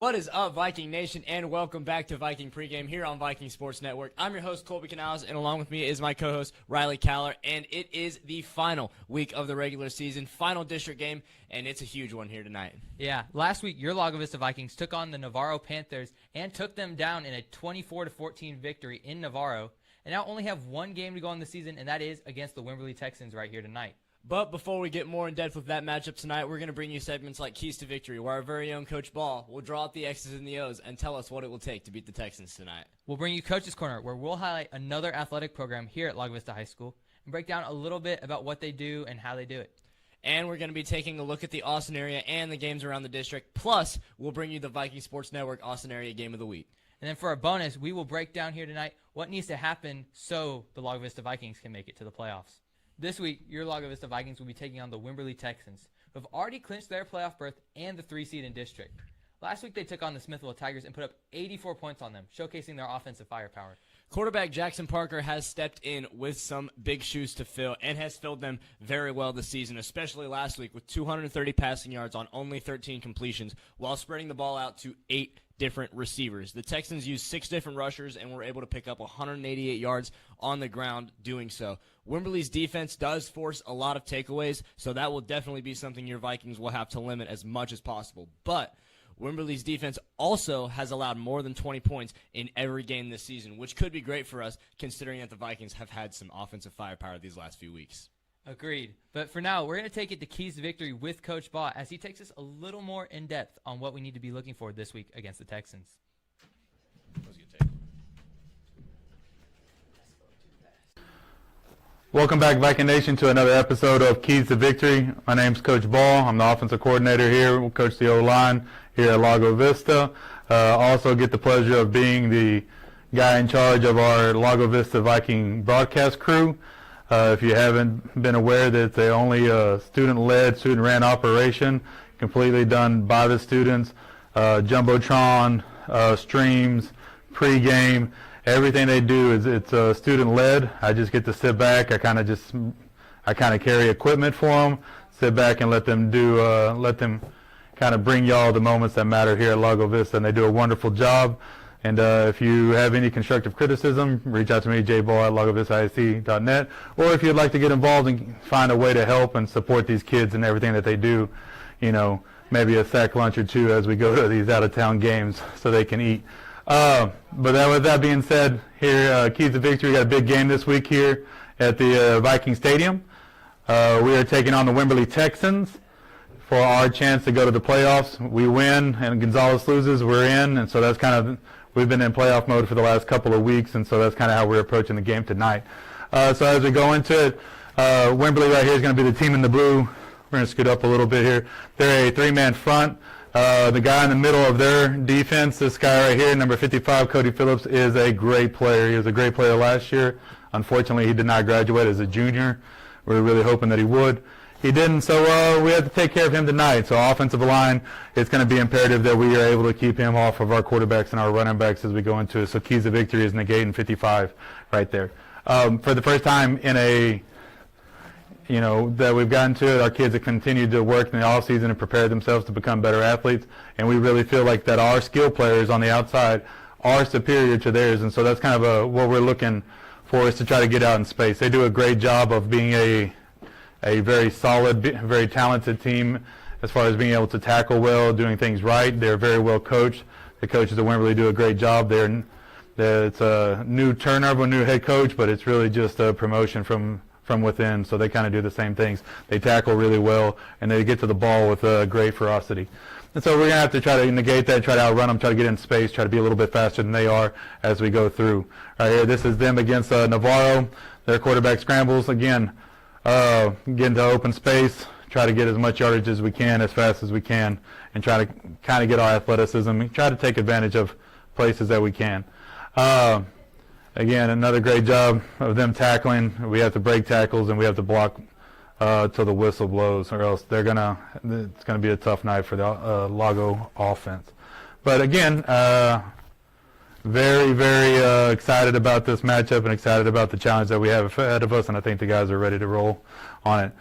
What is up, Viking Nation, and welcome back to Viking Pregame here on Viking Sports Network. I'm your host, Colby Canales, and along with me is my co-host, Riley Caller, and it is the final week of the regular season, final district game, and it's a huge one here tonight. Yeah, last week, your Lago Vista Vikings took on the Navarro Panthers and took them down in a 24-14 victory in Navarro, and now only have one game to go on the season, and that is against the Wimberley Texans right here tonight. But before we get more in depth with that matchup tonight, we're going to bring you segments like Keys to Victory, where our very own Coach Ball will draw up the X's and the O's and tell us what it will take to beat the Texans tonight. We'll bring you Coach's Corner, where we'll highlight another athletic program here at Lago Vista High School and break down a little bit about what they do and how they do it. And we're going to be taking a look at the Austin area and the games around the district. Plus, we'll bring you the Viking Sports Network Austin area game of the week. And then for a bonus, we will break down here tonight what needs to happen so the Lago Vista Vikings can make it to the playoffs. This week, your Lago Vista Vikings will be taking on the Wimberley Texans, who have already clinched their playoff berth and the 3 seed in district. Last week, they took on the Smithville Tigers and put up 84 points on them, showcasing their offensive firepower. Quarterback Jackson Parker has stepped in with some big shoes to fill and has filled them very well this season, especially last week with 230 passing yards on only 13 completions while spreading the ball out to 8 different receivers. The Texans used 6 different rushers and were able to pick up 188 yards on the ground doing so. Wimberley's defense does force a lot of takeaways, so that will definitely be something your Vikings will have to limit as much as possible. But Wimberley's defense also has allowed more than 20 points in every game this season, which could be great for us considering that the Vikings have had some offensive firepower these last few weeks. Agreed. But for now, we're going to take it to Keys to Victory with Coach Baugh as he takes us a little more in depth on what we need to be looking for this week against the Texans. Welcome back, Viking Nation, to another episode of Keys to Victory. My name's Coach Ball. I'm the offensive coordinator here. We'll coach the O-line here at Lago Vista. Also get the pleasure of being the guy in charge of our Lago Vista Viking broadcast crew. If you haven't been aware, that it's only a student-led, student-ran operation, completely done by the students. Jumbotron, streams, pregame. Everything they do it's student-led. I just get to sit back. I kind of carry equipment for them, sit back and let them kind of bring y'all the moments that matter here at Lago Vista, and they do a wonderful job. And if you have any constructive criticism, reach out to me, jball@lagovistaisc.net, or if you'd like to get involved and find a way to help and support these kids and everything that they do, maybe a sack lunch or two as we go to these out-of-town games so they can eat. But with that being said, here, Keys to Victory, we got a big game this week here at the Viking Stadium. We are taking on the Wimberley Texans for our chance to go to the playoffs. We win and Gonzalez loses, we're in, and so that's kind of, we've been in playoff mode for the last couple of weeks, and so that's kind of how we're approaching the game tonight. So as we go into it, Wimberley right here is going to be the team in the blue. We're going to scoot up a little bit here. They're a 3-man front. The guy in the middle of their defense, this guy right here, number 55, Cody Phillips, is a great player. He was a great player last year. Unfortunately, he did not graduate as a junior. We were really hoping that he would. He didn't, so we had to take care of him tonight. So offensive line, it's going to be imperative that we are able to keep him off of our quarterbacks and our running backs as we go into it. So Keys to Victory is negating 55 right there. For the first time in that we've gotten to it, our kids have continued to work in the offseason and prepare themselves to become better athletes, and we really feel like that our skill players on the outside are superior to theirs, and so that's kind of what we're looking for, is to try to get out in space. They do a great job of being a very solid, very talented team as far as being able to tackle well, doing things right. They're very well coached. The coaches at Wimberley do a great job. It's a new turnover, a new head coach, but it's really just a promotion from within, so they kind of do the same things. They tackle really well, and they get to the ball with great ferocity. And so we're going to have to try to negate that, try to outrun them, try to get in space, try to be a little bit faster than they are as we go through. Right here, this is them against Navarro. Their quarterback scrambles. Again, get into open space, try to get as much yardage as we can, as fast as we can, and try to kind of get our athleticism, try to take advantage of places that we can. Again, another great job of them tackling. We have to break tackles and we have to block till the whistle blows, or else it's gonna be a tough night for the Lago offense. But again, very, very excited about this matchup and excited about the challenge that we have ahead of us, and I think the guys are ready to roll on it.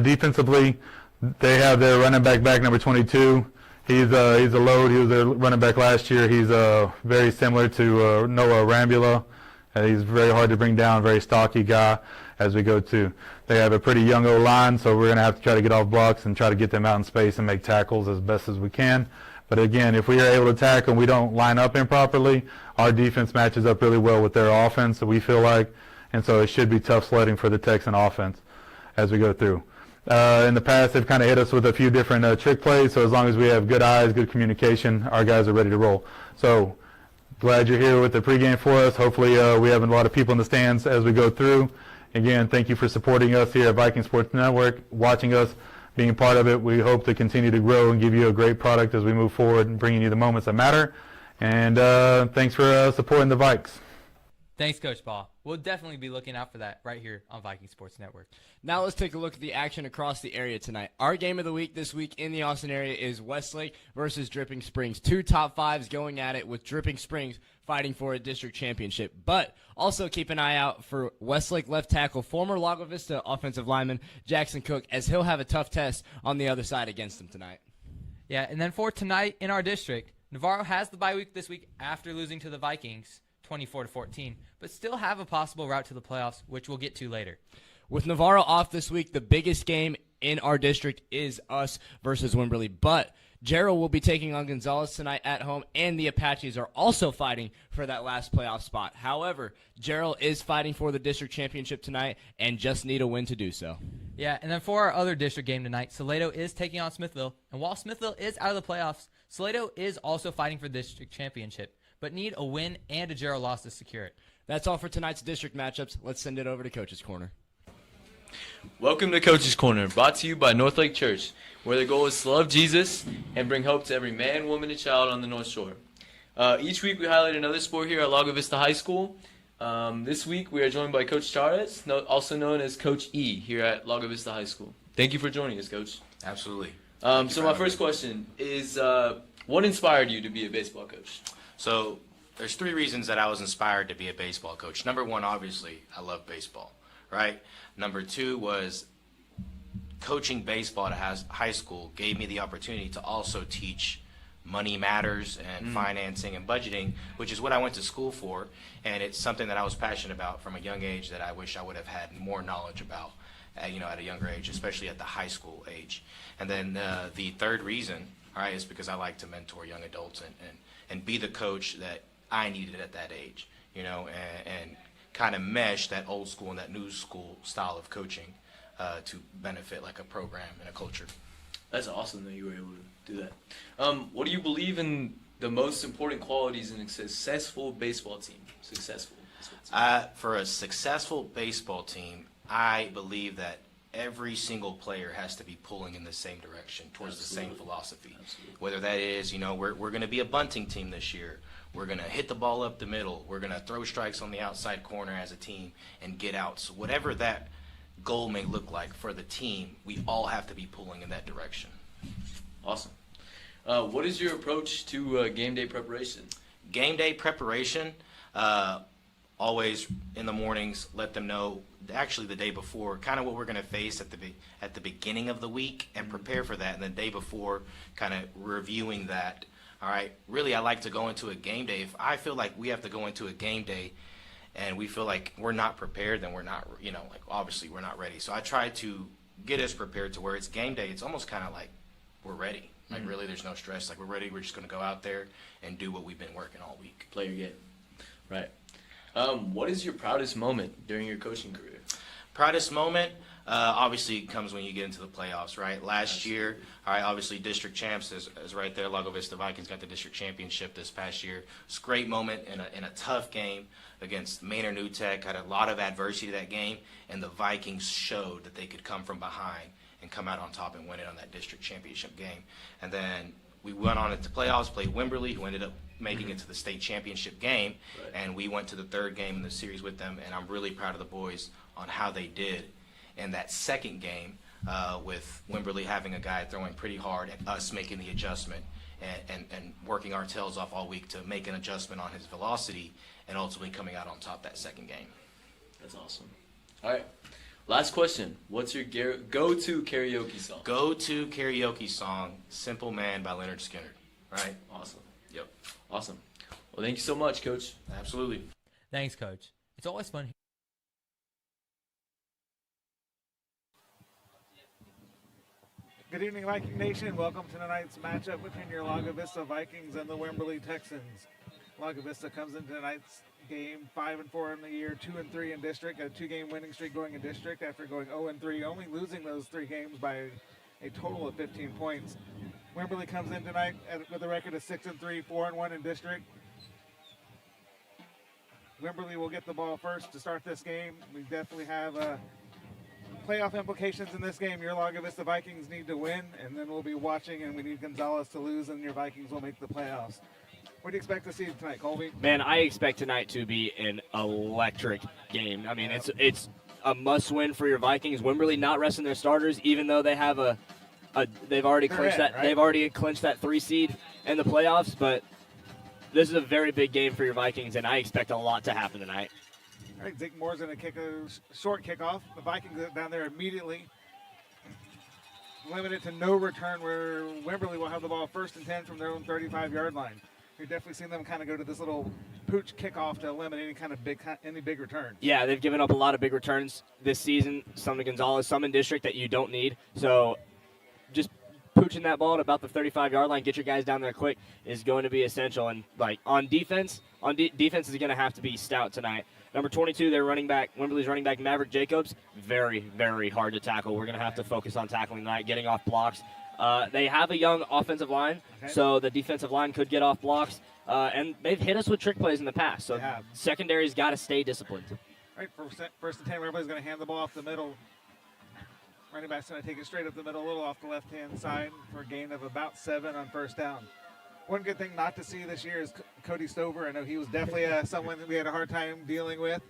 Defensively, they have their running back number 22. He's a load. He was a running back last year. He's very similar to Noah Rambula. He's very hard to bring down, very stocky guy as we go to. They have a pretty young O-line, so we're going to have to try to get off blocks and try to get them out in space and make tackles as best as we can. But again, if we are able to tackle and we don't line up improperly, our defense matches up really well with their offense, so we feel like, and so it should be tough sledding for the Texan offense as we go through. In the past, they've kind of hit us with a few different trick plays, so as long as we have good eyes, good communication, our guys are ready to roll. So glad you're here with the pregame for us. Hopefully we have a lot of people in the stands as we go through. Again, thank you for supporting us here at Viking Sports Network, watching us, being a part of it. We hope to continue to grow and give you a great product as we move forward and bringing you the moments that matter. And thanks for supporting the Vikes. Thanks, Coach Ball. We'll definitely be looking out for that right here on Viking Sports Network. Now let's take a look at the action across the area tonight. Our game of the week this week in the Austin area is Westlake versus Dripping Springs. Two top fives going at it with Dripping Springs fighting for a district championship. But also keep an eye out for Westlake left tackle, former Lago Vista offensive lineman Jackson Cook, as he'll have a tough test on the other side against them tonight. Yeah, and then for tonight in our district, Navarro has the bye week this week after losing to the Vikings 24-14, but still have a possible route to the playoffs, which we'll get to later. With Navarro off this week, the biggest game in our district is us versus Wimberley. But Gerald will be taking on Gonzales tonight at home, and the Apaches are also fighting for that last playoff spot. However, Gerald is fighting for the district championship tonight and just need a win to do so. Yeah, and then for our other district game tonight, Salado is taking on Smithville. And while Smithville is out of the playoffs, Salado is also fighting for the district championship, but need a win and a Gerald loss to secure it. That's all for tonight's district matchups. Let's send it over to Coach's Corner. Welcome to Coach's Corner, brought to you by Northlake Church, where the goal is to love Jesus and bring hope to every man, woman, and child on the North Shore. Each week we highlight another sport here at Lago Vista High School. This week we are joined by Coach Chavez, also known as Coach E, here at Lago Vista High School. Thank you for joining us, Coach. Absolutely. So my first question is, what inspired you to be a baseball coach? So there's three reasons that I was inspired to be a baseball coach. Number one, obviously, I love baseball, right? Number two was coaching baseball at high school gave me the opportunity to also teach money matters and financing and budgeting, which is what I went to school for, and it's something that I was passionate about from a young age that I wish I would have had more knowledge about, at a younger age, especially at the high school age. And then the third reason, all right, is because I like to mentor young adults and be the coach that I needed at that age, and kind of mesh that old school and that new school style of coaching to benefit like a program and a culture. That's awesome that you were able to do that. What do you believe in the most important qualities in a successful baseball team? For a successful baseball team, I believe that every single player has to be pulling in the same direction towards the same philosophy. Absolutely. Whether that is, we're going to be a bunting team this year. We're going to hit the ball up the middle. We're going to throw strikes on the outside corner as a team and get out. So whatever that goal may look like for the team, we all have to be pulling in that direction. Awesome. What is your approach to game day preparation? Game day preparation, always in the mornings, let them know actually the day before kind of what we're going to face at the beginning of the week and prepare for that. And the day before, kind of reviewing that. All right, really, I like to go into a game day. If I feel like we have to go into a game day and we feel like we're not prepared, then we're not, obviously we're not ready. So I try to get us prepared to where it's game day. It's almost kind of like we're ready. Like, really, there's no stress. Like, we're ready. We're just going to go out there and do what we've been working all week. Play your game. Right. What is your proudest moment during your coaching career? Proudest moment, obviously, comes when you get into the playoffs, right? Last year, all right, obviously, district champs is right there. Lago Vista Vikings got the district championship this past year. It's a great moment in a tough game against Manor New Tech. Had a lot of adversity to that game, and the Vikings showed that they could come from behind and come out on top and win it on that district championship game. And then we went on into playoffs, played Wimberley, who ended up making it to the state championship game, and we went to the third game in the series with them, and I'm really proud of the boys on how they did in that second game with Wimberley having a guy throwing pretty hard and us making the adjustment and working our tails off all week to make an adjustment on his velocity and ultimately coming out on top that second game. That's awesome. All right. Last question. What's your go-to karaoke song? Go-to karaoke song, Simple Man by Leonard Skinner. Right? Awesome. Yep. Awesome. Well, thank you so much, Coach. Absolutely. Thanks, Coach. It's always fun. Good evening, Viking Nation. Welcome to tonight's matchup between your Lago Vista Vikings and the Wimberley Texans. Lago Vista comes into tonight's game 5-4 in the year, 2-3 in district, a 2-game winning streak going in district after going 0-3, only losing those 3 games by a total of 15 points. Wimberley comes in tonight with a record of 6-3, 4-1 in district. Wimberley will get the ball first to start this game. We definitely have playoff implications in this game. Your Lago Vista Vikings need to win, and then we'll be watching, and we need Gonzalez to lose, and your Vikings will make the playoffs. What do you expect to see tonight, Colby? Man, I expect tonight to be an electric game. I mean, it's a must-win for your Vikings. Wimberley not resting their starters, even though they have they've already clinched that. Right? They've already clinched that 3 seed in the playoffs. But this is a very big game for your Vikings, and I expect a lot to happen tonight. All right, Zeke Moore's going to kick a short kickoff. The Vikings get down there immediately. Limit it to no return, where Wimberley will have the ball 1st and 10 from their own 35-yard line. You're definitely seeing them kind of go to this little pooch kickoff to eliminate any big return. Yeah, they've given up a lot of big returns this season. Some to Gonzalez, some in district that you don't need. So just pooching that ball at about the 35-yard line, get your guys down there quick, is going to be essential. And like on defense, defense is going to have to be stout tonight. Number 22, their running back, Wimberley's running back, Maverick Jacobs, very, very hard to tackle. We're going to have to focus on tackling tonight, getting off blocks. They have a young offensive line, so the defensive line could get off blocks. And they've hit us with trick plays in the past, so secondary's got to stay disciplined. All right, 1st and 10, everybody's going to hand the ball off the middle. Running back's going to take it straight up the middle, a little off the left-hand side for a gain of about 7 on 1st down. One good thing not to see this year is Cody Stover. I know he was definitely someone that we had a hard time dealing with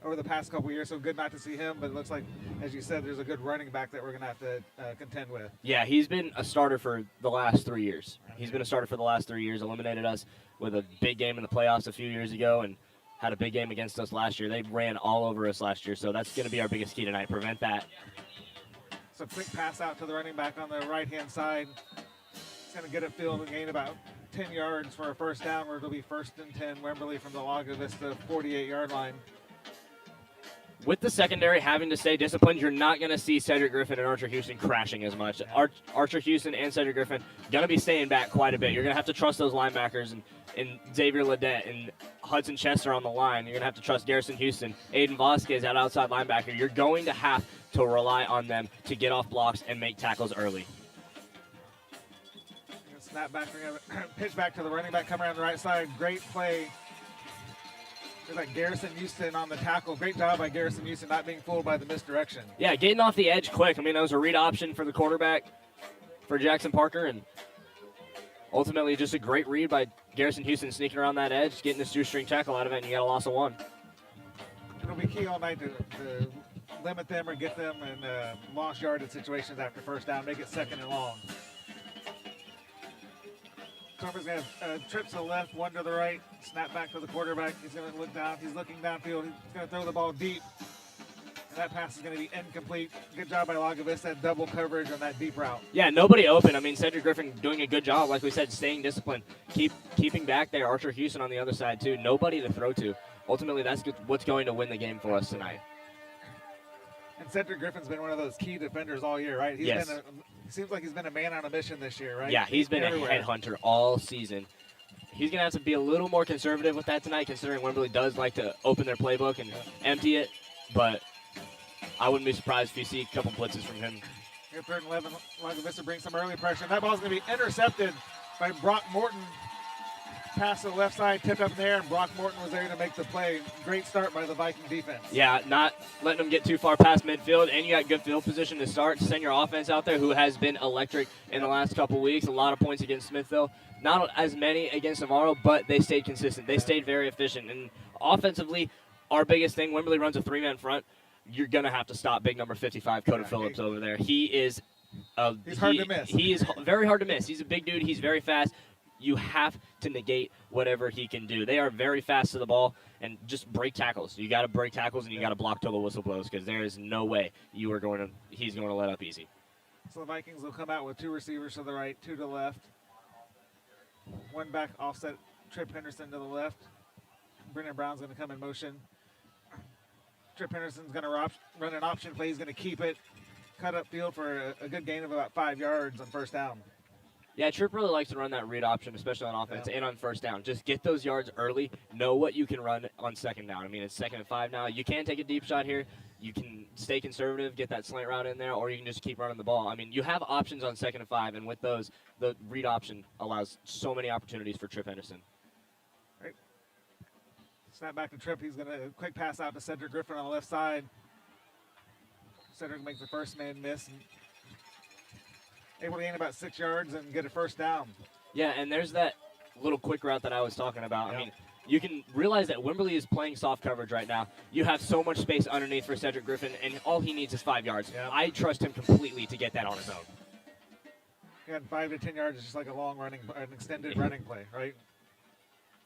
over the past couple years, so good not to see him. But it looks like, as you said, there's a good running back that we're going to have to contend with. Yeah, he's been a starter for the last 3 years. He's been a starter for the last 3 years, eliminated us with a big game in the playoffs a few years ago and had a big game against us last year. They ran all over us last year, so that's going to be our biggest key tonight, prevent that. So quick pass out to the running back on the right-hand side. He's going to get it filled and gain about 10 yards for a 1st down, where it'll be 1st and 10, Wimberley from the Lago Vista 48-yard line. With the secondary having to stay disciplined, you're not going to see Cedric Griffin and Archer Houston crashing as much. Archer Houston and Cedric Griffin going to be staying back quite a bit. You're going to have to trust those linebackers and Xavier Ledette and Hudson Chester on the line. You're going to have to trust Garrison Houston, Aiden Vasquez at outside linebacker. You're going to have to rely on them to get off blocks and make tackles early. Snap back, pitch back to the running back, coming around the right side. Great play. There's like Garrison Houston on the tackle. Great job by Garrison Houston, not being fooled by the misdirection. Yeah, getting off the edge quick. I mean, that was a read option for the quarterback for Jackson Parker, and ultimately just a great read by Garrison Houston sneaking around that edge, getting the shoestring tackle out of it, and you got a loss of 1. It'll be key all night to limit them or get them in lost yardage situations after 1st down, make it 2nd and long. Torber's going to trip to the left, 1 to the right, snap back to the quarterback. He's going to look down. He's looking downfield. He's going to throw the ball deep. And that pass is going to be incomplete. Good job by Lago Vista, double coverage on that deep route. Yeah, nobody open. I mean, Cedric Griffin doing a good job, like we said, staying disciplined, keeping back there. Archer Houston on the other side, too. Nobody to throw to. Ultimately, that's what's going to win the game for us tonight. And Cedric Griffin's been one of those key defenders all year, right? Yes. Seems like he's been a man on a mission this year, right? Yeah, he's been everywhere. A headhunter all season. He's going to have to be a little more conservative with that tonight, considering Wimberley does like to open their playbook and empty it. But I wouldn't be surprised if you see a couple blitzes from him. Here, 3rd and 11, Lago Vista brings some early pressure. That ball's going to be intercepted by Brock Morton. Pass to the left side, tipped up in the air, and Brock Morton was there to make the play. Great start by the Viking defense. Yeah, not letting them get too far past midfield, and you got good field position to start. Send your offense out there, who has been electric in the last couple weeks. A lot of points against Smithville. Not as many against Navarro, but they stayed consistent. They stayed very efficient. And offensively, our biggest thing, Wimberley runs a 3-man front. You're going to have to stop big number 55, Coda Phillips, over there. He is he's hard to miss. He is very hard to miss. He's a big dude. He's very fast. you have to negate whatever he can do. They are very fast to the ball, and just break tackles. You got to break tackles, and you got to block till the whistle blows, because there is no way he's going to let up easy. So the Vikings will come out with 2 receivers to the right, 2 to the left. 1 back offset, Trip Henderson to the left. Brennan Brown's going to come in motion. Trip Henderson's going to run an option play. He's going to keep it, cut up field for a good gain of about 5 yards on first down. Yeah, Tripp really likes to run that read option, especially on offense and on first down. Just get those yards early. Know what you can run on second down. I mean, it's 2nd and 5 now. You can take a deep shot here. You can stay conservative, get that slant route in there, or you can just keep running the ball. I mean, you have options on 2nd and 5, and with those, the read option allows so many opportunities for Trip Henderson. Right. Snap back to Tripp. He's going to quick pass out to Cedric Griffin on the left side. Cedric makes the first man miss. And able to gain about 6 yards and get a first down. Yeah, and there's that little quick route that I was talking about. Yep. I mean, you can realize that Wimberley is playing soft coverage right now. You have so much space underneath for Cedric Griffin, and all he needs is 5 yards. Yep. I trust him completely to get that on his own. And 5 to 10 yards is just like an extended running play, right?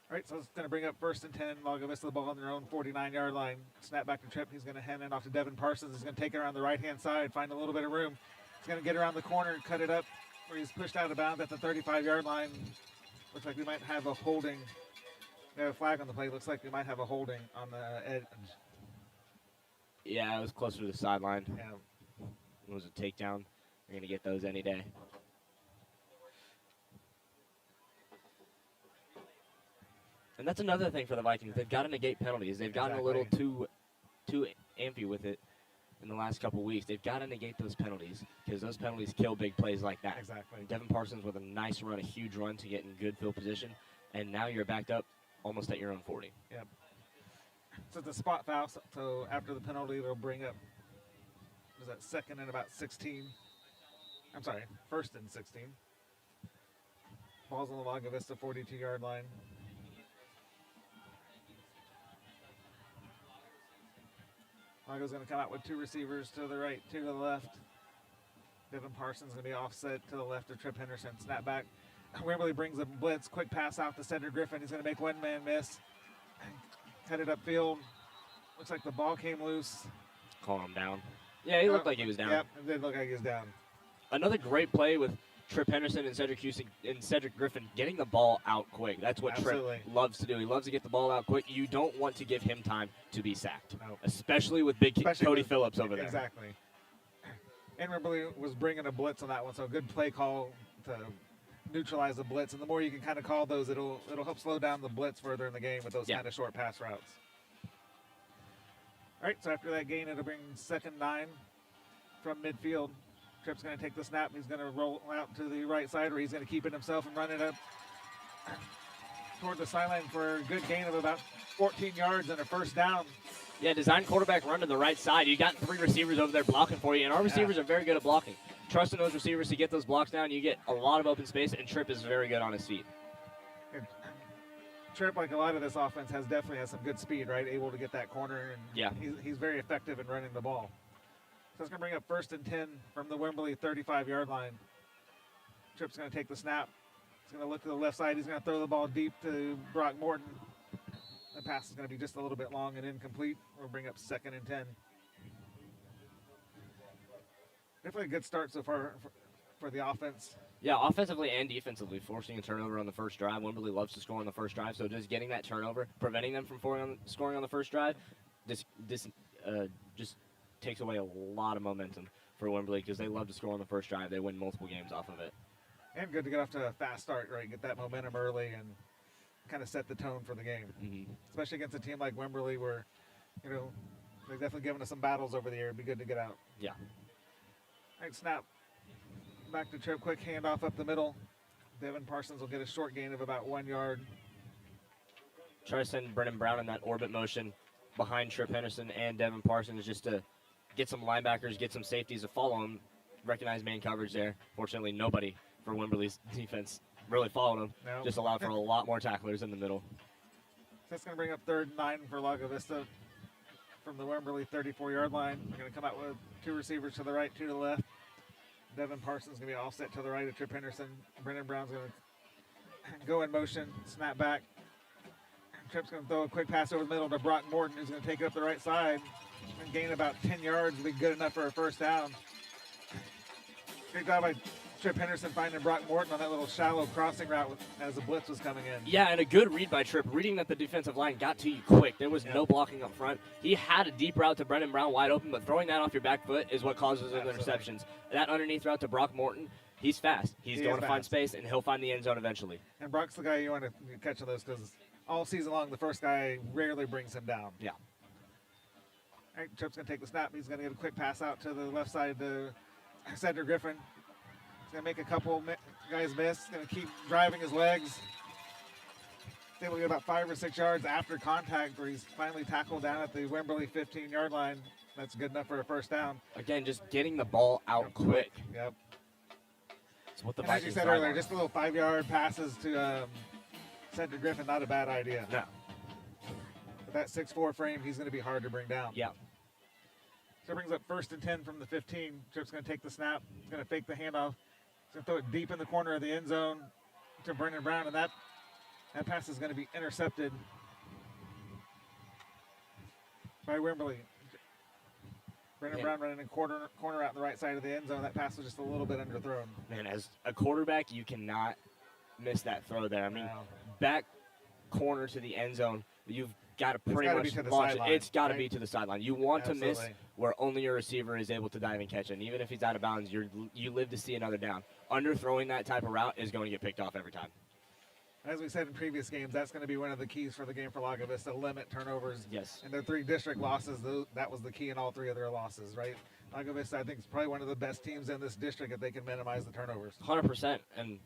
All right, so it's going to bring up 1st and 10. Lago Vista the ball on their own 49-yard line. Snap back to Tripp. He's going to hand it off to Devin Parsons. He's going to take it around the right-hand side, find a little bit of room. He's going to get around the corner and cut it up where he's pushed out of bounds at the 35-yard line. Looks like we might have a holding. We have a flag on the play. Looks like we might have a holding on the edge. Yeah, it was closer to the sideline. Yeah. It was a takedown. We're going to get those any day. And that's another thing for the Vikings. They've got to negate penalties. They've gotten a little too ampy with it in the last couple weeks. They've got to negate those penalties, because those penalties kill big plays like that. Exactly. Devin Parsons with a nice run, a huge run to get in good field position, and now you're backed up almost at your own 40. Yep. So it's a spot foul, so after the penalty, they'll bring up, was that 2nd and about 16? I'm sorry, 1st and 16. Ball's on the Lago Vista 42-yard line. Lago's going to come out with 2 receivers to the right, 2 to the left. Devin Parsons going to be offset to the left of Trip Henderson. Snap back. Wimberley brings a blitz. Quick pass out to Cedric Griffin. He's going to make 1 man miss. Cut it upfield. Looks like the ball came loose. Calling him down. Yeah, he looked like he was down. Yep, it did look like he was down. Another great play with Trip Henderson and Cedric Griffin getting the ball out quick. That's what Trip loves to do. He loves to get the ball out quick. You don't want to give him time to be sacked, especially with Cody Phillips over there. Exactly. And Wimberley was bringing a blitz on that one, so a good play call to neutralize the blitz. And the more you can kind of call those, it'll help slow down the blitz further in the game with those kind of short pass routes. All right, so after that gain, it'll bring 2nd 9 from midfield. Tripp's going to take the snap. He's going to roll out to the right side, where he's going to keep it himself and run it up toward the sideline for a good gain of about 14 yards and a first down. Yeah, design quarterback run to the right side. You got 3 receivers over there blocking for you, and our receivers are very good at blocking. Trusting those receivers to get those blocks down, you get a lot of open space, and Tripp is very good on his feet. And Tripp, like a lot of this offense, definitely has some good speed, right? Able to get that corner, and he's very effective in running the ball. So it's going to bring up 1st and 10 from the Wimberley 35-yard line. Tripp's going to take the snap. He's going to look to the left side. He's going to throw the ball deep to Brock Morton. The pass is going to be just a little bit long and incomplete. We'll bring up 2nd and 10. Definitely a good start so far for the offense. Yeah, offensively and defensively, forcing a turnover on the first drive. Wimberley loves to score on the first drive, so just getting that turnover, preventing them from scoring on the first drive, this just takes away a lot of momentum for Wimberley, because they love to score on the first drive. They win multiple games off of it. And good to get off to a fast start, right? Get that momentum early and kind of set the tone for the game. Mm-hmm. Especially against a team like Wimberley, where, they've definitely given us some battles over the year. It'd be good to get out. Yeah. All right, snap. Back to Tripp. Quick handoff up the middle. Devin Parsons will get a short gain of about 1 yard. Try to send Brennan Brown in that orbit motion behind Trip Henderson and Devin Parsons, just to get some linebackers, get some safeties to follow him, recognize man coverage there. Fortunately, nobody for Wimberley's defense really followed him. No. Just allowed for a lot more tacklers in the middle. So that's going to bring up 3rd and 9 for Lago Vista from the Wimberley 34-yard line. We're going to come out with 2 receivers to the right, 2 to the left. Devin Parsons is going to be offset to the right of Trip Henderson. Brennan Brown's going go in motion, snap back. Tripp's going to throw a quick pass over the middle to Brock Morton, who's going to take it up the right side and gain about 10 yards. Will be good enough for a first down. Good job by Tripp Henderson finding Brock Morton on that little shallow crossing route as the blitz was coming in. Yeah, and a good read by Tripp, reading that the defensive line got to you quick. There was no blocking up front. He had a deep route to Brendan Brown wide open, but throwing that off your back foot is what causes those interceptions. That underneath route to Brock Morton, he's fast. He's going to find space, and he'll find the end zone eventually. And Brock's the guy you want to catch on those because all season long, the first guy rarely brings him down. Yeah. All right, Tripp's going to take the snap. He's going to get a quick pass out to the left side to Cedric Griffin. He's going to make a couple guys miss. He's going to keep driving his legs. He's able to get about 5 or 6 yards after contact where he's finally tackled down at the Wimberley 15-yard line. That's good enough for a first down. Again, just getting the ball out quick. Yep. That's what the And as you Vikings said thrive earlier, on. just a little 5-yard passes to Cedric Griffin, not a bad idea. No. With that 6'4" frame, he's going to be hard to bring down. Yeah. So it brings up 1st and 10 from the 15. Tripp's going to take the snap. He's going to fake the handoff. He's going to throw it deep in the corner of the end zone to Brendan Brown, and that pass is going to be intercepted by Wimberley. Brendan Brown running in corner out the right side of the end zone. That pass was just a little bit underthrown. Man, as a quarterback, you cannot miss that throw there. I mean, back corner to the end zone, you've got to pretty much launch it. It's got to be to the sideline. You want to miss where only your receiver is able to dive and catch it. And even if he's out of bounds, you live to see another down. Underthrowing that type of route is going to get picked off every time. As we said in previous games, that's going to be one of the keys for the game for Lago Vista, limit turnovers. Yes. And their 3 district losses, that was the key in all 3 of their losses, right? Lago Vista, I think, is probably one of the best teams in this district if they can minimize the turnovers. 100%. And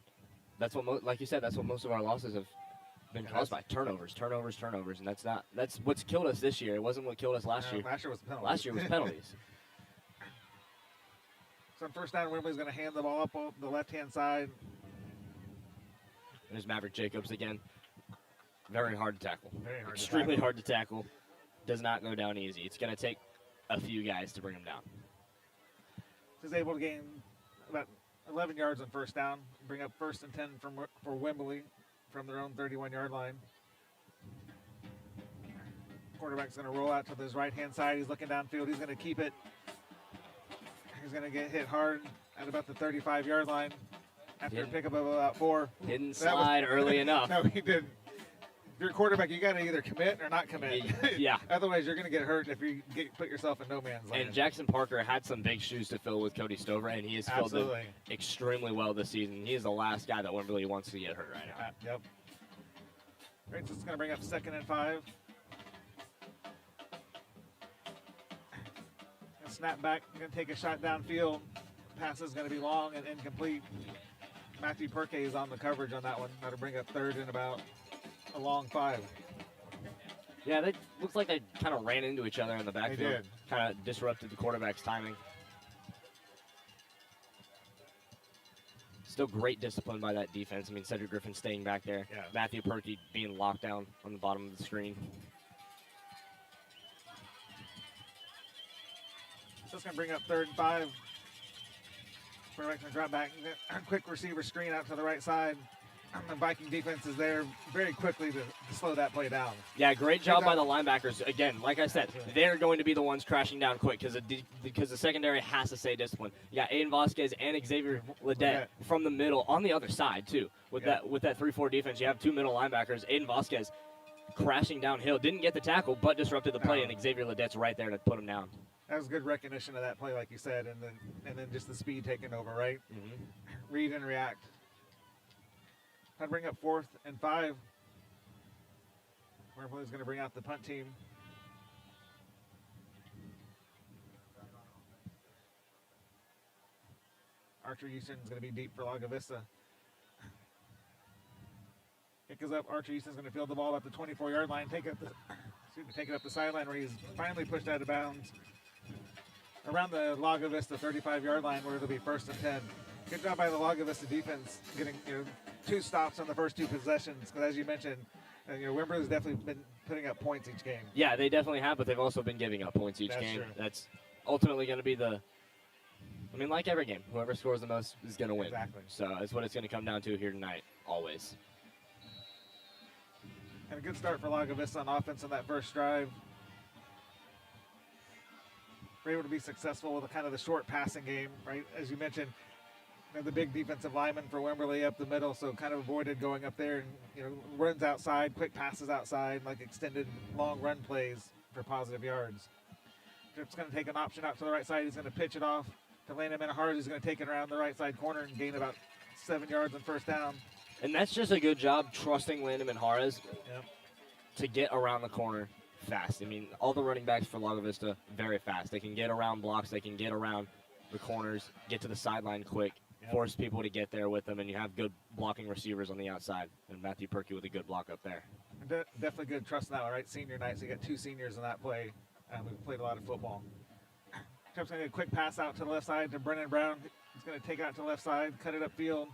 that's what, like you said, that's what most of our losses have been caused by. Turnovers. And that's what's killed us this year. It wasn't what killed us last year. Last year was penalties. Last year was penalties. So on first down, Wimberley's going to hand the ball up on the left-hand side. There's Maverick Jacobs again. Very hard to tackle. Extremely hard to tackle. Does not go down easy. It's going to take a few guys to bring him down. He's able to gain about 11 yards on first down, bring up 1st and 10 for Wimberley from their own 31-yard line. Quarterback's going to roll out to his right-hand side. He's looking downfield. He's going to keep it. He's going to get hit hard at about the 35-yard line after a pickup of about 4. Didn't slide early enough. No, he didn't. If you're a quarterback, you got to either commit or not commit. Yeah. Otherwise, you're going to get hurt if you put yourself in no man's land. And Jackson Parker had some big shoes to fill with Cody Stover, and he has filled them extremely well this season. He is the last guy that Wimberley wants to get hurt right now. Yep. Right, so it's going to bring up 2nd and 5. Snap back, going to take a shot downfield. Pass is going to be long and incomplete. Matthew Perke is on the coverage on that one. That'll bring up 3rd and about a long 5. Yeah, they looks like they kind of ran into each other in the backfield. They did. Kind of disrupted the quarterback's timing. Still great discipline by that defense. I mean, Cedric Griffin staying back there. Yeah. Matthew Perke being locked down on the bottom of the screen. So it's going to bring up 3rd and 5. Quarterback's going to drop back. Quick receiver screen out to the right side. The Viking defense is there very quickly to slow that play down. Yeah, great job by the linebackers. Again, like I said, they're going to be the ones crashing down quick because the secondary has to stay disciplined. You got Aiden Vasquez and Xavier Ledet from the middle on the other side too. With that 3-4 defense, you have 2 middle linebackers. Aiden Vasquez crashing downhill, didn't get the tackle, but disrupted the play, and Xavier Ledet's right there to put him down. That was good recognition of that play, like you said, and then just the speed taking over, right? Mm-hmm. Read and react. I'd bring up 4th and 5. Wimberley's going to bring out the punt team. Archer Houston's going to be deep for Lago Vista. Kick is up. Archer Houston's going to field the ball at the 24-yard line. Take it up the sideline where he's finally pushed out of bounds. Around the Lago Vista 35-yard line where it'll be 1st and 10. Good job by the Lago Vista defense getting 2 stops on the first 2 possessions. Because as you mentioned, Wimberley's definitely been putting up points each game. Yeah, they definitely have, but they've also been giving up points each game. True. That's ultimately going to be like every game, whoever scores the most is going to win. Exactly. So that's what it's going to come down to here tonight, always. And a good start for Lago Vista on offense on that first drive. We're able to be successful with kind of the short passing game, right? As you mentioned, the big defensive lineman for Wimberley up the middle, so kind of avoided going up there and runs outside, quick passes outside, like extended long run plays for positive yards. Trip's going to take an option out to the right side. He's going to pitch it off to Landon Minahars. He's going to take it around the right side corner and gain about 7 yards on first down. And that's just a good job trusting Landon Minahars Yep. to get around the corner fast. I mean, all the running backs for Lago Vista, very fast. They can get around blocks. They can get around the corners, get to the sideline quick, force people to get there with them, and you have good blocking receivers on the outside. And Matthew Perky with a good block up there. Definitely good trust in that one, right? Senior night, so you got 2 seniors in that play. We've played a lot of football. Trip's going to get a quick pass out to the left side to Brennan Brown. He's going to take it out to the left side, cut it upfield.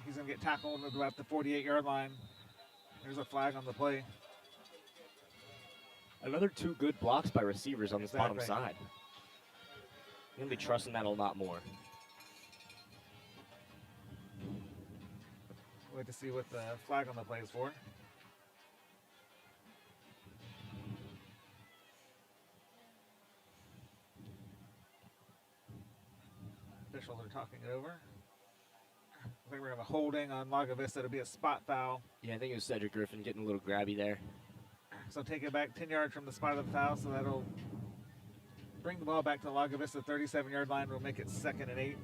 He's going to get tackled at about the 48-yard line. There's a flag on the play. Another 2 good blocks by receivers on this bottom Exactly. side. I'm going to be trusting that a lot more. Wait to see what the flag on the play is for. Officials are talking it over. I think we're going to have a holding on Lago Vista. It'll be a spot foul. Yeah, I think it was Cedric Griffin getting a little grabby there. So take it back 10 yards from the spot of the foul. So that'll bring the ball back to the Lago Vista 37-yard line. We'll make it 2nd and 8.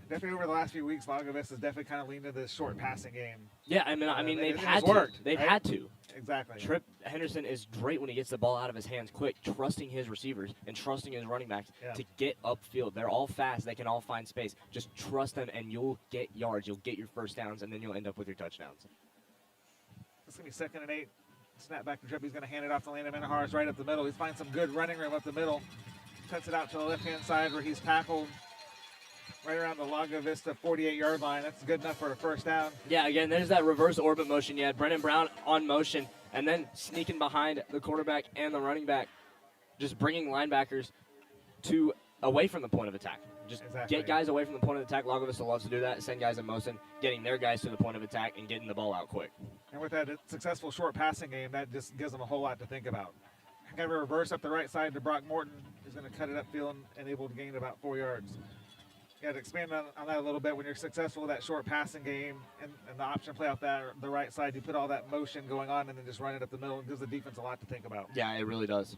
Definitely over the last few weeks, Lago Vista has definitely kind of leaned into this short passing game. Yeah, I mean they've it had has to. worked, They've right? had to. Exactly. Trip Henderson is great when he gets the ball out of his hands quick, trusting his receivers and trusting his running backs to get upfield. They're all fast. They can all find space. Just trust them, and you'll get yards. You'll get your first downs, and then you'll end up with your touchdowns. It's going to be 2nd and 8. Snap back to Trip. He's going to hand it off to Landon Minahars right up the middle. He finds some good running room up the middle. Cuts it out to the left-hand side where he's tackled right around the Lago Vista 48-yard line. That's good enough for a first down. Yeah, again, there's that reverse orbit motion. You had Brennan Brown on motion and then sneaking behind the quarterback and the running back, just bringing linebackers away from the point of attack. Just get guys away from the point of attack. Lago Vista loves to do that. Send guys in motion, getting their guys to the point of attack and getting the ball out quick. And with that successful short passing game, that just gives them a whole lot to think about. Got a reverse up the right side to Brock Morton. He's going to cut it upfield and able to gain about 4 yards. You got to expand on that a little bit. When you're successful with that short passing game and the option play off the right side, you put all that motion going on and then just run it up the middle. It gives the defense a lot to think about. Yeah, it really does.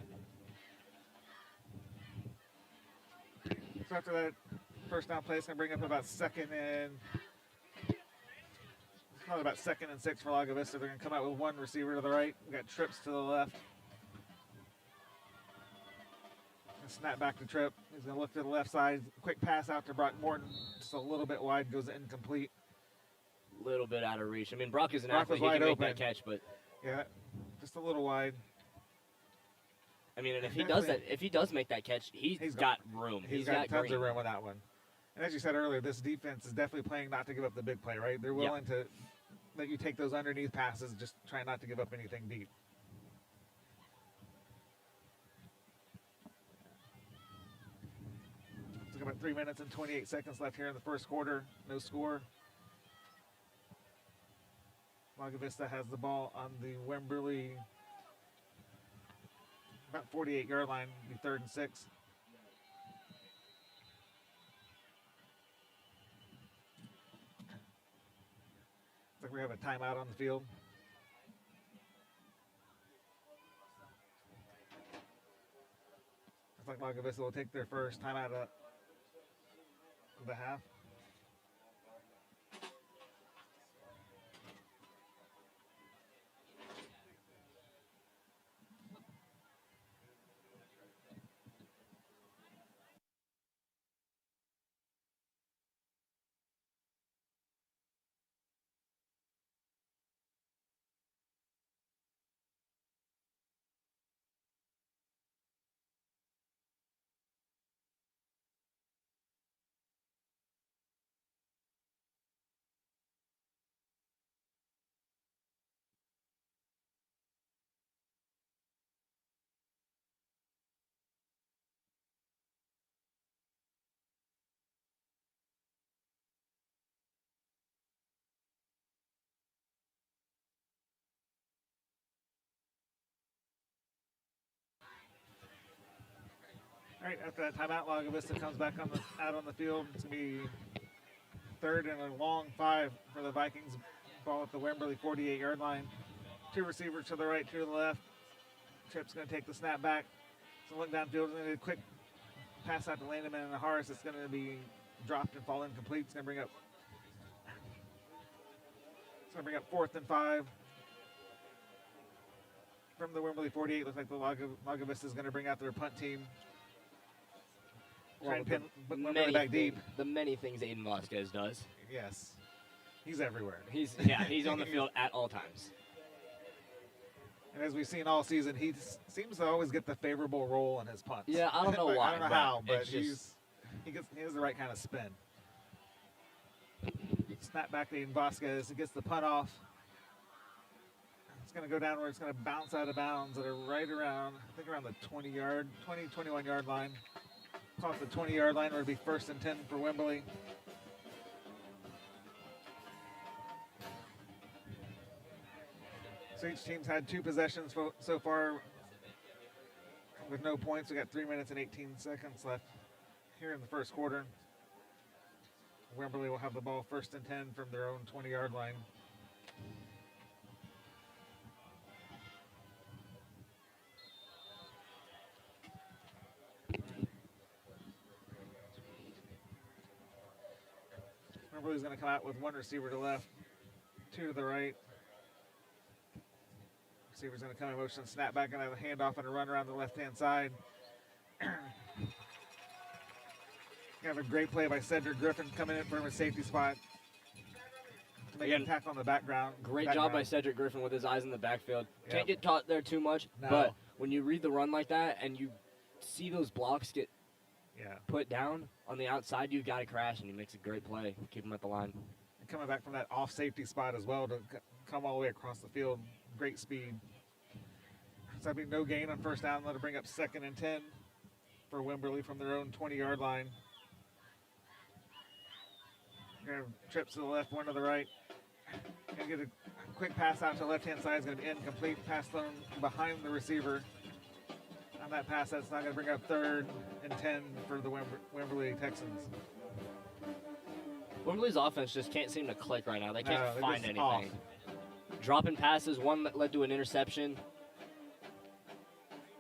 So after that first down play, it's going to bring up about probably about 2nd and 6 for Lago Vista. They're going to come out with 1 receiver to the right. We got Trips to the left. Snap back to Trip. He's going to look to the left side. Quick pass out to Brock Morton. Just a little bit wide. Goes incomplete. A little bit out of reach. I mean, Brock is an Brock athlete. was He can wide make open. that catch, but Yeah, just a little wide. I mean, and if he does make that catch, he's got room. He's got tons green. of room with that one. And as you said earlier, this defense is definitely playing not to give up the big play, right? They're willing to let you take those underneath passes, just try not to give up anything deep. It's about 3 minutes and 28 seconds left here in the first quarter. No score. Lago Vista has the ball on the Wimberley, about 48-yard line, be 3rd and 6. Looks like we have a timeout on the field. Looks like Lago Vista will take their first timeout of the half. All right, after that timeout, Lago Vista comes back out on the field. It's going to be 3rd and a long 5 for the Vikings. Ball at the Wimberley 48-yard line. 2 receivers to the right, 2 to the left. Tripp's going to take the snap back. So look downfield, and then a quick pass out to Landeman and Harris. It's going to be dropped and fall incomplete. It's going to bring up 4th and 5. From the Wimberley 48, looks like the Lago Vista is going to bring out their punt team. Try and pin Wimberley back deep. The many things Aiden Vasquez does. Yes. He's everywhere. He's on the field at all times. And as we've seen all season, he seems to always get the favorable roll on his punts. Yeah, I don't know why. I don't know how, but he has the right kind of spin. Snap back to Aiden Vasquez. He gets the punt off. It's going to go down where it's going to bounce out of bounds at right around, I think around the 21-yard line. Off the 20-yard line, it would be 1st and 10 for Wimberley. So each team's had 2 possessions so far with no points. We got 3 minutes and 18 seconds left here in the first quarter. Wimberley will have the ball 1st and 10 from their own 20-yard line. Wimberley's going to come out with 1 receiver to the left, 2 to the right. Receiver's going to come in motion, snap back, and have a handoff and a run around the left-hand side. You have a great play by Cedric Griffin coming in from a safety spot to make an attack on the background. Great job by Cedric Griffin with his eyes in the backfield. Yep. Can't get caught there too much, No. but when you read the run like that and you see those blocks get put down on the outside, you got to crash, and he makes a great play. Keep him at the line. And coming back from that off safety spot as well to come all the way across the field. Great speed. So that'd be no gain on 1st down. Let it bring up 2nd and 10 for Wimberley from their own 20-yard line. Gonna have trips to the left, 1 to the right. Gonna get a quick pass out to the left-hand side. It's gonna be incomplete. Pass thrown behind the receiver. On that pass, that's not gonna bring up 3rd and 10 for the Wimberley Texans. Wimberley's offense just can't seem to click right now. They can't No, they're find just anything. off. Dropping passes, one that led to an interception.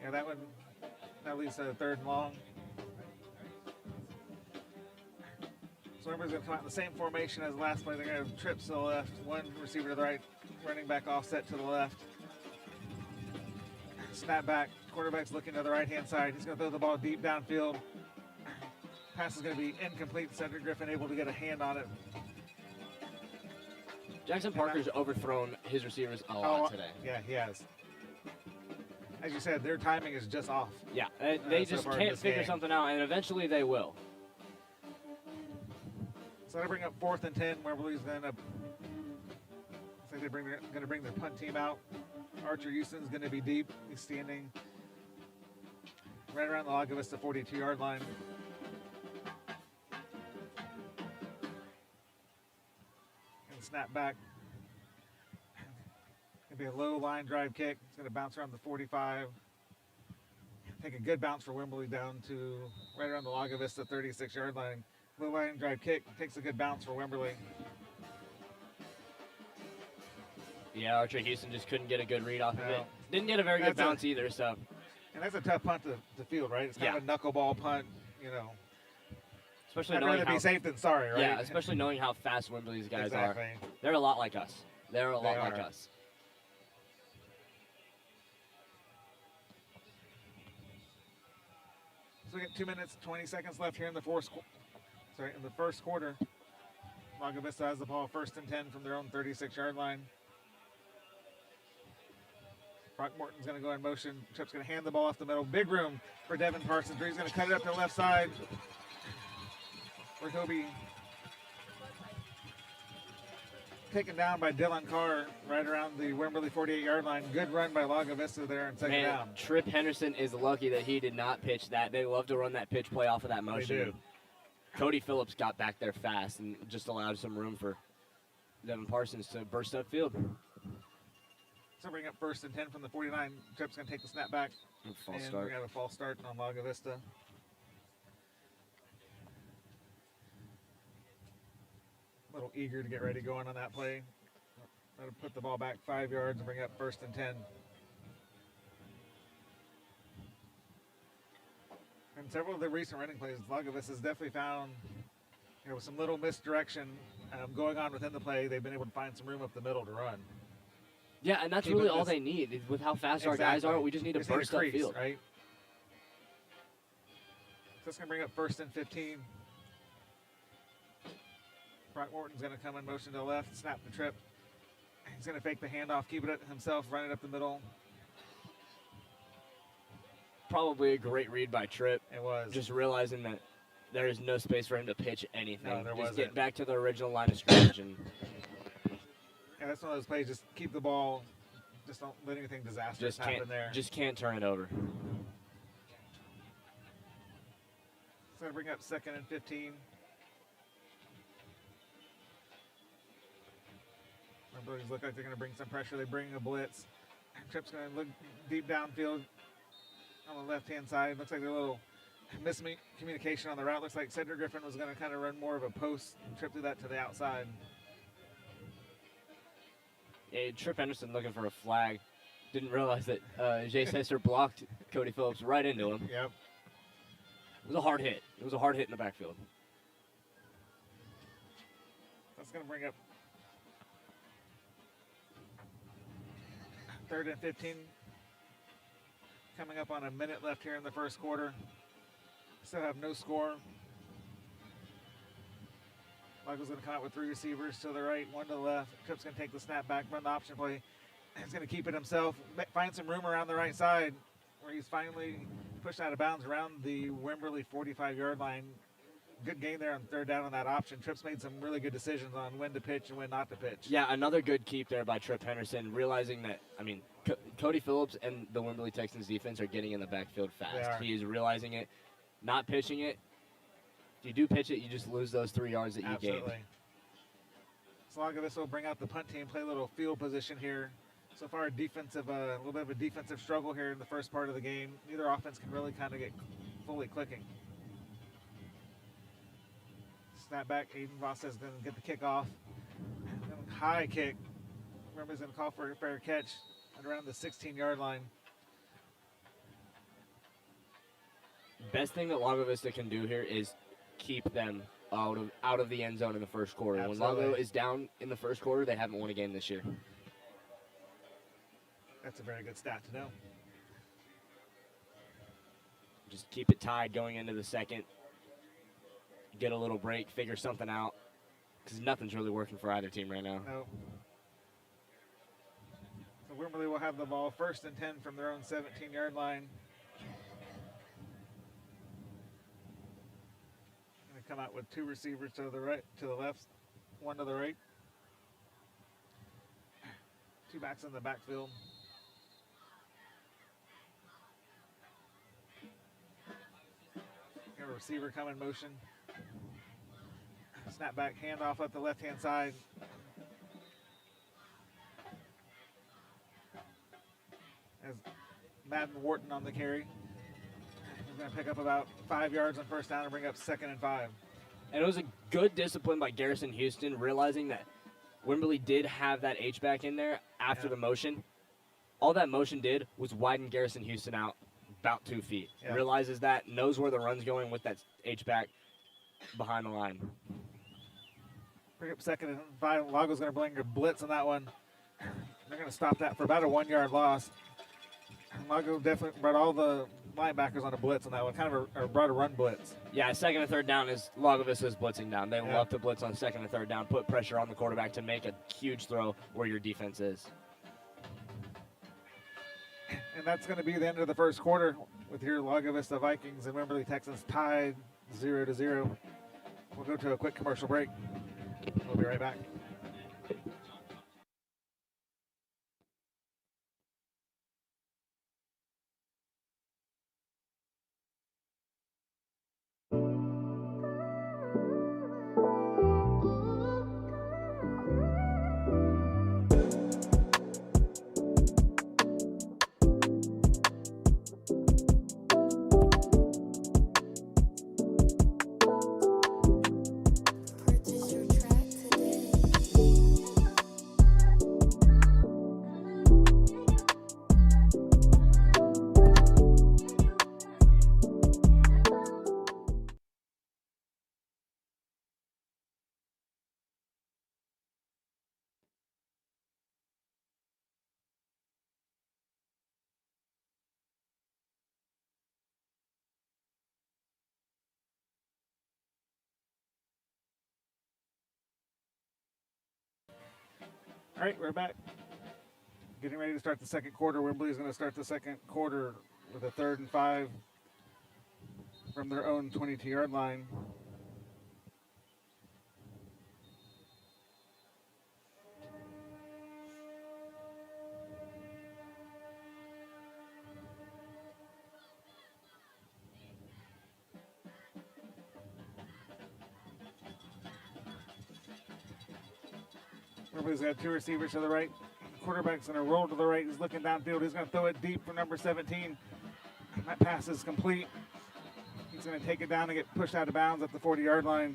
Yeah, that leads to a 3rd and long. So Wimberley's going to come out in the same formation as last play. They're going to have trips to the left, 1 receiver to the right, running back offset to the left. Snap back, quarterback's looking to the right-hand side. He's going to throw the ball deep downfield. Pass is going to be incomplete. Cedric Griffin able to get a hand on it. Jackson Parker's overthrown his receivers a lot today. Yeah, he has. As you said, their timing is just off. Yeah, they so just far in can't this figure game. something out, and eventually they will. So that'll bring up 4th and 10. Wimberley's going to going to bring their punt team out. Archer Houston's going to be deep. He's standing right around the Lago Vista 42-yard line. And snap back. Going to be a low line drive kick. It's going to bounce around the 45. Take a good bounce for Wimberley down to right around the Lago Vista 36-yard line. Low line drive kick. Takes a good bounce for Wimberley. Yeah, Archer Houston just couldn't get a good read off of No. it. Didn't get a very good That's bounce either, so. And that's a tough punt to field, right? It's kind of a knuckleball punt, you know. Especially I'd knowing rather how, be safe than sorry, right? Yeah, especially knowing how fast Wimberley's guys Exactly. are. They're a lot like us. They're a lot like are. us. So we got 2 minutes, 20 seconds left here in the first quarter. Lago Vista has the ball 1st and 10 from their own 36-yard line. Brock Morton's going to go in motion. Tripp's going to hand the ball off the middle. Big room for Devin Parsons. He's going to cut it up to the left side. Where he'll be taken down by Dylan Carr right around the Wimberley 48-yard line. Good run by Lago Vista there in second down. Tripp Henderson is lucky that he did not pitch that. They love to run that pitch play off of that motion. They do. Cody Phillips got back there fast and just allowed some room for Devin Parsons to burst upfield. So bring up 1st and 10 from the 49. Tripp's going to take the snap back. False and start. we're going to have a false start on Lago Vista. a little eager to get ready going on that play. That'll put the ball back 5 yards and bring up 1st and 10. And several of the recent running plays, Lago Vista has definitely found, with some little misdirection going on within the play, they've been able to find some room up the middle to run. Yeah, and that's Keep really it all this- they need. With how fast our Exactly. guys are, we just need to burst crease, upfield. right? So it's going to bring up 1st and 15. Brock Morton's going to come in motion to the left, snap the trip. He's going to fake the handoff, keep it himself, run it up the middle. Probably a great read by Tripp. It was. Just realizing that there is no space for him to pitch anything. No, there just wasn't. get back to the original line of scrimmage. And Yeah, that's one of those plays. Just keep the ball. Just don't let anything disastrous happen there. just can't turn it over. It's going to bring up 2nd and 15. These look like they're going to bring some pressure. They bring a blitz. Tripp's going to look deep downfield on the left-hand side. Looks like a little miscommunication on the route. Looks like Cedric Griffin was going to kind of run more of a post and Tripp through that to the outside. Yeah, Tripp Henderson looking for a flag. Didn't realize that Jay Sesser blocked Cody Phillips right into him. Yep. It was a hard hit. It was a hard hit in the backfield. That's going to bring up 3rd and 15. Coming up on a minute left here in the first quarter. Still have no score. Michael's going to come out with 3 receivers to the right, 1 to the left. Tripp's going to take the snap back, run the option play. He's going to keep it himself, find some room around the right side where he's finally pushed out of bounds around the Wimberley 45-yard line. Good gain there on 3rd down on that option. Tripp's made some really good decisions on when to pitch and when not to pitch. Yeah, another good keep there by Tripp Henderson, realizing that, Cody Phillips and the Wimberley Texans defense are getting in the backfield They fast. are. He is realizing it, not pitching it. If you do pitch it, you just lose those 3 yards that you gained. Absolutely. So Lago Vista will bring out the punt team, play a little field position here. So far, a little bit of a defensive struggle here in the first part of the game. Neither offense can really kind of get fully clicking. Snap back, Aiden Voss is going to get the kickoff. High kick. Remember, he's going to call for a fair catch at around the 16-yard line. Best thing that Lago Vista can do here is keep them out of the end zone in the first quarter. Absolutely. When Lago is down in the first quarter, they haven't won a game this year. That's a very good stat to know. Just keep it tied going into the second. Get a little break, figure something out, because nothing's really working for either team right now. No. So Wimberley will have the ball 1st and 10 from their own 17-yard line. Going to come out with 2 receivers to the right, to the left, 1 to the right. 2 backs in the backfield. Got a receiver come in motion. Snap back, handoff up the left-hand side. As Madden Wharton on the carry. He's going to pick up about 5 yards on 1st down and bring up 2nd and 5. And it was a good discipline by Garrison Houston, realizing that Wimberley did have that H-back in there after the motion. All that motion did was widen Garrison Houston out about 2 feet. Yeah. Realizes that, knows where the run's going with that H-back behind the line. Bring up 2nd and 5. Lago's going to bring a blitz on that one. They're going to stop that for about a 1-yard loss. Lago definitely brought all the linebackers on a blitz on that one, or brought a run blitz. Yeah, 2nd and 3rd down is Lago Vista's blitzing down. They love to blitz on 2nd and 3rd down, put pressure on the quarterback to make a huge throw where your defense is. And that's going to be the end of the first quarter with your Lago Vista Vikings and Wimberley Texans tied 0-0. We'll go to a quick commercial break. We'll be right back. Purchase your track today. All right, we're back. Getting ready to start the second quarter. Wimberley's going to start the second quarter with a 3rd and 5 from their own 22-yard line. Wimberley's got 2 receivers to the right. Quarterback's going to roll to the right. He's looking downfield. He's going to throw it deep for number 17. That pass is complete. He's going to take it down and get pushed out of bounds at the 40-yard line.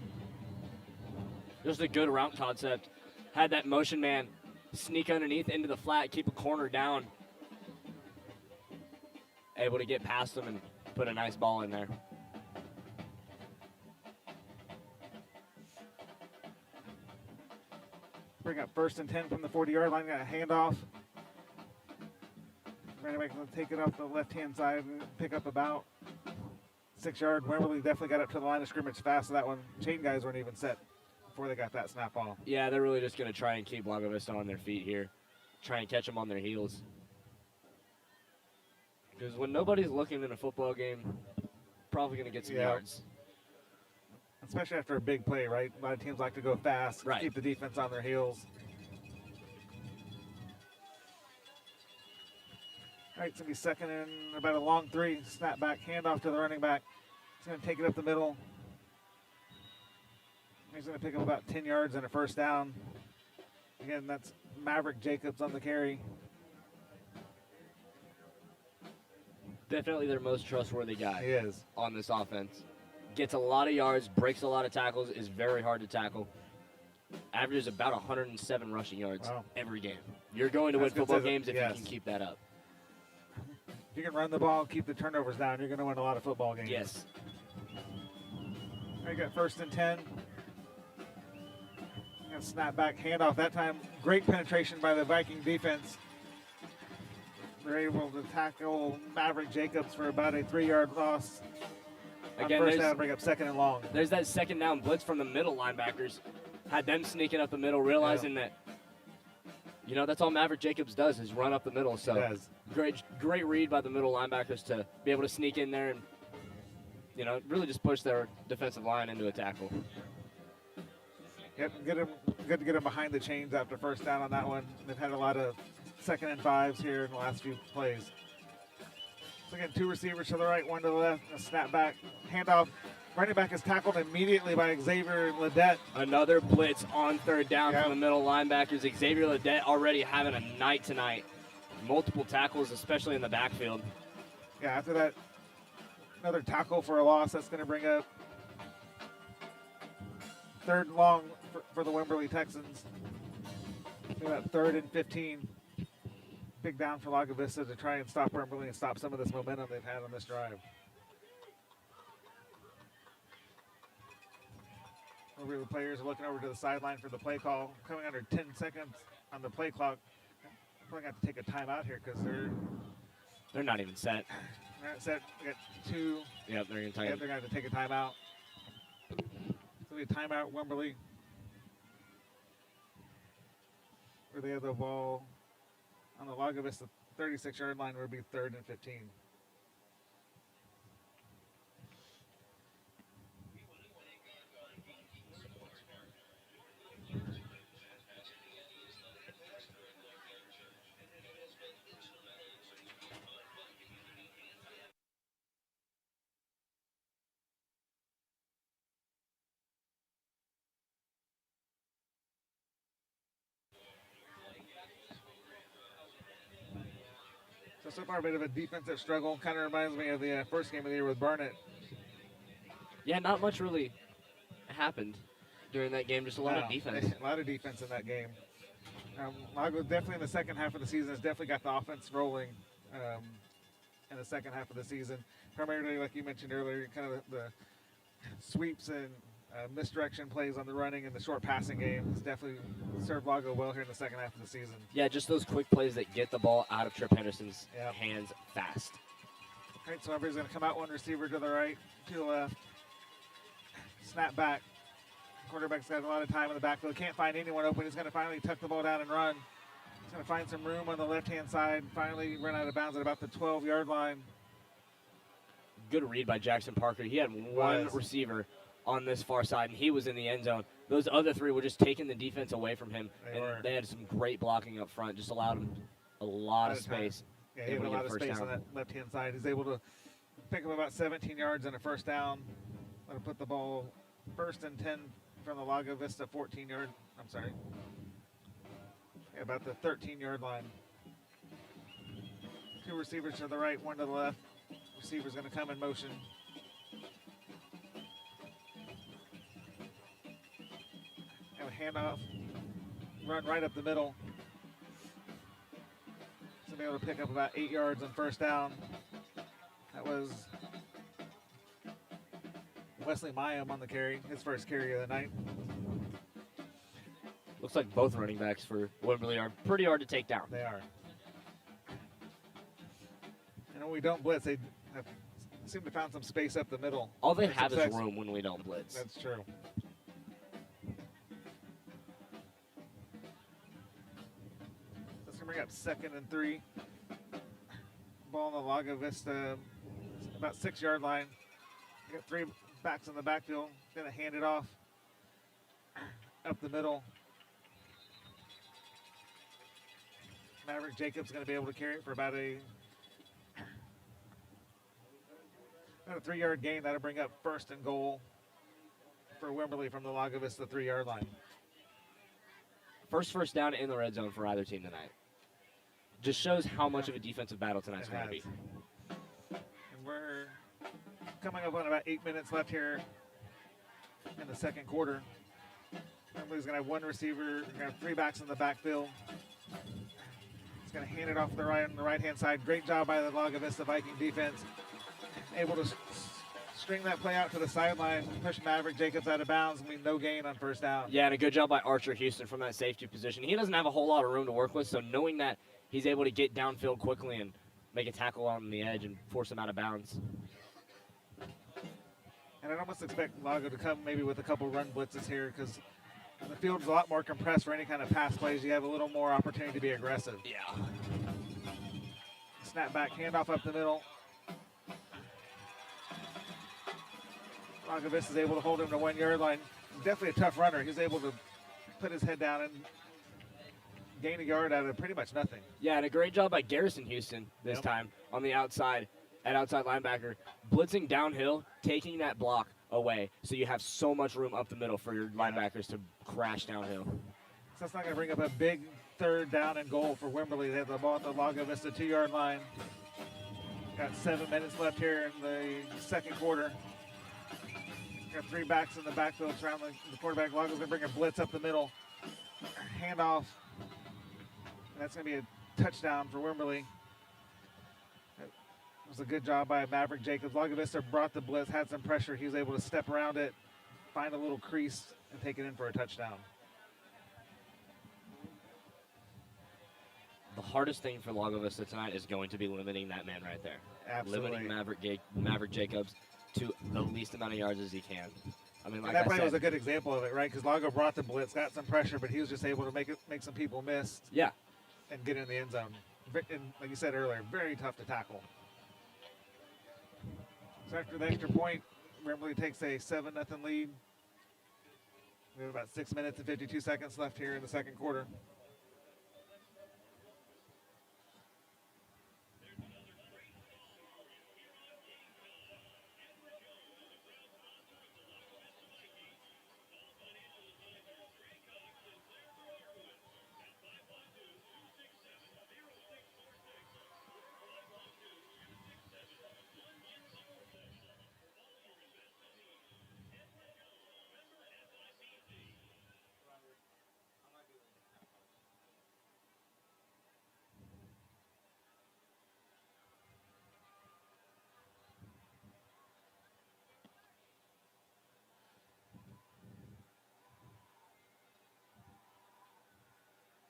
Just a good route concept. Had that motion man sneak underneath into the flat, keep a corner down. Able to get past him and put a nice ball in there. Bring up 1st and 10 from the 40-yard line. Got a handoff. Running back going to take it off the left-hand side and pick up about 6 yards. Wimberley definitely got up to the line of scrimmage fast. So that one, chain guys weren't even set before they got that snap ball. Yeah, they're really just going to try and keep Lago Vista on their feet here. Try and catch them on their heels. Because when nobody's looking in a football game, probably going to get some yards. Especially after a big play, right? A lot of teams like to go fast, right. Keep the defense on their heels. All right, it's going to be second and about a long 3. Snap back, handoff to the running back. He's going to take it up the middle. He's going to pick up about 10 yards and a 1st down. Again, that's Maverick Jacobs on the carry. Definitely their most trustworthy guy. He is. On this offense. Gets a lot of yards, breaks a lot of tackles, is very hard to tackle. Averages about 107 rushing yards every game. You're going to win football games if you can keep that up. If you can run the ball, keep the turnovers down, you're going to win a lot of football games. Yes. We got 1st and 10. Got snap back, handoff. That time, great penetration by the Viking defense. They're able to tackle Maverick Jacobs for about a 3-yard loss. Again, first down, bring up 2nd and long. There's that 2nd down blitz from the middle linebackers. Had them sneaking up the middle, realizing that, that's all Maverick Jacobs does is run up the middle. So great read by the middle linebackers to be able to sneak in there and, really just push their defensive line into a tackle. Yep, good to get him behind the chains after 1st down on that one. They've had a lot of 2nd and 5s here in the last few plays. So again, 2 receivers to the right, 1 to the left, a snap back, handoff. Running back is tackled immediately by Xavier Ledette. Another blitz on 3rd down from the middle linebackers. Xavier Ledette already having a night tonight. Multiple tackles, especially in the backfield. Yeah, after that, another tackle for a loss. That's going to bring up 3rd and long for the Wimberley Texans. About 3rd and 15. Big down for Lago Vista to try and stop Wimberley and stop some of this momentum they've had on this drive. The players are looking over to the sideline for the play call. Coming under 10 seconds on the play clock. Probably got to take a timeout here because they're not even set. They're not set. We got 2. Yep, they're going to they're going to take a timeout. So we timeout Wimberley. Where they have the ball on the Lago Vista 36-yard line, would be 3rd and 15. So far, a bit of a defensive struggle. Kind of reminds me of the first game of the year with Barnett. Yeah, not much really happened during that game. Just a lot of defense. A lot of defense in that game. Lago definitely in the second half of the season has definitely got the offense rolling in the second half of the season. Primarily, like you mentioned earlier, kind of the sweeps and misdirection plays on the running and the short passing game has definitely served Lago well here in the second half of the season. Yeah, just those quick plays that get the ball out of Trip Henderson's hands fast. All right, so everybody's going to come out, 1 receiver to the right, 2 to the left. Snap back. Quarterback's got a lot of time in the backfield. Can't find anyone open. He's going to finally tuck the ball down and run. Going to find some room on the left-hand side. Finally run out of bounds at about the 12-yard line. Good read by Jackson Parker. He had one receiver on this far side, and he was in the end zone. Those other three were just taking the defense away from him, they had some great blocking up front. Just allowed him a lot of space. Yeah, he had a lot of space on that left-hand side. He's able to pick up about 17 yards and a first down. That'll put the ball 1st and 10 from the Lago Vista 14-yard. I'm sorry. Yeah, about the 13-yard line. 2 receivers to the right, 1 to the left. Receiver's going to come in motion. And a handoff. Run right up the middle. So be able to pick up about 8 yards on first down. That was Wesley Mayam on the carry, his first carry of the night. Looks like both running backs for Wimberley are pretty hard to take down. They are. And when we don't blitz, they seem to find some space up the middle. All they have is room when we don't blitz. That's true. Let's bring up 2nd and 3. Ball on the Lago Vista, about 6-yard line. Got 3 backs in the backfield. Gonna hand it off up the middle. Maverick Jacobs going to be able to carry it for about a 3-yard gain. That'll bring up 1st and goal for Wimberley from the Lago Vista 3-yard line. First down in the red zone for either team tonight. Just shows how much of a defensive battle tonight's going to be. And we're coming up on about 8 minutes left here in the second quarter. Wimberley's going to have 1 receiver. We're going to have 3 backs in the backfield. He's going to hand it off on the right-hand side. Great job by the Lago Vista Viking defense. Able to string that play out to the sideline, push Maverick Jacobs out of bounds, and no gain on first down. Yeah, and a good job by Archer Houston from that safety position. He doesn't have a whole lot of room to work with, so knowing that he's able to get downfield quickly and make a tackle on the edge and force him out of bounds. And I'd almost expect Lago to come maybe with a couple run blitzes here because the field's a lot more compressed for any kind of pass plays. You have a little more opportunity to be aggressive. Yeah. Snap back, handoff up the middle. Lago Vista is able to hold him to 1-yard line. Definitely a tough runner. He's able to put his head down and gain a yard out of pretty much nothing. Yeah, and a great job by Garrison Houston this time on the outside, at outside linebacker, blitzing downhill, taking that block away, so you have so much room up the middle for your linebackers to crash downhill. So that's not going to bring up a big 3rd down and goal for Wimberley. They have the ball at the Lago Vista 2-yard line. Got 7 minutes left here in the second quarter. Got 3 backs in the backfield surrounding the quarterback. Lago's going to bring a blitz up the middle. Handoff. And that's going to be a touchdown for Wimberley. It was a good job by Maverick Jacobs. Lago Vista brought the blitz, had some pressure. He was able to step around it, find a little crease, and take it in for a touchdown. The hardest thing for Lago Vista tonight is going to be limiting that man right there. Absolutely. Limiting Maverick Jacobs to the least amount of yards as he can. I mean, like that I play said, was a good example of it, right? Because Lago brought the blitz, got some pressure, but he was just able to make some people miss. Yeah. And get in the end zone. And like you said earlier, very tough to tackle. So after the extra point, Wimberley takes a 7-0 lead. We have about 6 minutes and 52 seconds left here in the second quarter.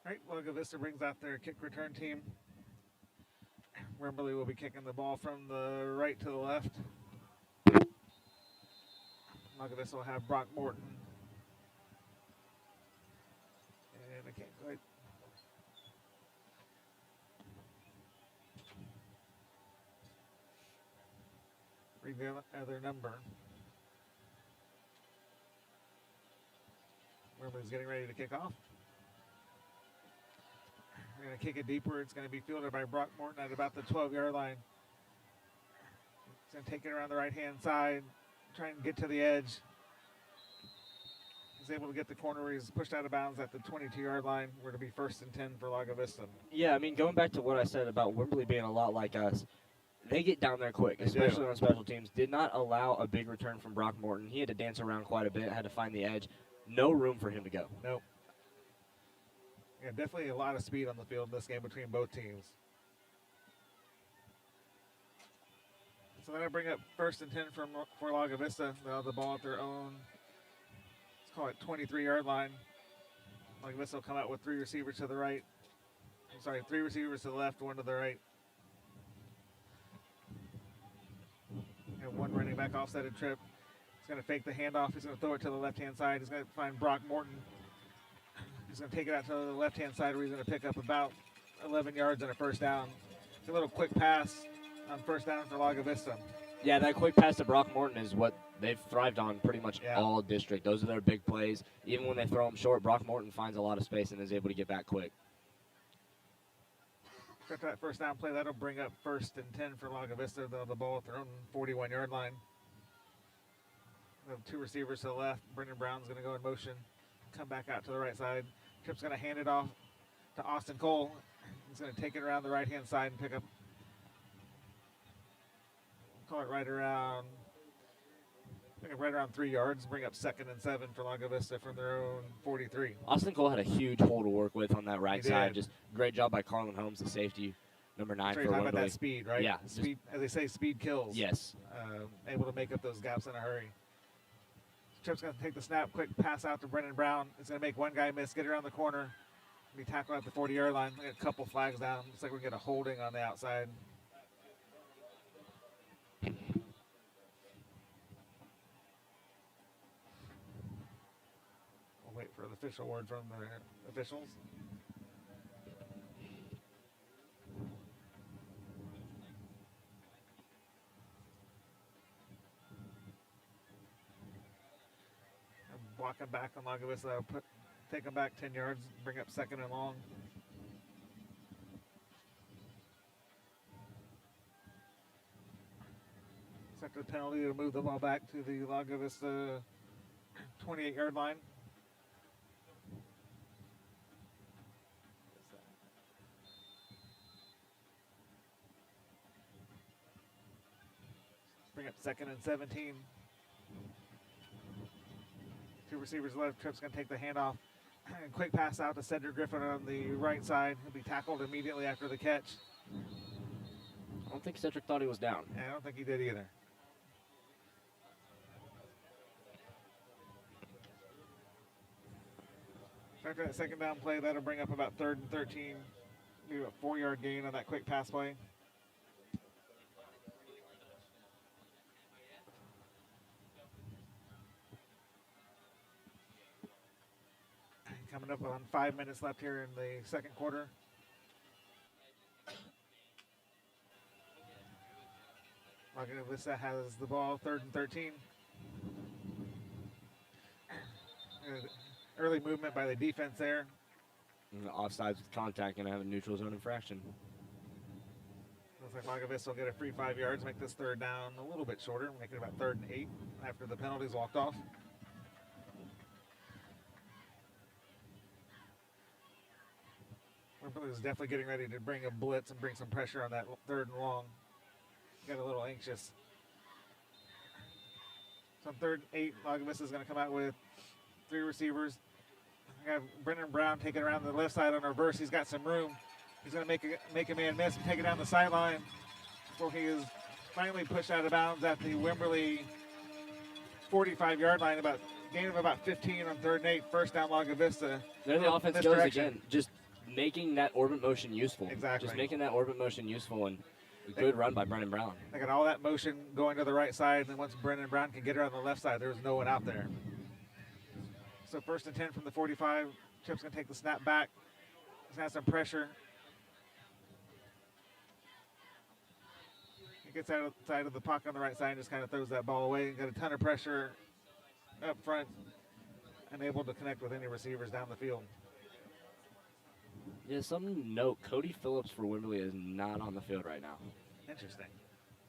All right, Lago Vista brings out their kick return team. Wimberley will be kicking the ball from the right to the left. Lago Vista will have Brock Morton. And I can't quite. the other number. Wimberley's getting ready to kick off. We're going to kick it deeper. It's going to be fielded by Brock Morton at about the 12-yard line. He's going to take it around the right-hand side, try and get to the edge. He's able to get the corner where he's pushed out of bounds at the 22-yard line. We're to be 1st and 10 for Lago Vista. Yeah, I mean, going back to what I said about Wimberley being a lot like us, they get down there quick, They especially do. on special teams. Did not allow a big return from Brock Morton. He had to dance around quite a bit, had to find the edge. No room for him to go. Nope. Yeah, definitely a lot of speed on the field in this game between both teams. So then I bring up 1st and 10 for Lago Vista. They'll have the ball at their own, let's call it 23-yard line. Lago Vista will come out with 3 receivers to the right. I'm sorry, 3 receivers to the left, 1 to the right. And 1 running back offsetted trip. He's going to fake the handoff. He's going to throw it to the left-hand side. He's going to find Brock Morton. He's going to take it out to the left-hand side where he's going to pick up about 11 yards and a 1st down. It's a little quick pass on 1st down for Lago Vista. Yeah, that quick pass to Brock Morton is what they've thrived on pretty much Yeah. all district. Those are their big plays. Even when they throw them short, Brock Morton finds a lot of space and is able to get back quick. After that 1st down play, that'll bring up 1st and 10 for Lago Vista. They'll have the ball at their own 41-yard line. They have 2 receivers to the left. Brendan Brown's going to go in motion, come back out to the right side. Tripp's going to hand it off to Austin Cole. He's going to take it around the right-hand side and pick up, call it right around 3 yards. Bring up 2nd and 7 for Lago Vista from their own 43. Austin Cole had a huge hole to work with on that right He side. did. Just great job by Carlin Holmes, the safety, number 9 So for you're talking about that Wimberley. speed, right? Yeah, Speed, as they say, speed kills. Yes. Able to make up those gaps in a hurry. Tripp's going to take the snap, quick pass out to Brendan Brown. It's going to make one guy miss, get around the corner, be tackled at the 40-yard line. We got a couple flags down. Looks like we're going to get a holding on the outside. We'll wait for the official word from the officials. Block him back on Lago Vista. Take him back 10 yards, bring up 2nd and long. Set the penalty to move the ball back to the Lago Vista 28-yard line. Bring up 2nd and 17. 2 receivers left. Tripp's going to take the handoff. And quick pass out to Cedric Griffin on the right side. He'll be tackled immediately after the catch. I don't think Cedric thought he was down. And I don't think he did either. After that 2nd down play, that'll bring up about 3rd and 13. Maybe a 4-yard gain on that quick pass play. Coming up on 5 minutes left here in the 2nd quarter. Lago Vista has the ball, 3rd and 13. Early movement by the defense there. And the offsides with contact and have a neutral zone infraction. Looks like Lago Vista will get a free 5 yards, make this 3rd down a little bit shorter, make it about 3rd and 8 after the penalties walked off. Wimberley is definitely getting ready to bring a blitz and bring some pressure on that 3rd and long. Got a little anxious. So on 3rd and 8, Lago Vista is going to come out with 3 receivers. We have Brendan Brown taking around the left side on a reverse. He's got some room. He's going to make a man miss and take it down the sideline before he is finally pushed out of bounds at the Wimberley 45-yard line. Gain of about 15 on 3rd and 8. 1st down Lago Vista. There the offense goes Misdirection. again. Just making that orbit motion useful. Exactly. Just making that orbit motion useful, and a good run by Brendan Brown. They got all that motion going to the right side, and then once Brendan Brown can get her on the left side, there was no one out there. So 1st and 10 from the 45. Chip's going to take the snap back. He's going to have some pressure. He gets outside of the pocket on the right side and just kind of throws that ball away. Got a ton of pressure up front, unable to connect with any receivers down the field. Yeah, something to note, Cody Phillips for Wimberley is not on the field right now. Interesting.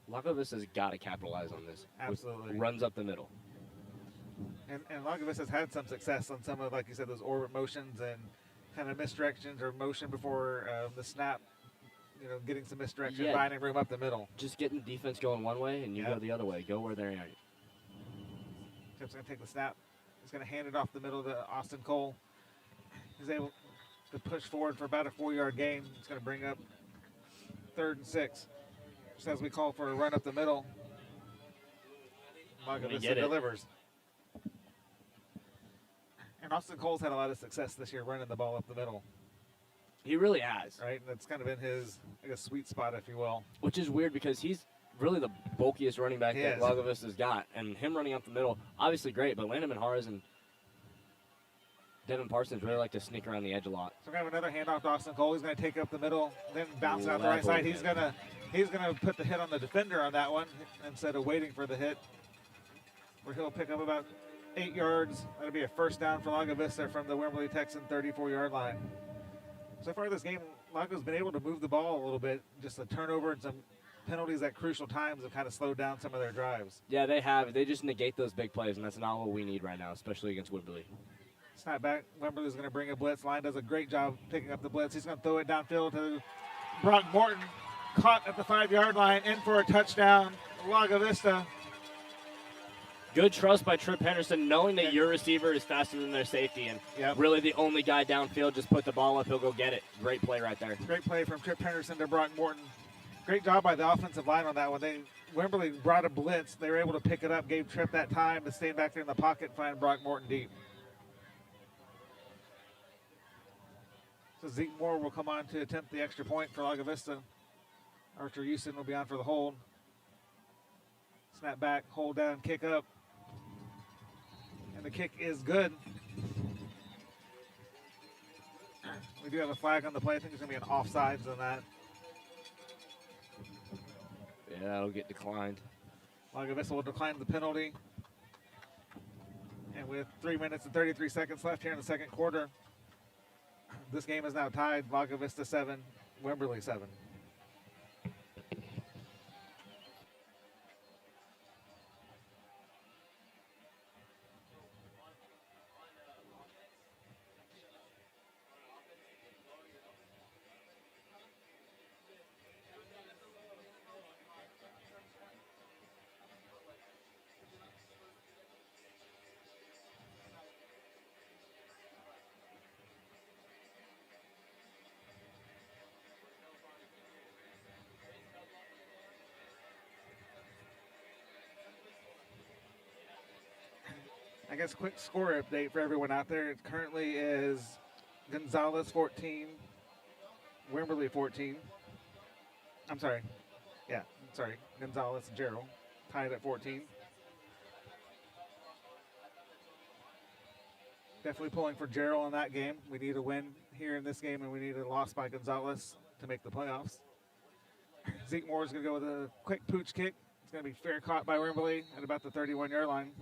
Lago Vista's got to capitalize on this. Absolutely. With runs up the middle. And Lago Vista's had some success on some of, like you said, those orbit motions and kind of misdirections or motion before the snap. You know, getting some misdirection, finding room up the middle. Just getting defense going one way and you go the other way. Go where they're at. Chip's going to take the snap. He's going to hand it off the middle to Austin Cole. He's able to push forward for about a 4-yard gain. It's going to bring up 3rd and 6. Just as we call for a run up the middle. Lago Vista delivers. And Austin Cole's had a lot of success this year running the ball up the middle. He really has. Right? That's kind of been his, I guess, sweet spot, if you will. Which is weird because he's really the bulkiest running back that Lago Vista's got. And him running up the middle, obviously great, but Landon Menjares and Devin Parsons really like to sneak around the edge a lot. So we're going to have another handoff to Austin Cole. He's going to take up the middle, then bounce out the right side. He's going to put the hit on the defender on that one instead of waiting for the hit. Where he'll pick up about 8 yards. That'll be a first down for Lago Vista from the Wimberley Texan 34-yard line. So far this game, Lago's been able to move the ball a little bit. Just a turnover and some penalties at crucial times have kind of slowed down some of their drives. Yeah, they have. They just negate those big plays, and that's not what we need right now, especially against Wimberley. Snap back. Wimberley's going to bring a blitz. Line does a great job picking up the blitz. He's going to throw it downfield to Brock Morton. Caught at the 5-yard line, in for a touchdown. Lago Vista. Good trust by Trip Henderson, knowing that your receiver is faster than their safety, and really the only guy downfield, just put the ball up, he'll go get it. Great play right there. Great play from Trip Henderson to Brock Morton. Great job by the offensive line on that one. Wimberley brought a blitz. They were able to pick it up, gave Trip that time to stay back there in the pocket and find Brock Morton deep. So Zeke Moore will come on to attempt the extra point for Lago Vista. Archer Houston will be on for the hold. Snap back, hold down, kick up. And the kick is good. We do have a flag on the play. I think it's going to be an offsides on that. Yeah, that'll get declined. Lago Vista will decline the penalty. And with 3 minutes and 33 seconds left here in the second quarter, this game is now tied. Lago Vista 7, Wimberley 7. I guess quick score update for everyone out there. It currently is Gonzalez 14, Wimberley 14. I'm sorry. Yeah, sorry. Gonzalez and Gerald tied at 14. Definitely pulling for Gerald in that game. We need a win here in this game, and we need a loss by Gonzalez to make the playoffs. Zeke Moore is going to go with a quick pooch kick. It's going to be fair caught by Wimberley at about the 31-yard line.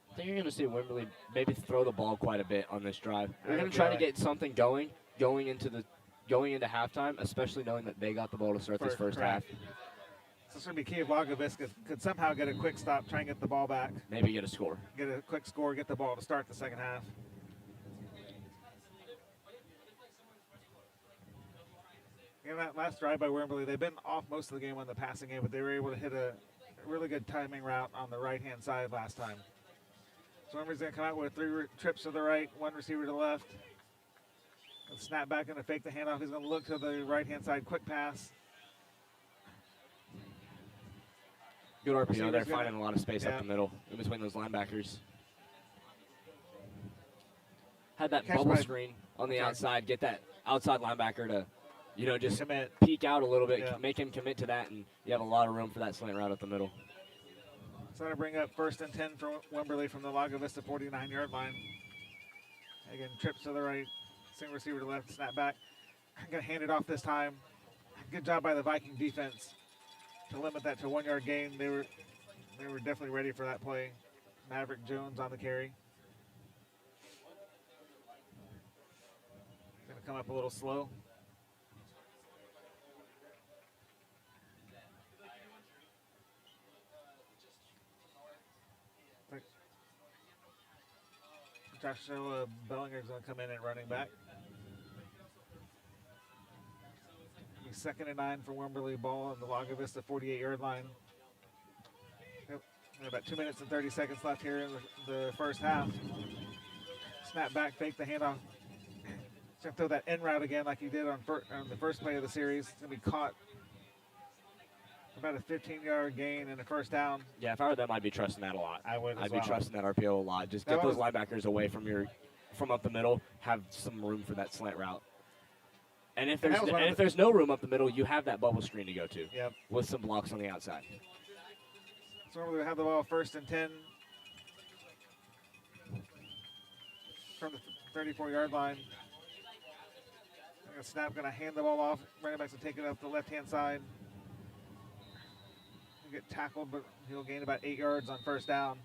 I think you're going to see Wimberley maybe throw the ball quite a bit on this drive. They're going to try to get something going into halftime, especially knowing that they got the ball to start this first half. So it's going to be key if Lago Vista could somehow get a quick stop, try and get the ball back. Maybe get a score. Get a quick score, get the ball to start the second half. In that last drive by Wimberley, they've been off most of the game on the passing game, but they were able to hit a really good timing route on the right-hand side last time. So Wimberley's going to come out with 3 trips to the right, 1 receiver to the left. And snap back and fake the handoff. He's going to look to the right-hand side, quick pass. Good RPO there, finding a lot of space up the middle in between those linebackers. Had that bubble screen on the outside, get that outside linebacker to, just peek out a little bit, make him commit to that, and you have a lot of room for that slant route up the middle. So to bring up 1st and 10 for Wimberley from the Lago Vista 49-yard line. Again, trips to the right, single receiver to left, snap back. Going to hand it off this time. Good job by the Viking defense to limit that to 1 yard gain. They were definitely ready for that play. Maverick Jones on the carry. Going to come up a little slow. Joshua Bellinger's going to come in at running back. Second and 9 for Wimberley, ball on the Lago Vista 48-yard line. About 2 minutes and 30 seconds left here in the first half. Snap back, fake the handoff. He's going to throw that in route again like he did on the first play of the series. It's going to be caught. About a 15-yard gain and a first down. Yeah, if I were them, I'd be trusting that a lot. I would as I'd well. be trusting that RPO a lot. Just get those linebackers away from up the middle. Have some room for that slant route. And if there's no room up the middle, you have that bubble screen to go to. Yep. With some blocks on the outside. So normally we have the ball first and 10 from the 34-yard line. Snap going to hand the ball off. Running back's going to take it up the left-hand side. He'll get tackled, but he'll gain about 8 yards on first down.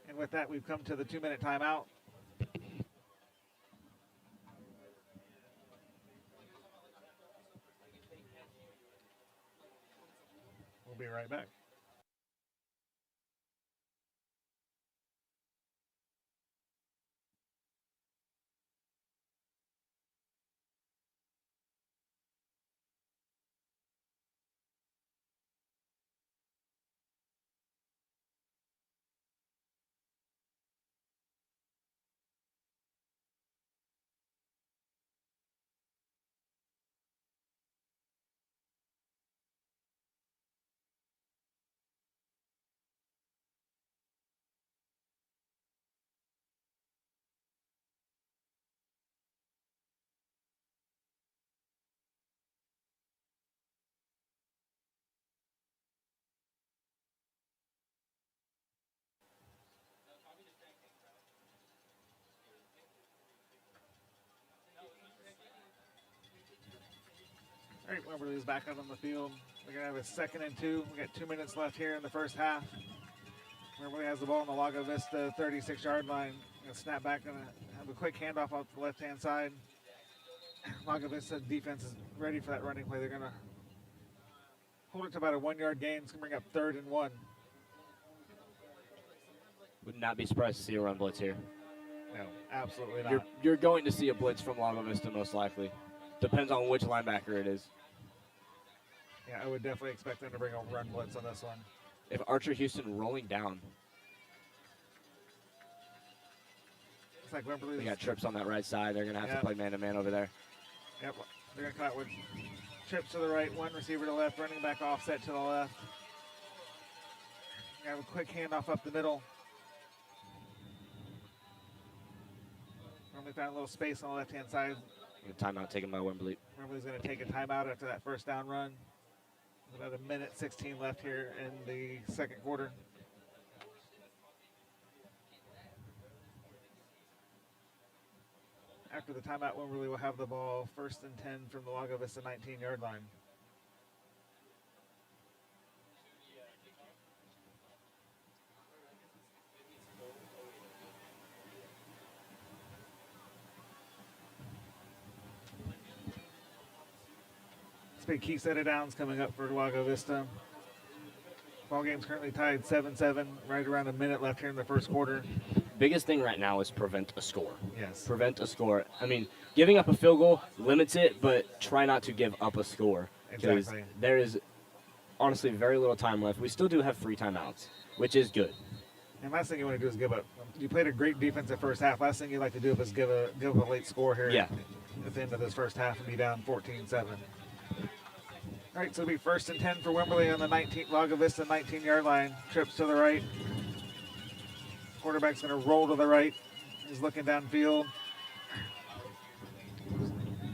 And with that, we've come to the 2-minute timeout. We'll be right back. All right, Wimberley's back out on the field. We're going to have a 2nd and 2. We got 2 minutes left here in the first half. Wimberley has the ball on the Lago Vista 36-yard line. Going to snap back and have a quick handoff off the left-hand side. Lago Vista defense is ready for that running play. They're going to hold it to about a 1 yard gain. It's going to bring up 3rd and 1. Would not be surprised to see a run blitz here. No, absolutely not. You're going to see a blitz from Lago Vista most likely. Depends on which linebacker it is. Yeah, I would definitely expect them to bring a run blitz on this one. If Archer Houston rolling down. It's like Wimberley. They got trips on that right side. They're going to have to play man-to-man over there. Yep, they're going to come out with trips to the right, one receiver to the left, running back offset to the left. Have a quick handoff up the middle. Normally found a little space on the left-hand side. Timeout taken by Wimberley. Wimberley's going to take a timeout after that first down run. About a minute 16 left here in the second quarter. After the timeout, Wimberley will have the ball 1st and 10 from the Lago Vista 19-yard line. It's a big key set of downs coming up for Lago Vista. Ball game's currently tied 7-7, right around a minute left here in the first quarter. Biggest thing right now is prevent a score. Yes. Prevent a score. I mean, giving up a field goal limits it, but try not to give up a score. Exactly. There is honestly very little time left. We still do have 3 timeouts, which is good. And last thing you want to do is give up. You played a great defensive first half. Last thing you'd like to do is give up a late score here at the end of this first half and be down 14-7. All right, so it'll be 1st and 10 for Wimberley on the Lago Vista 19-yard line. Trips to the right. Quarterback's going to roll to the right. He's looking downfield.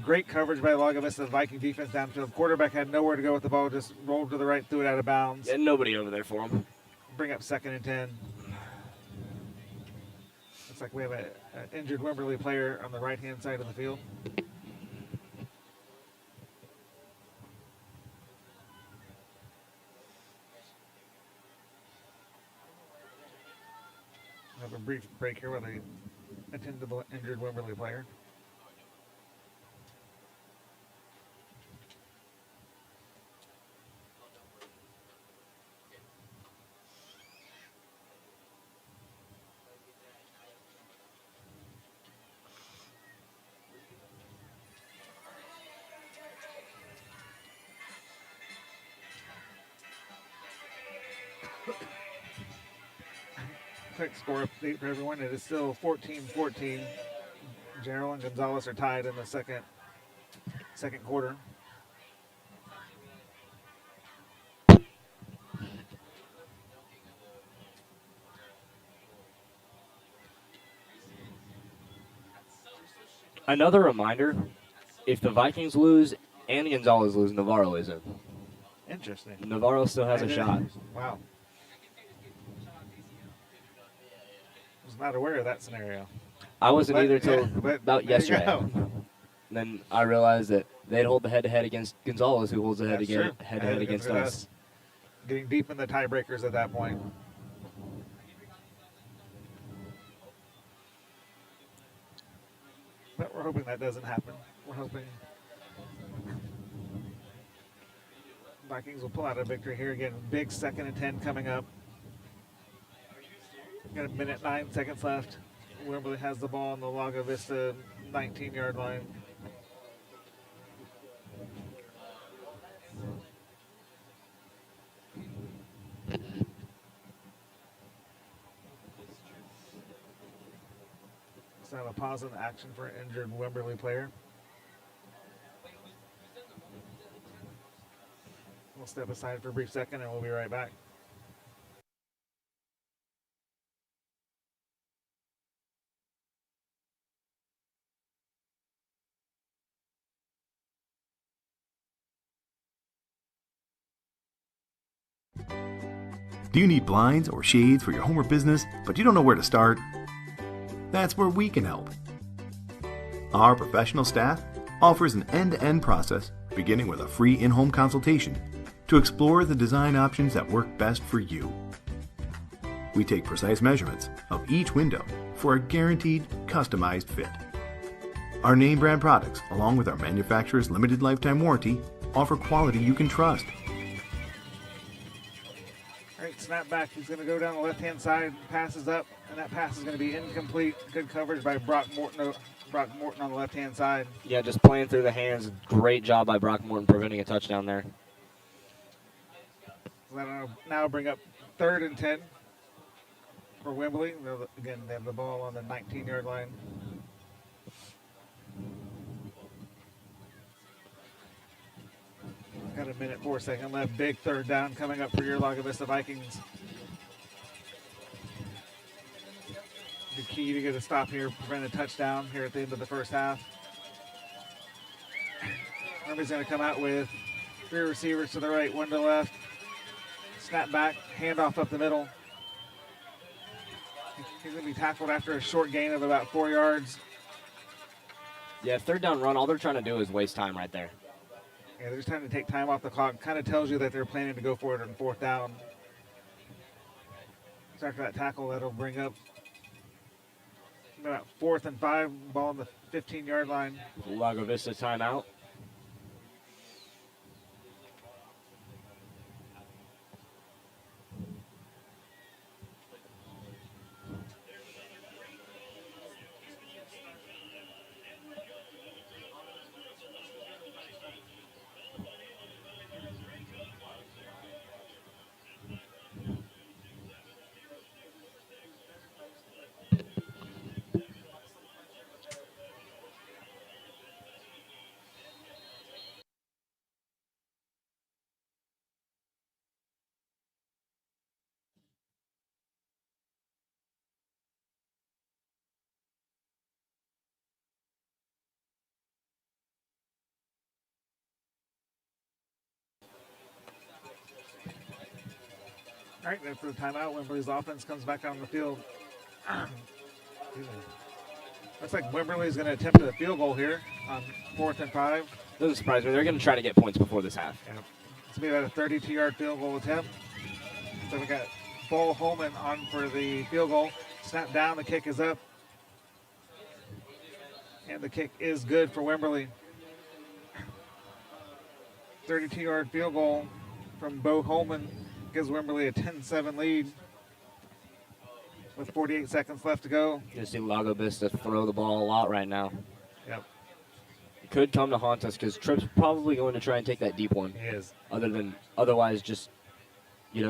Great coverage by Lago Vista Viking defense downfield. Quarterback had nowhere to go with the ball, just rolled to the right, threw it out of bounds. And nobody over there for him. Bring up 2nd and 10. Looks like we have an injured Wimberley player on the right-hand side of the field. Have a brief break here while they attend to the injured Wimberley player. Quick score update for everyone. It is still 14-14. Gerald and Gonzalez are tied in the second quarter. Another reminder, if the Vikings lose and Gonzalez lose, Navarro is in. Interesting. Navarro still has a shot. Wow. Was not aware of that scenario. I wasn't either till but about there you yesterday. go. Then I realized that they'd hold the head-to-head against Gonzalez, who holds the That's true. head-to-head against us. Getting deep in the tiebreakers at that point. But we're hoping that doesn't happen. We're hoping Vikings will pull out a victory here. Again, big 2nd and 10 coming up. Got a minute, 9 seconds left. Wimberley has the ball on the Lago Vista 19-yard line. Let's have a pause in the action for an injured Wimberley player. We'll step aside for a brief second and we'll be right back. Do you need blinds or shades for your home or business, but you don't know where to start? That's where we can help. Our professional staff offers an end-to-end process, beginning with a free in-home consultation, to explore the design options that work best for you. We take precise measurements of each window for a guaranteed, customized fit. Our name brand products, along with our manufacturer's limited lifetime warranty, offer quality you can trust. All right, snap back. He's going to go down the left-hand side, passes up, and that pass is going to be incomplete. Good coverage by Brock Morton on the left-hand side. Yeah, just playing through the hands. Great job by Brock Morton preventing a touchdown there. So that'll now bring up 3rd and 10 for Wimberley. Again, they have the ball on the 19-yard line. Got a minute, 4 seconds left. Big 3rd down coming up for your Lago Vista Vikings. The key to get a stop here, prevent a touchdown here at the end of the first half. Everybody's going to come out with 3 receivers to the right, 1 to the left. Snap back, handoff up the middle. He's going to be tackled after a short gain of about 4 yards. Yeah, 3rd down run, all they're trying to do is waste time right there. Yeah, they're just trying to take time off the clock. Kind of tells you that they're planning to go for it on 4th down. So after that tackle, that'll bring up about 4th and 5, ball on the 15-yard line. Lago Vista timeout. All right, after the timeout, Wimberley's offense comes back on the field. Looks like Wimberley is going to attempt a field goal here on 4th and 5. Doesn't surprise me. They're going to try to get points before this half. Yeah. It's going to be about a 32-yard field goal attempt. So we got Bo Holman on for the field goal. Snap down. The kick is up. And the kick is good for Wimberley. 32-yard field goal from Bo Holman gives Wimberley a 10-7 lead with 48 seconds left to go. You're going to see Lago Vista throw the ball a lot right now. Yep. It could come to haunt us because Tripp's probably going to try and take that deep one. He is. Otherwise, just,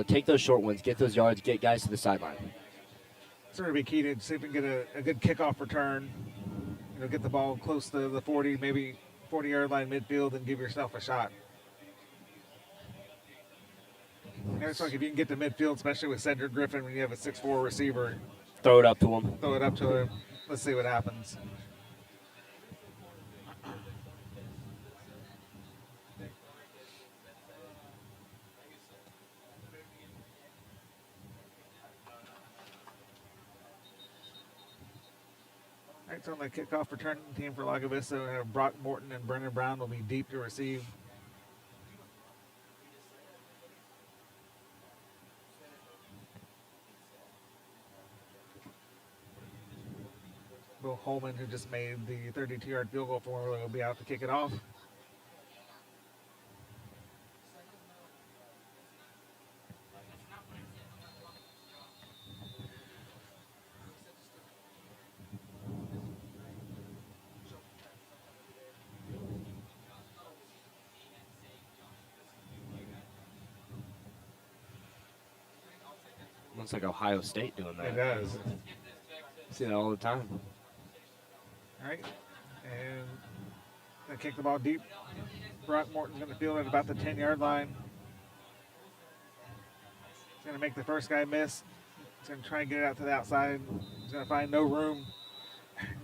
take those short ones, get those yards, get guys to the sideline. It's going to be key to see if we can get a good kickoff return. Get the ball close to the 40, maybe 40-yard line midfield and give yourself a shot. It's like if you can get to midfield, especially with Cedric Griffin, when you have a 6'4 receiver. Throw it up to him. Throw it up to him. Let's see what happens. All right, so on the kickoff return team for Lago Vista, we have Brock Morton and Brennan Brown will be deep to receive. Will Holman, who just made the 32-yard field goal for Wimberley, will be out to kick it off. Looks like Ohio State doing that. It does. See that all the time. All right, and they kick the ball deep. Brock Morton's going to field it at about the 10-yard line. He's going to make the first guy miss. He's going to try and get it out to the outside. He's going to find no room.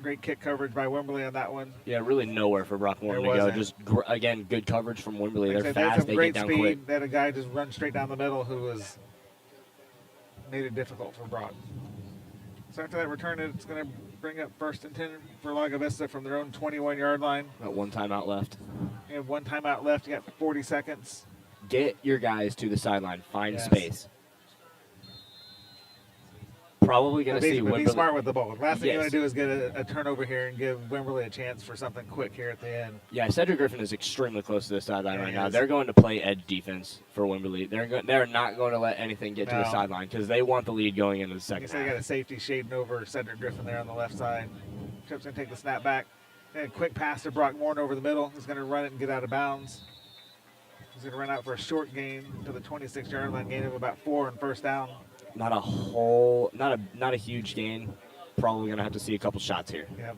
Great kick coverage by Wimberley on that one. Yeah, really nowhere for Brock Morton to go. Just, again, good coverage from Wimberley. They're fast. They get down speed. quick. They had a guy just run straight down the middle who made it difficult for Brock. So after that return, it's going to bring up 1st and 10 for Lago Vista from their own 21-yard line. Got one timeout left. You have one timeout left. You got 40 seconds. Get your guys to the sideline. Find space. Probably going to see Wimberley. Be smart with the ball. Last thing you want to do is get a turnover here and give Wimberley a chance for something quick here at the end. Yeah, Cedric Griffin is extremely close to the sideline right now. Is. They're going to play edge defense for Wimberley. They're not going to let anything get to the sideline because they want the lead going into the second half. They got a safety shading over Cedric Griffin there on the left side. Tripp's going to take the snap back. And a quick pass to Brock Morton over the middle. He's going to run it and get out of bounds. He's going to run out for a short gain to the 26-yard line, gain of about 4 on first down. Not a huge gain. Probably going to have to see a couple shots here. Yep.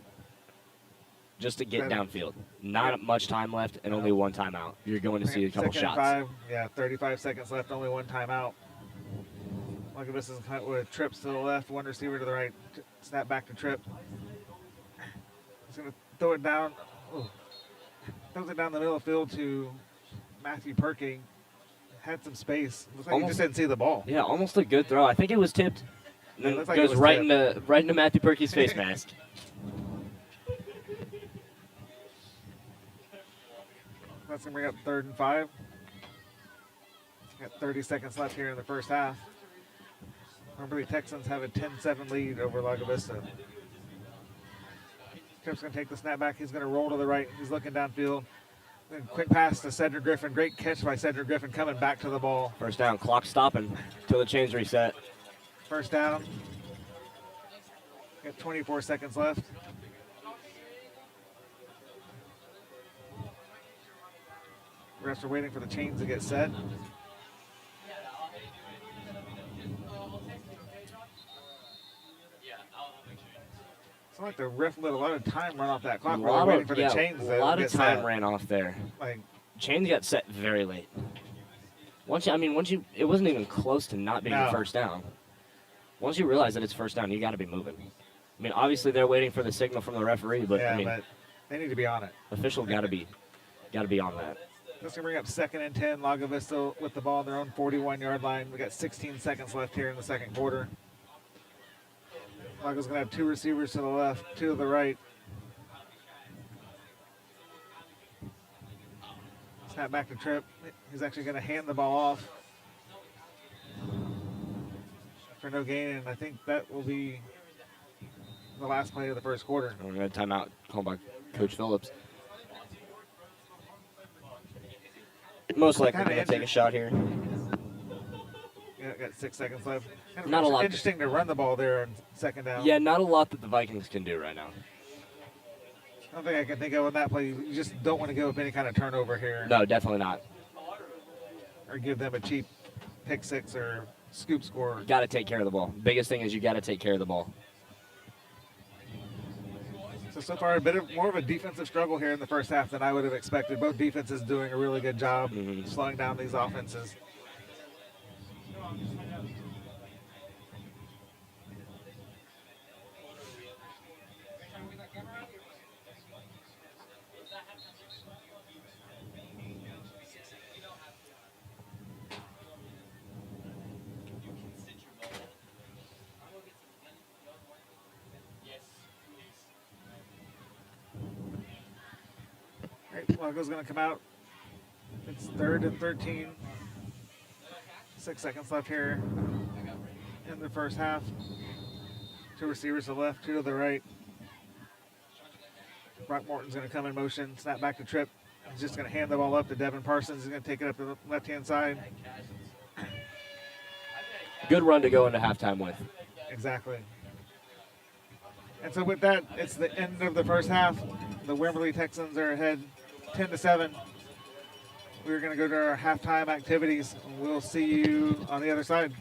Just to get downfield. Not much time left and only one timeout. You're going to see a couple shots. 35 seconds left, only one timeout. Look at this is with Trips to the left, one receiver to the right. Snap back to Tripp. He's going to throw it down. Throws it down the middle of the field to Matthew Perking. Had some space. Looks like he just didn't see the ball. Yeah, almost a good throw. I think it was tipped. And then like goes right into Matthew Perky's face mask. That's going to bring up 3rd and 5. Got 30 seconds left here in the first half. Wimberley Texans have a 10-7 lead over Lago Vista. Tripp's going to take the snap back. He's going to roll to the right. He's looking downfield. And quick pass to Cedric Griffin. Great catch by Cedric Griffin coming back to the ball. First down. Clock stopping till the chains reset. First down. Got 24 seconds left. Refs are waiting for the chains to get set. It's like the ref let a lot of time run off that clock. We're waiting for the chains to get set. A lot of time ran off there. Like, chains got set very late. It wasn't even close to not being a first down. Once you realize that it's first down, you got to be moving. I mean, obviously they're waiting for the signal from the referee, but but they need to be on it. Official got to be on that. That's going to bring up 2nd and 10. Lago Vista with the ball on their own 41-yard line. We got 16 seconds left here in the second quarter. Lago's going to have 2 receivers to the left, 2 to the right. Snap back to Tripp. He's actually going to hand the ball off for no gain, and I think that will be the last play of the first quarter. We're going to timeout called by Coach Phillips. Most likely Kinda going to take a shot here. Yeah, got 6 seconds left. Kind of Not a lot. Interesting to run the ball there on second down. Yeah, not a lot that the Vikings can do right now. I don't think I can think of on that play. You just don't want to go with any kind of turnover here. No, definitely not. Or give them a cheap pick 6 or scoop score. Got to take care of the ball. Biggest thing is you got to take care of the ball. So far, more of a defensive struggle here in the first half than I would have expected. Both defenses doing a really good job slowing down these offenses. Lago's going to come out. It's 3rd and 13. 6 seconds left here in the first half. 2 receivers to the left, 2 to the right. Brock Morton's going to come in motion, snap back to Tripp. He's just going to hand the ball up to Devin Parsons. He's going to take it up to the left-hand side. Good run to go into halftime with. Exactly. And so with that, it's the end of the first half. The Wimberley Texans are ahead 10-7. We're going to go to our halftime activities. We'll see you on the other side.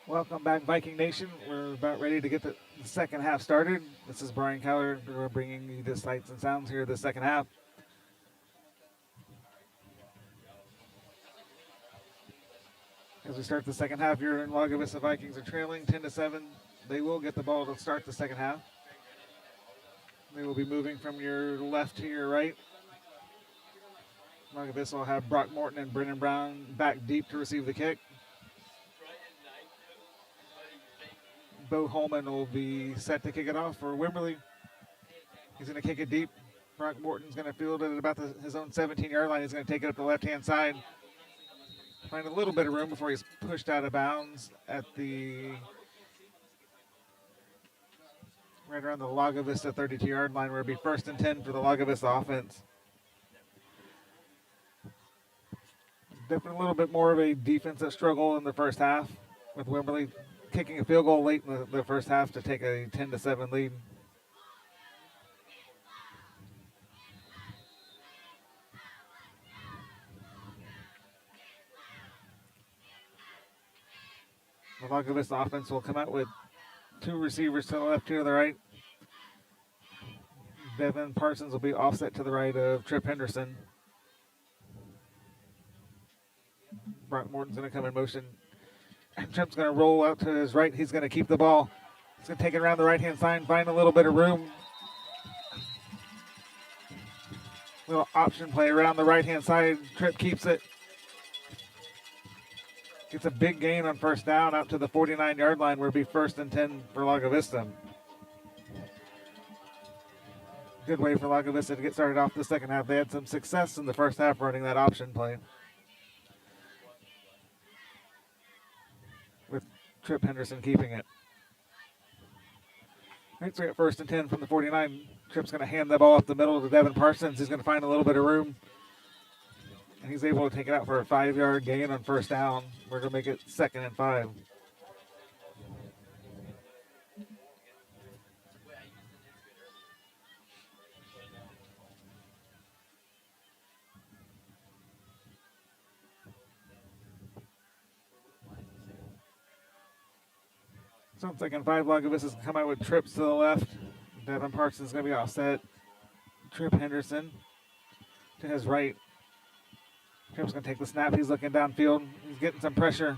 Welcome back, Viking Nation. We're about ready to get the second half started. This is Brian Keller. We're bringing you the sights and sounds here the second half. As we start the second half here in Lago Vista, Vikings are trailing 10-7. They will get the ball to start the second half. They will be moving from your left to your right. Lago Vista will have Brock Morton and Brennan Brown back deep to receive the kick. Bo Holman will be set to kick it off for Wimberley. He's going to kick it deep. Brock Morton's going to field it at about his own 17-yard line. He's going to take it up the left-hand side. Find a little bit of room before he's pushed out of bounds at right around the Lago Vista 32-yard line, where it'll be 1st and 10 for the Lago Vista offense. Definitely a little bit more of a defensive struggle in the first half, with Wimberley kicking a field goal late in the first half to take a 10-7 lead. The Lago Vista offense will come out with 2 receivers to the left, 2 to the right. Devin Parsons will be offset to the right of Trip Henderson. Brock Morton's going to come in motion. Trip's going to roll out to his right. He's going to keep the ball. He's going to take it around the right-hand side, find a little bit of room. Little option play around the right-hand side. Trip keeps it. Gets a big gain on first down out to the 49-yard line, where it'll be 1st and 10 for Lago Vista. Good way for Lago Vista to get started off the second half. They had some success in the first half running that option play, with Trip Henderson keeping it. Next, we got 1st and 10 from the 49. Trip's going to hand the ball up the middle to Devin Parsons. He's going to find a little bit of room. And he's able to take it out for a 5-yard gain on first down. We're going to make it 2nd and 5. So 2nd and 5, Lago Vista's going to come out with trips to the left. Devin Parsons is going to be offset. Trip Henderson to his right. Trip's going to take the snap. He's looking downfield. He's getting some pressure.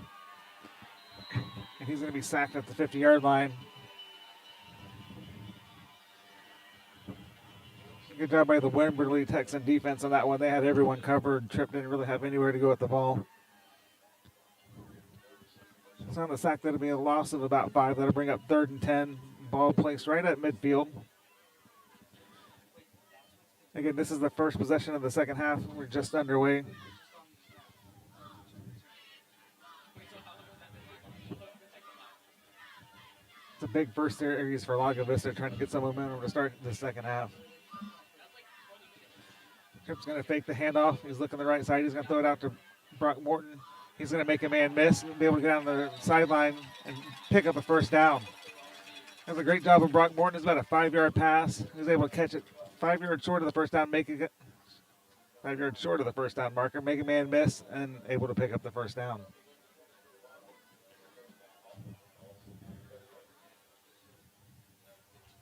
And he's going to be sacked at the 50-yard line. Good job by the Wimberley Texan defense on that one. They had everyone covered. Trip didn't really have anywhere to go with the ball. So on the sack, that'll be a loss of about 5. That'll bring up 3rd and 10. Ball placed right at midfield. Again, this is the first possession of the second half. We're just underway. It's a big first series for Lago Vista, trying to get some momentum to start the second half. Trip's going to fake the handoff. He's looking the right side. He's going to throw it out to Brock Morton. He's going to make a man miss and be able to get on the sideline and pick up a first down. That's a great job of Brock Morton. It's about a 5-yard pass. He was able to catch it 5 yards short of the first down, 5 yards short of the first down marker, make a man miss, and able to pick up the first down.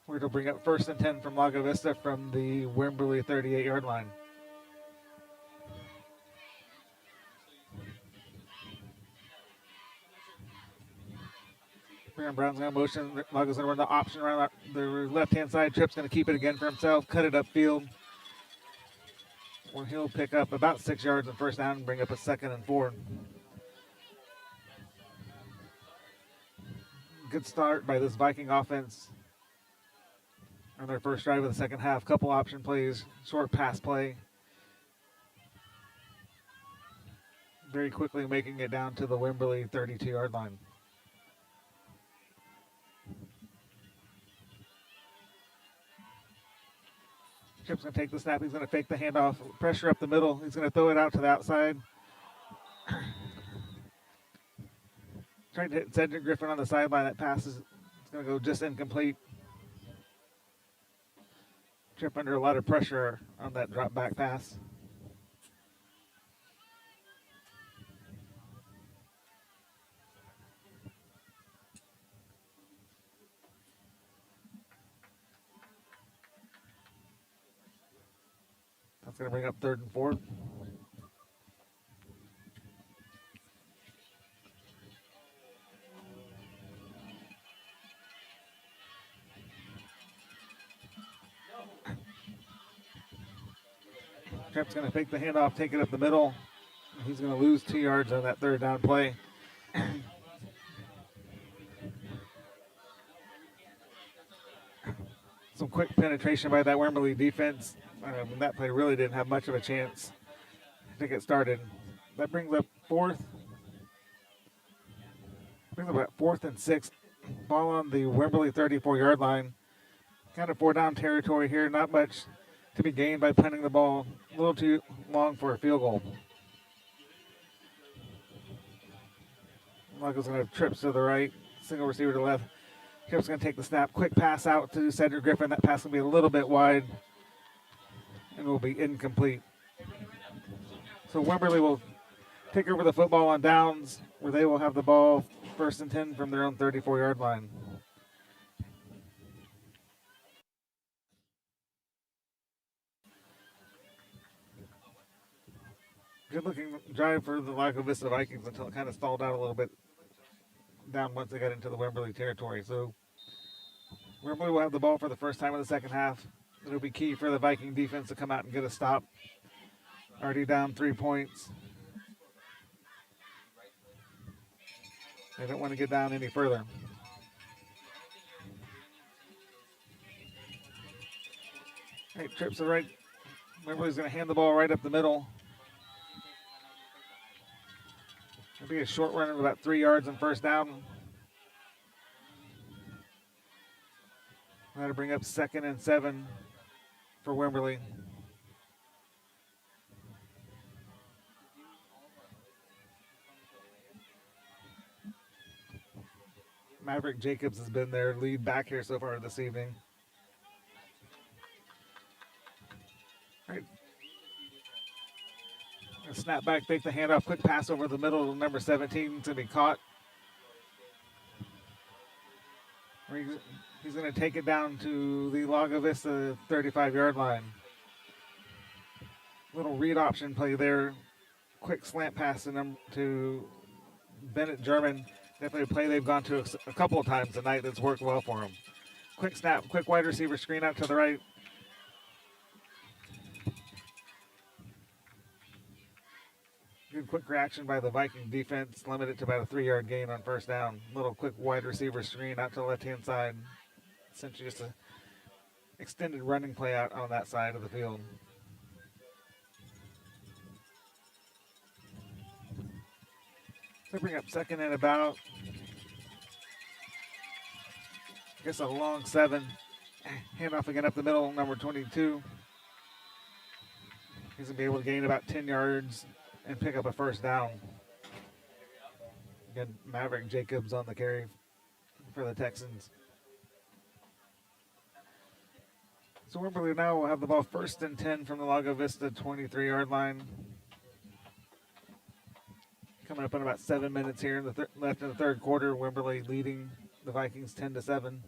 We're going to bring up 1st and 10 from Lago Vista from the Wimberley 38-yard line. Aaron Brown's going to motion. Lago's going to run the option around the left-hand side. Trip's going to keep it again for himself, cut it upfield, where he'll pick up about 6 yards on first down and bring up a 2nd and 4. Good start by this Viking offense on their first drive of the second half. Couple option plays, short pass play. Very quickly making it down to the Wimberley 32-yard line. Chip's going to take the snap. He's going to fake the handoff. Pressure up the middle. He's going to throw it out to the outside. Trying to hit Cedric Griffin on the sideline. That pass is going to go just incomplete. Chip under a lot of pressure on that drop back pass. That's going to bring up 3rd and 4. Tripp's going to take the handoff, take it up the middle. He's going to lose 2 yards on that 3rd down play. Some quick penetration by that Wimberley defense. That play really didn't have much of a chance to get started. That brings up 4th. Brings up about 4th and 6. Ball on the Wimberley 34-yard line. Kind of 4-down territory here. Not much to be gained by punting the ball. A little too long for a field goal. Lago's going to have trips to the right. Single receiver to the left. Tripp's going to take the snap. Quick pass out to Cedric Griffin. That pass will be a little bit wide and will be incomplete. So Wimberley will take over the football on downs, where they will have the ball 1st and 10 from their own 34-yard line. Good-looking drive for the Lago Vista Vikings until it kind of stalled out a little bit down once they got into the Wimberley territory. So Wimberley will have the ball for the first time in the second half. It'll be key for the Viking defense to come out and get a stop. Already down 3 points. They don't want to get down any further. Right, trips to the right. Wimberley's going to hand the ball right up the middle. It'll be a short run of about 3 yards on 1st down. That'll bring up 2nd and 7 for Wimberley. Maverick Jacobs has been their lead back here so far this evening. All right. Snap back, take the handoff, quick pass over the middle to number 17 to be caught. He's going to take it down to the Lago Vista 35-yard line. Little read option play there. Quick slant pass to Bennett German. Definitely a play they've gone to a couple of times tonight that's worked well for them. Quick snap, quick wide receiver screen out to the right. Good quick reaction by the Viking defense. Limited to about a 3-yard gain on 1st down. Little quick wide receiver screen out to the left-hand side. Essentially just an extended running play out on that side of the field. So bring up 2nd and about. I guess a long 7. Handoff again up the middle, number 22. He's going to be able to gain about 10 yards and pick up a 1st down. Again, Maverick Jacobs on the carry for the Texans. So Wimberley now will have the ball 1st and 10 from the Lago Vista 23-yard line. Coming up in about 7 minutes here in the left in the 3rd quarter. Wimberley leading the Vikings 10-7.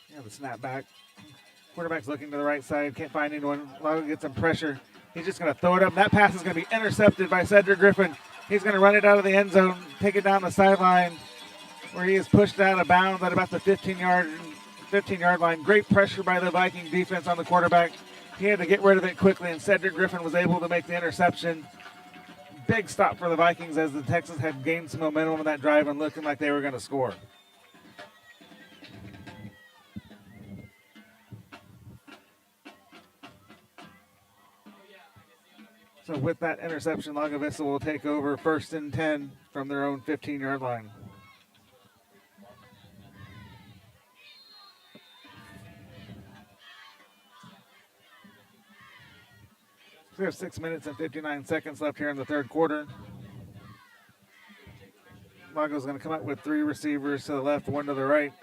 Yeah, the snap back. Quarterback's looking to the right side. Can't find anyone. Lago gets some pressure. He's just going to throw it up. That pass is going to be intercepted by Cedric Griffin. He's going to run it out of the end zone, take it down the sideline, where he is pushed out of bounds at about the 15-yard line. Great pressure by the Viking defense on the quarterback. He had to get rid of it quickly, and Cedric Griffin was able to make the interception. Big stop for the Vikings as the Texans had gained some momentum on that drive and looking like they were going to score. So with that interception, Lago Vista will take over 1st and 10 from their own 15-yard line. So we have 6 minutes and 59 seconds left here in the 3rd quarter. Lago's going to come out with 3 receivers to the left, 1 to the right.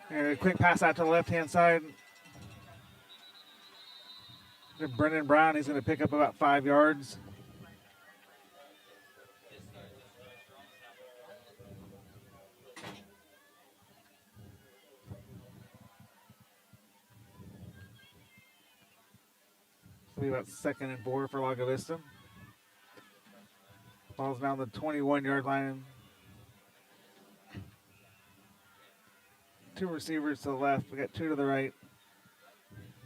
And a quick pass out to the left-hand side. Brendan Brown, he's going to pick up about 5 yards. It'll be about 2nd and 4 for Lago Vista. Ball's now on the 21-yard line. 2 receivers to the left. We got 2 to the right.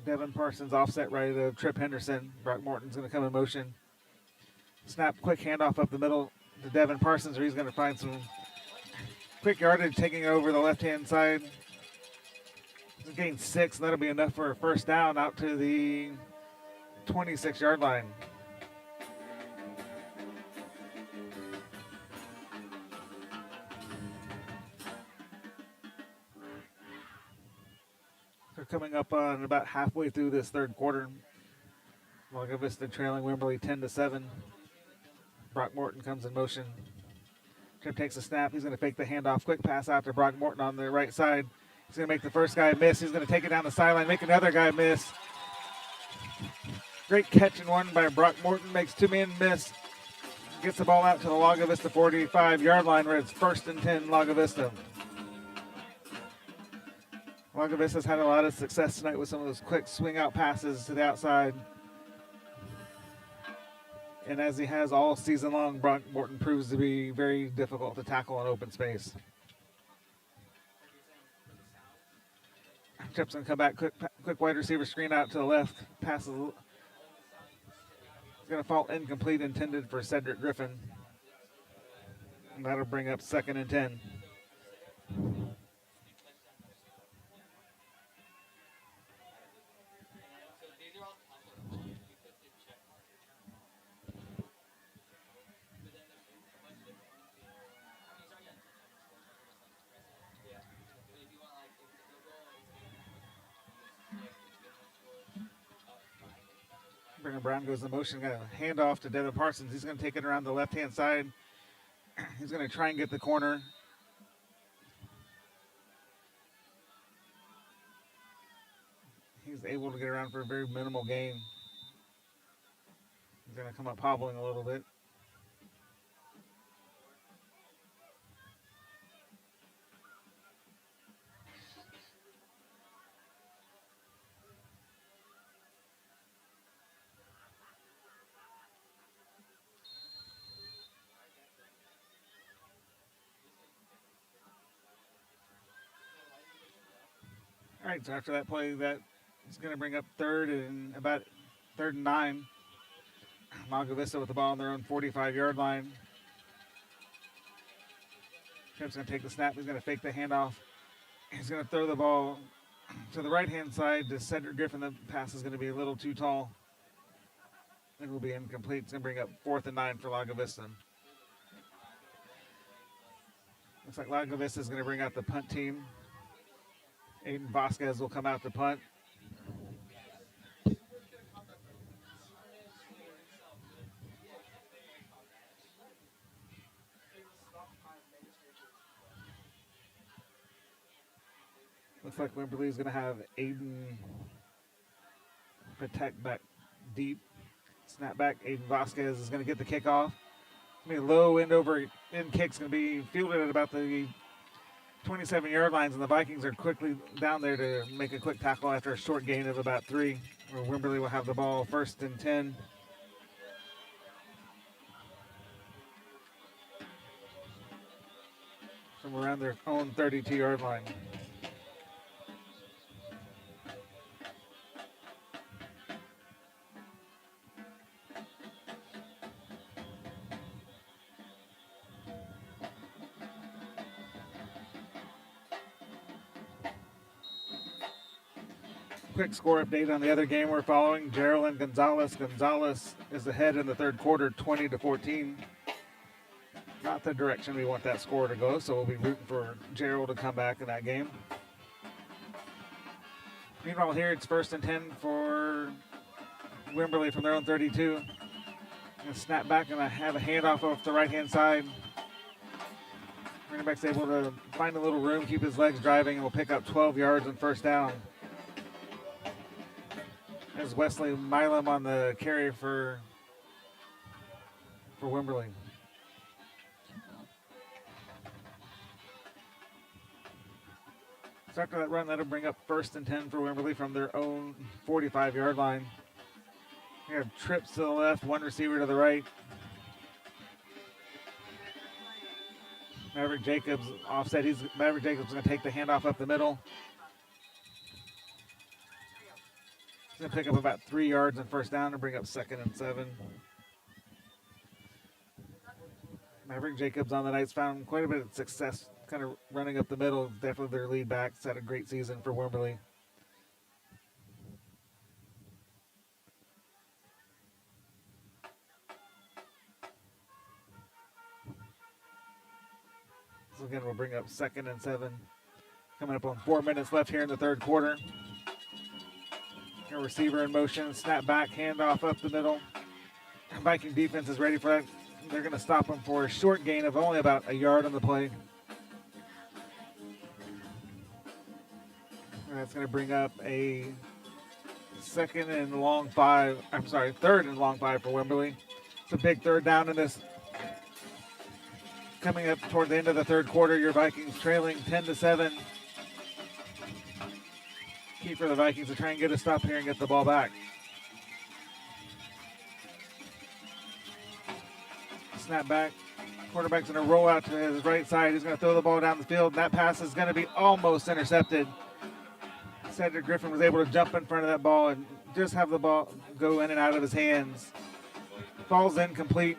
Devin Parsons offset right of Trip Henderson. Brock Morton's going to come in motion. Snap, quick handoff up the middle to Devin Parsons, where he's going to find some quick yardage, taking it over the left-hand side. He's gained 6, and that'll be enough for a first down out to the 26-yard line. They're coming up on about halfway through this third quarter. Lago Vista trailing Wimberley 10-7. Brock Morton comes in motion. Trip takes a snap. He's going to fake the handoff. Quick pass out to Brock Morton on the right side. He's going to make the first guy miss. He's going to take it down the sideline, make another guy miss. Great catch and one by Brock Morton. Makes 2 men miss. Gets the ball out to the Lago Vista 45-yard line, where it's 1st and 10 Lago Vista. Lago Vista's had a lot of success tonight with some of those quick swing out passes to the outside. And as he has all season long, Brock Morton proves to be very difficult to tackle in open space. Trip's going to come back, quick wide receiver screen out to the left. Passes is going to fall incomplete, intended for Cedric Griffin. And that'll bring up 2nd and 10. Brennan Brown goes in motion, got a handoff to Devin Parsons. He's going to take it around the left-hand side. He's going to try and get the corner. He's able to get around for a very minimal gain. He's going to come up hobbling a little bit. All right, so after that play, that is going to bring up 3rd and 9. Lago Vista with the ball on their own 45-yard line. Trip's going to take the snap. He's going to fake the handoff. He's going to throw the ball to the right-hand side to Cedric Griffin. The pass is going to be a little too tall. It will be incomplete. It's going to bring up 4th and 9 for Lago Vista. Looks like Lago Vista is going to bring out the punt team. Aiden Vasquez will come out to punt. Looks like Wimberley is going to have Aiden protect back deep. Snap back. Aiden Vasquez is going to get the kickoff. Low end over end kick's going to be fielded at about the 27-yard lines, and the Vikings are quickly down there to make a quick tackle after a short gain of about 3, where Wimberley will have the ball 1st and 10. From around their own 32-yard line. Quick score update on the other game we're following. Gerald and Gonzalez. Gonzalez is ahead in the third quarter, 20-14. Not the direction we want that score to go, so we'll be rooting for Gerald to come back in that game. Meanwhile, here it's 1st and 10 for Wimberley from their own 32. Gonna snap back and have a handoff off the right-hand side. Running back's able to find a little room, keep his legs driving, and will pick up 12 yards on 1st down. There's Wesley Milam on the carry for Wimberley. So after that run, that'll bring up 1st and 10 for Wimberley from their own 45-yard line. We have trips to the left, one receiver to the right. Maverick Jacobs offset. Maverick Jacobs going to take the handoff up the middle. He's going to pick up about 3 yards on first down and bring up 2nd and 7. Maverick Jacobs on the night's found quite a bit of success kind of running up the middle. Definitely their lead back. It's had a great season for Wimberley. So again, we'll bring up 2nd and 7. Coming up on 4 minutes left here in the third quarter. A receiver in motion, snap back, handoff up the middle. Viking defense is ready for that. They're going to stop him for a short gain of only about a yard on the play. And that's going to bring up a third and long 5 for Wimberley. It's a big third down in this. Coming up toward the end of the third quarter, your Vikings trailing 10-7. Key for the Vikings to try and get a stop here and get the ball back. Snap back. Quarterback's going to roll out to his right side. He's going to throw the ball down the field. That pass is going to be almost intercepted. Cedric Griffin was able to jump in front of that ball and just have the ball go in and out of his hands. Falls incomplete.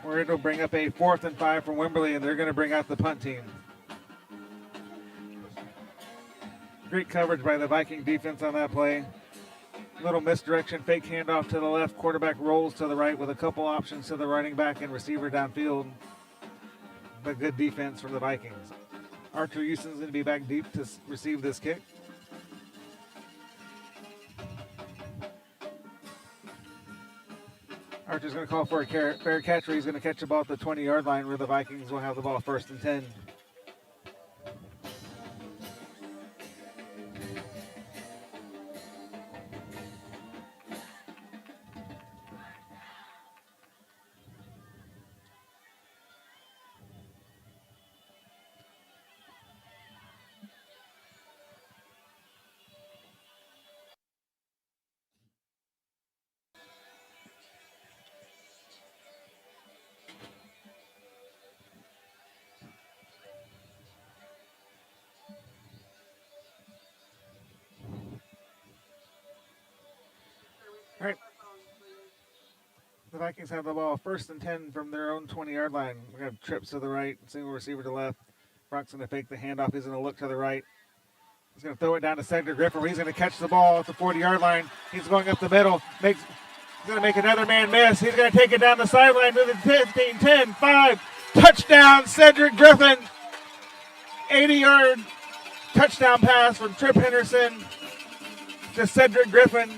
Where it'll bring up a 4th and 5 from Wimberley, and they're going to bring out the punt team. Great coverage by the Viking defense on that play. Little misdirection, fake handoff to the left. Quarterback rolls to the right with a couple options to the running back and receiver downfield. But good defense from the Vikings. Archer Houston's going to be back deep to receive this kick. Archer's going to call for a fair catch where he's going to catch the ball at the 20-yard line where the Vikings will have the ball 1st and 10. All right. The Vikings have the ball 1st and 10 from their own 20-yard line. We have trips to the right, single receiver to left. Brock's going to fake the handoff. He's going to look to the right. He's going to throw it down to Cedric Griffin. He's going to catch the ball at the 40-yard line. He's going up the middle. He's going to make another man miss. He's going to take it down the sideline to the 15, 10, 5. Touchdown, Cedric Griffin. 80-yard touchdown pass from Trip Henderson to Cedric Griffin.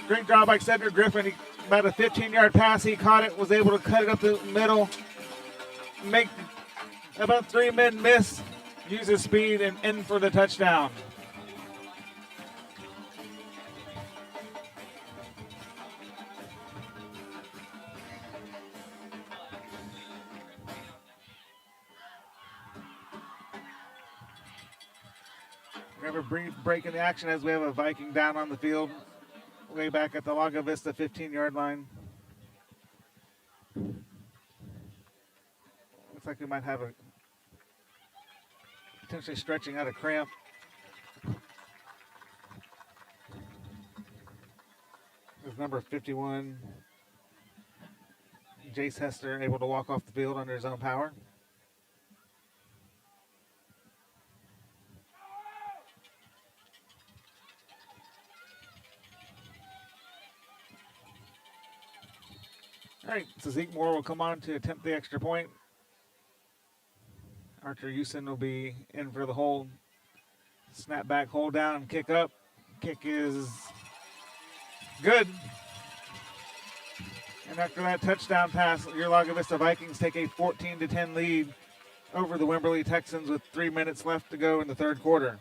Great job by Cedric Griffin. About a 15-yard pass. He caught it, was able to cut it up the middle, make about 3 men miss, use his speed, and in for the touchdown. We have a brief break in the action as we have a Viking down on the field. Way back at the Lago Vista 15-yard line. Looks like we might have a potentially stretching out of cramp. There's number 51, Jace Hester, able to walk off the field under his own power. All right, so Zeke Moore will come on to attempt the extra point. Archer Houston will be in for the hold. Snap back, hold down, kick up. Kick is good. And after that touchdown pass, your Lago Vista Vikings take a 14-10 lead over the Wimberley Texans with 3 minutes left to go in the third quarter.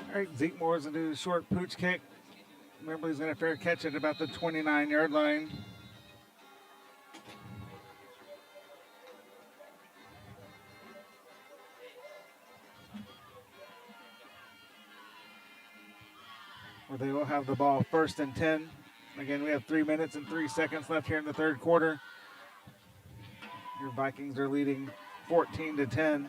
All right, Zeke Moore's going to do a short pooch kick. Wimberley's going to fair catch it about the 29-yard line. Where they will have the ball 1st and 10. Again, we have 3 minutes and 3 seconds left here in the third quarter. Your Vikings are leading 14-10.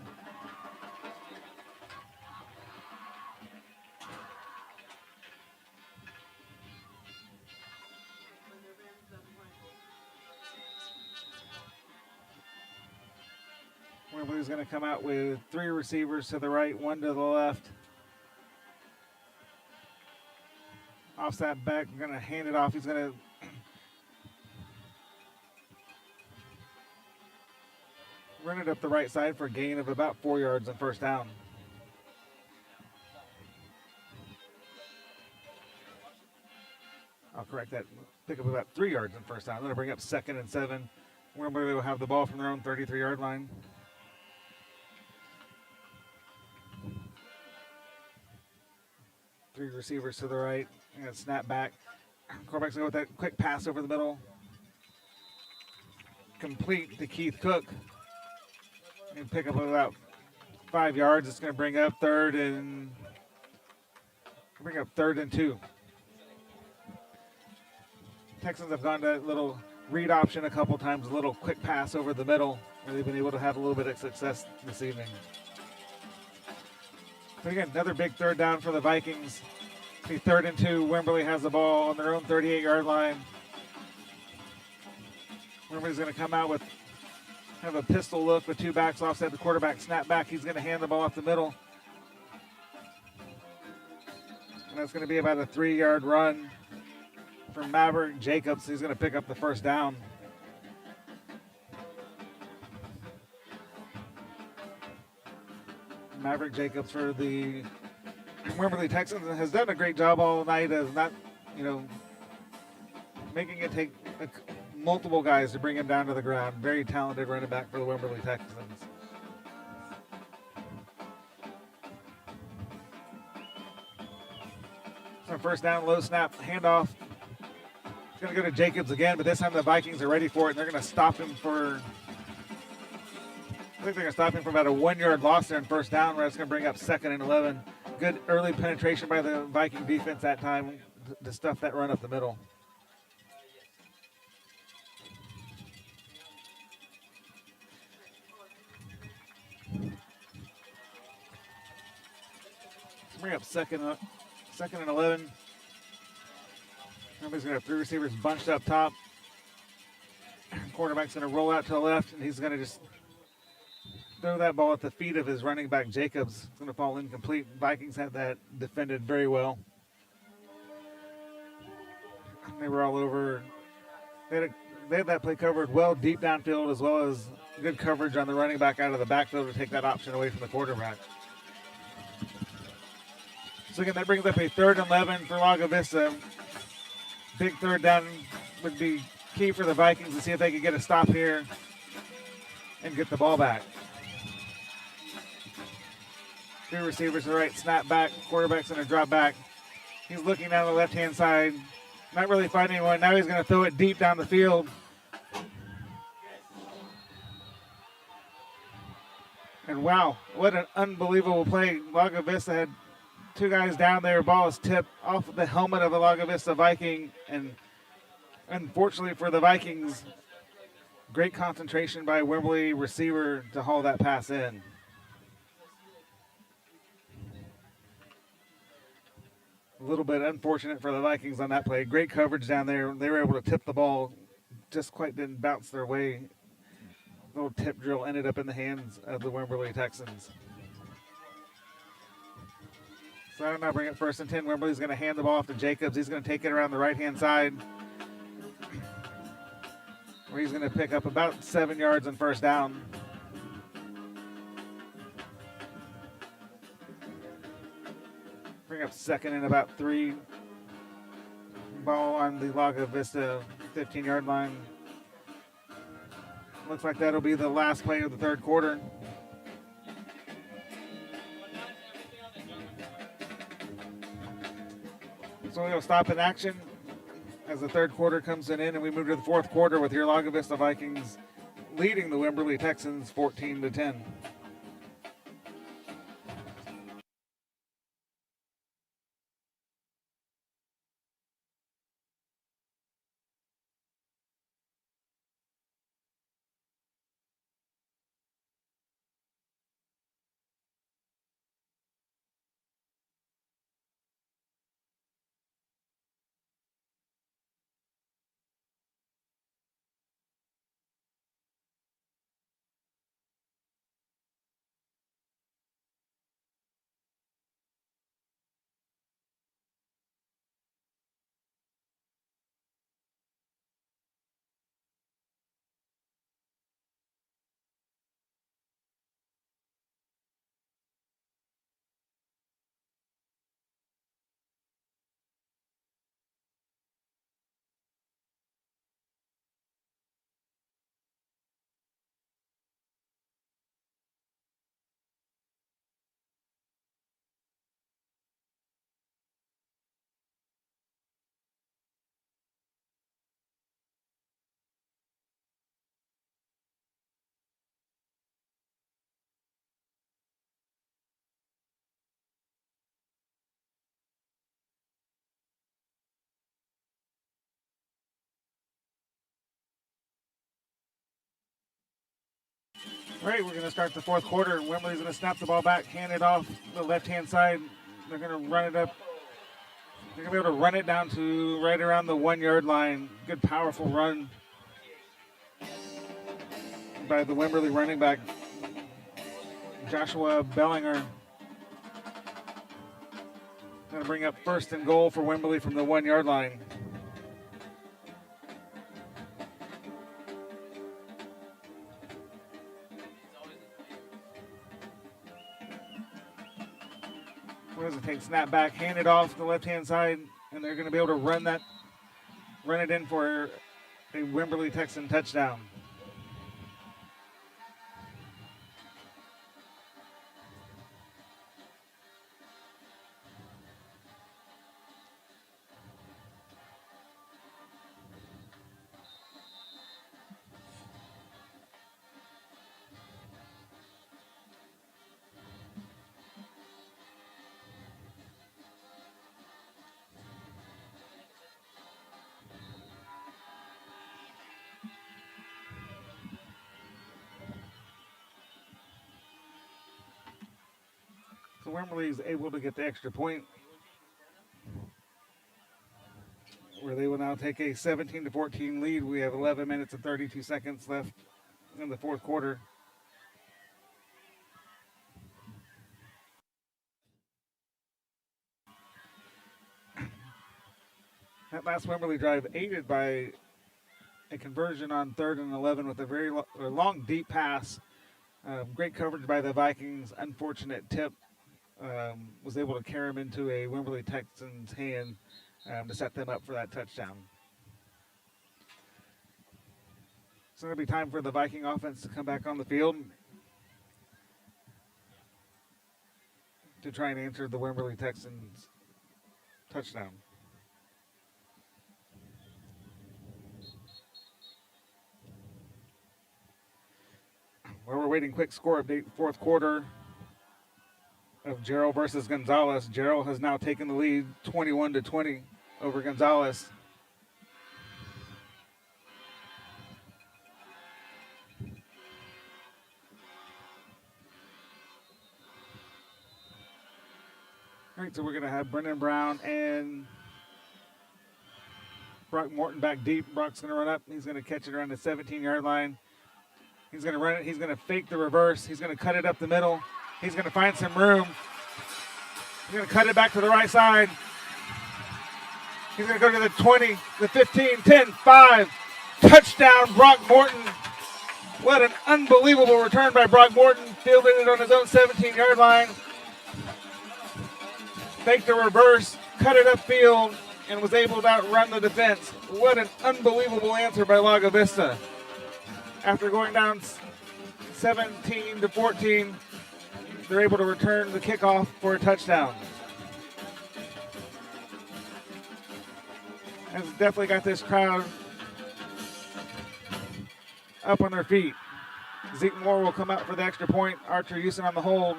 Wimberley's going to come out with 3 receivers to the right, 1 to the left. Offset back, we're going to hand it off. He's going to run it up the right side for a gain of about 4 yards on first down. I'll correct that. Pick up about 3 yards on first down. I'm going to bring up 2nd and 7. Wimberley will have the ball from their own 33-yard line. Three receivers to the right. And a snap back. Quarterback's going to go with that quick pass over the middle. Complete to Keith Cook. And pick up about 5 yards. It's going to bring up third and 2. Texans have gone to that little read option a couple times, a little quick pass over the middle, where they've been able to have a little bit of success this evening. But again, another big third down for the Vikings. The 3rd and 2. Wimberley has the ball on their own 38-yard line. Wimberley's going to come out with have a pistol look with 2 backs offset. The quarterback snap back. He's going to hand the ball off the middle. And that's going to be about a 3-yard run from Maverick Jacobs. He's going to pick up the first down. Maverick Jacobs for the Wimberley Texans has done a great job all night as not, making it take multiple guys to bring him down to the ground. Very talented running back for the Wimberley Texans. So first down, low snap, handoff. It's going to go to Jacobs again, but this time the Vikings are ready for it, and they're going to stop him for, I think they're going to stop him for about a 1-yard loss there in first down, where it's going to bring up 2nd and 11. Good early penetration by the Viking defense that time to stuff that run up the middle. Bring up second and 11. Everybody's going to have 3 receivers bunched up top. Quarterback's going to roll out to the left, and he's going to just throw that ball at the feet of his running back, Jacobs. It's going to fall incomplete. Vikings had that defended very well. They were all over. They had that play covered well deep downfield, as well as good coverage on the running back out of the backfield to take that option away from the quarterback. So again, that brings up a 3rd and 11 for Lago Vista. Big third down would be key for the Vikings to see if they could get a stop here and get the ball back. 2 receivers to the right, snap back. Quarterback's going to drop back. He's looking down the left-hand side, not really finding anyone. Now he's going to throw it deep down the field. And wow, what an unbelievable play. Lago Vista had 2 guys down there. Ball is tipped off the helmet of a Lago Vista Viking. And unfortunately for the Vikings, great concentration by Wimberley receiver to haul that pass in. A little bit unfortunate for the Vikings on that play. Great coverage down there. They were able to tip the ball. Just quite didn't bounce their way. Little tip drill ended up in the hands of the Wimberley Texans. So I don't know, bring it 1st and 10. Wimberley's going to hand the ball off to Jacobs. He's going to take it around the right-hand side, where he's going to pick up about 7 yards on first down. Bring up 2nd and about 3. Ball on the Lago Vista 15-yard line. Looks like that'll be the last play of the third quarter. So we'll stop in action as the third quarter comes in, and we move to the fourth quarter with your Lago Vista Vikings leading the Wimberley Texans 14-10. All right, we're going to start the fourth quarter. Wimberley's going to snap the ball back, hand it off the left-hand side. They're going to run it up. They're going to be able to run it down to right around the 1 yard line. Good, powerful run by the Wimberley running back, Joshua Bellinger. Going to bring up first and goal for Wimberley from the 1 yard line. What does it take? Snap back, hand it off the left-hand side, and they're going to be able to run it in for a Wimberley Texan touchdown. So Wimberley is able to get the extra point, where they will now take a 17-14 lead. We have 11 minutes and 32 seconds left in the fourth quarter. That last Wimberley drive aided by a conversion on 3rd and 11 with a very long, deep pass. Great coverage by the Vikings. Unfortunate tip. Was able to carry him into a Wimberley Texans hand to set them up for that touchdown. So it'll be time for the Viking offense to come back on the field to try and answer the Wimberley Texans touchdown. While we're waiting, quick score update, fourth quarter of Gerald versus Gonzalez. Gerald has now taken the lead 21-20 over Gonzalez. All right, so we're going to have Brendan Brown and Brock Morton back deep. Brock's going to run up. He's going to catch it around the 17-yard line. He's going to run it. He's going to fake the reverse. He's going to cut it up the middle. He's going to find some room. He's going to cut it back to the right side. He's going to go to the 20, the 15, 10, 5. Touchdown, Brock Morton. What an unbelievable return by Brock Morton. Fielded it on his own 17-yard line. Faked the reverse, cut it upfield, and was able to outrun the defense. What an unbelievable answer by Lago Vista. After going down 17-14, they're able to return the kickoff for a touchdown. has definitely got this crowd up on their feet. Zeke Moore will come out for the extra point. Archer Houston on the hold.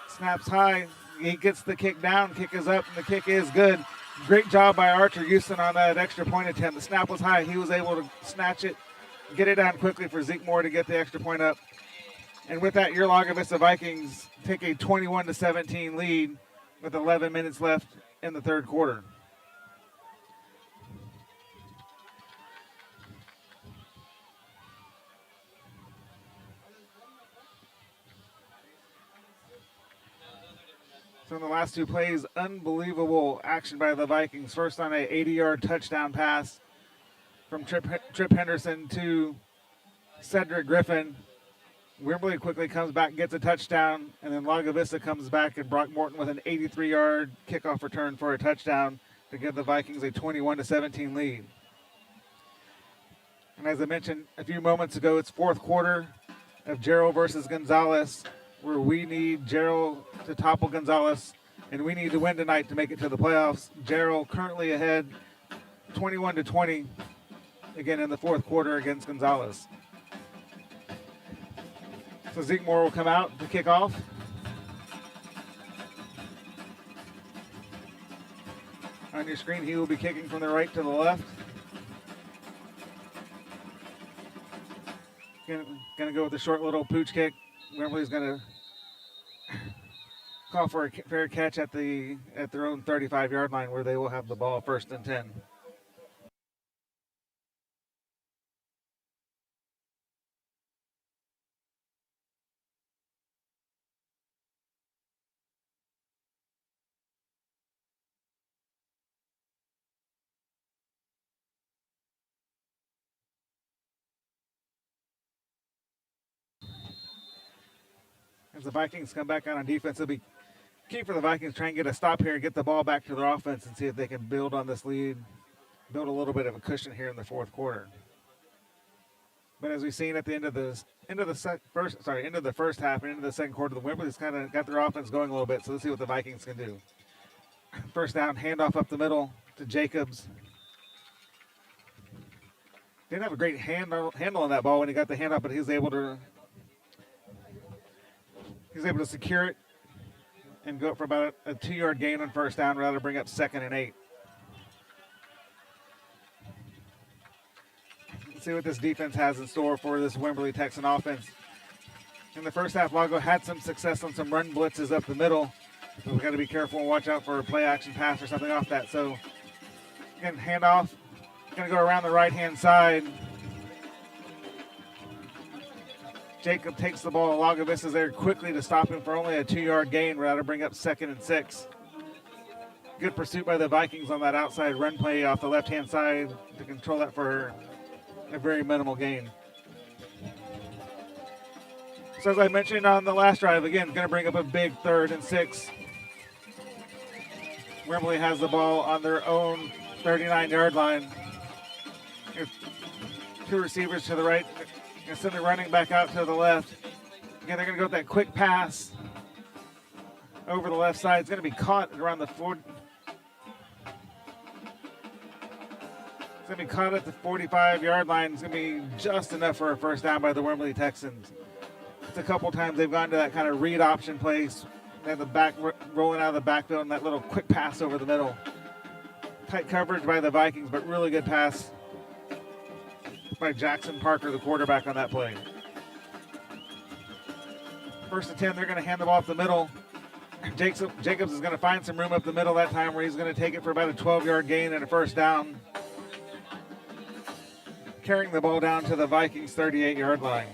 Snaps high. He gets the kick down. Kick is up, and the kick is good. Great job by Archer Houston on that extra point attempt. The snap was high. He was able to snatch it, get it down quickly for Zeke Moore to get the extra point up. And with that, your Lago Vista Vikings take a 21-17 lead with 11 minutes left in the third quarter. So in the last two plays, unbelievable action by the Vikings. First on a 80-yard touchdown pass from Trip Henderson to Cedric Griffin. Wimberley quickly comes back, gets a touchdown, and then Lago Vista comes back, and Brock Morton with an 83-yard kickoff return for a touchdown to give the Vikings a 21-17 lead. And as I mentioned a few moments ago, it's fourth quarter of Gerald versus Gonzalez, where we need Gerald to topple Gonzalez, and we need to win tonight to make it to the playoffs. Gerald currently ahead 21-20, again in the fourth quarter against Gonzalez. So Zeke Moore will come out to kick off. On your screen, he will be kicking from the right to the left. Gonna go with a short little pooch kick. Wimberley's gonna call for a fair catch at their own 35-yard line, where they will have the ball 1st and 10. As the Vikings come back on defense, it'll be key for the Vikings to try and get a stop here and get the ball back to their offense and see if they can build on this lead, build a little bit of a cushion here in the fourth quarter. But as we've seen at the end of the first half and into the second quarter, the Wimberley's kind of got their offense going a little bit. So let's see what the Vikings can do. First down, handoff up the middle to Jacobs. Didn't have a great handle on that ball when he got the handoff, but he was able to secure it and go up for about a 2-yard gain on first down, rather bring up 2nd and 8. Let's see what this defense has in store for this Wimberley Texan offense. In the first half, Lago had some success on some run blitzes up the middle, but we've got to be careful and watch out for a play action pass or something off that. So again, handoff, going to go around the right-hand side. Jacob takes the ball. Lago Vista's there quickly to stop him for only a 2-yard gain, rather bring up 2nd and 6. Good pursuit by the Vikings on that outside run play off the left-hand side to control that for a very minimal gain. So as I mentioned on the last drive, again, going to bring up a big 3rd and 6. Wimberley has the ball on their own 39-yard line. Here's 2 receivers to the right. Going to send the running back out to the left. Again, they're going to go with that quick pass over the left side. It's going to be caught around the 40. It's going to be caught at the 45-yard line. It's going to be just enough for a first down by the Wimberley Texans. It's a couple times they've gone to that kind of read option place. They have the back rolling out of the backfield and that little quick pass over the middle. Tight coverage by the Vikings, but really good pass by Jackson Parker, the quarterback on that play. 1st and 10, they're going to hand the ball off the middle. Jacobs is going to find some room up the middle that time, where he's going to take it for about a 12-yard gain and a first down, carrying the ball down to the Vikings' 38-yard line.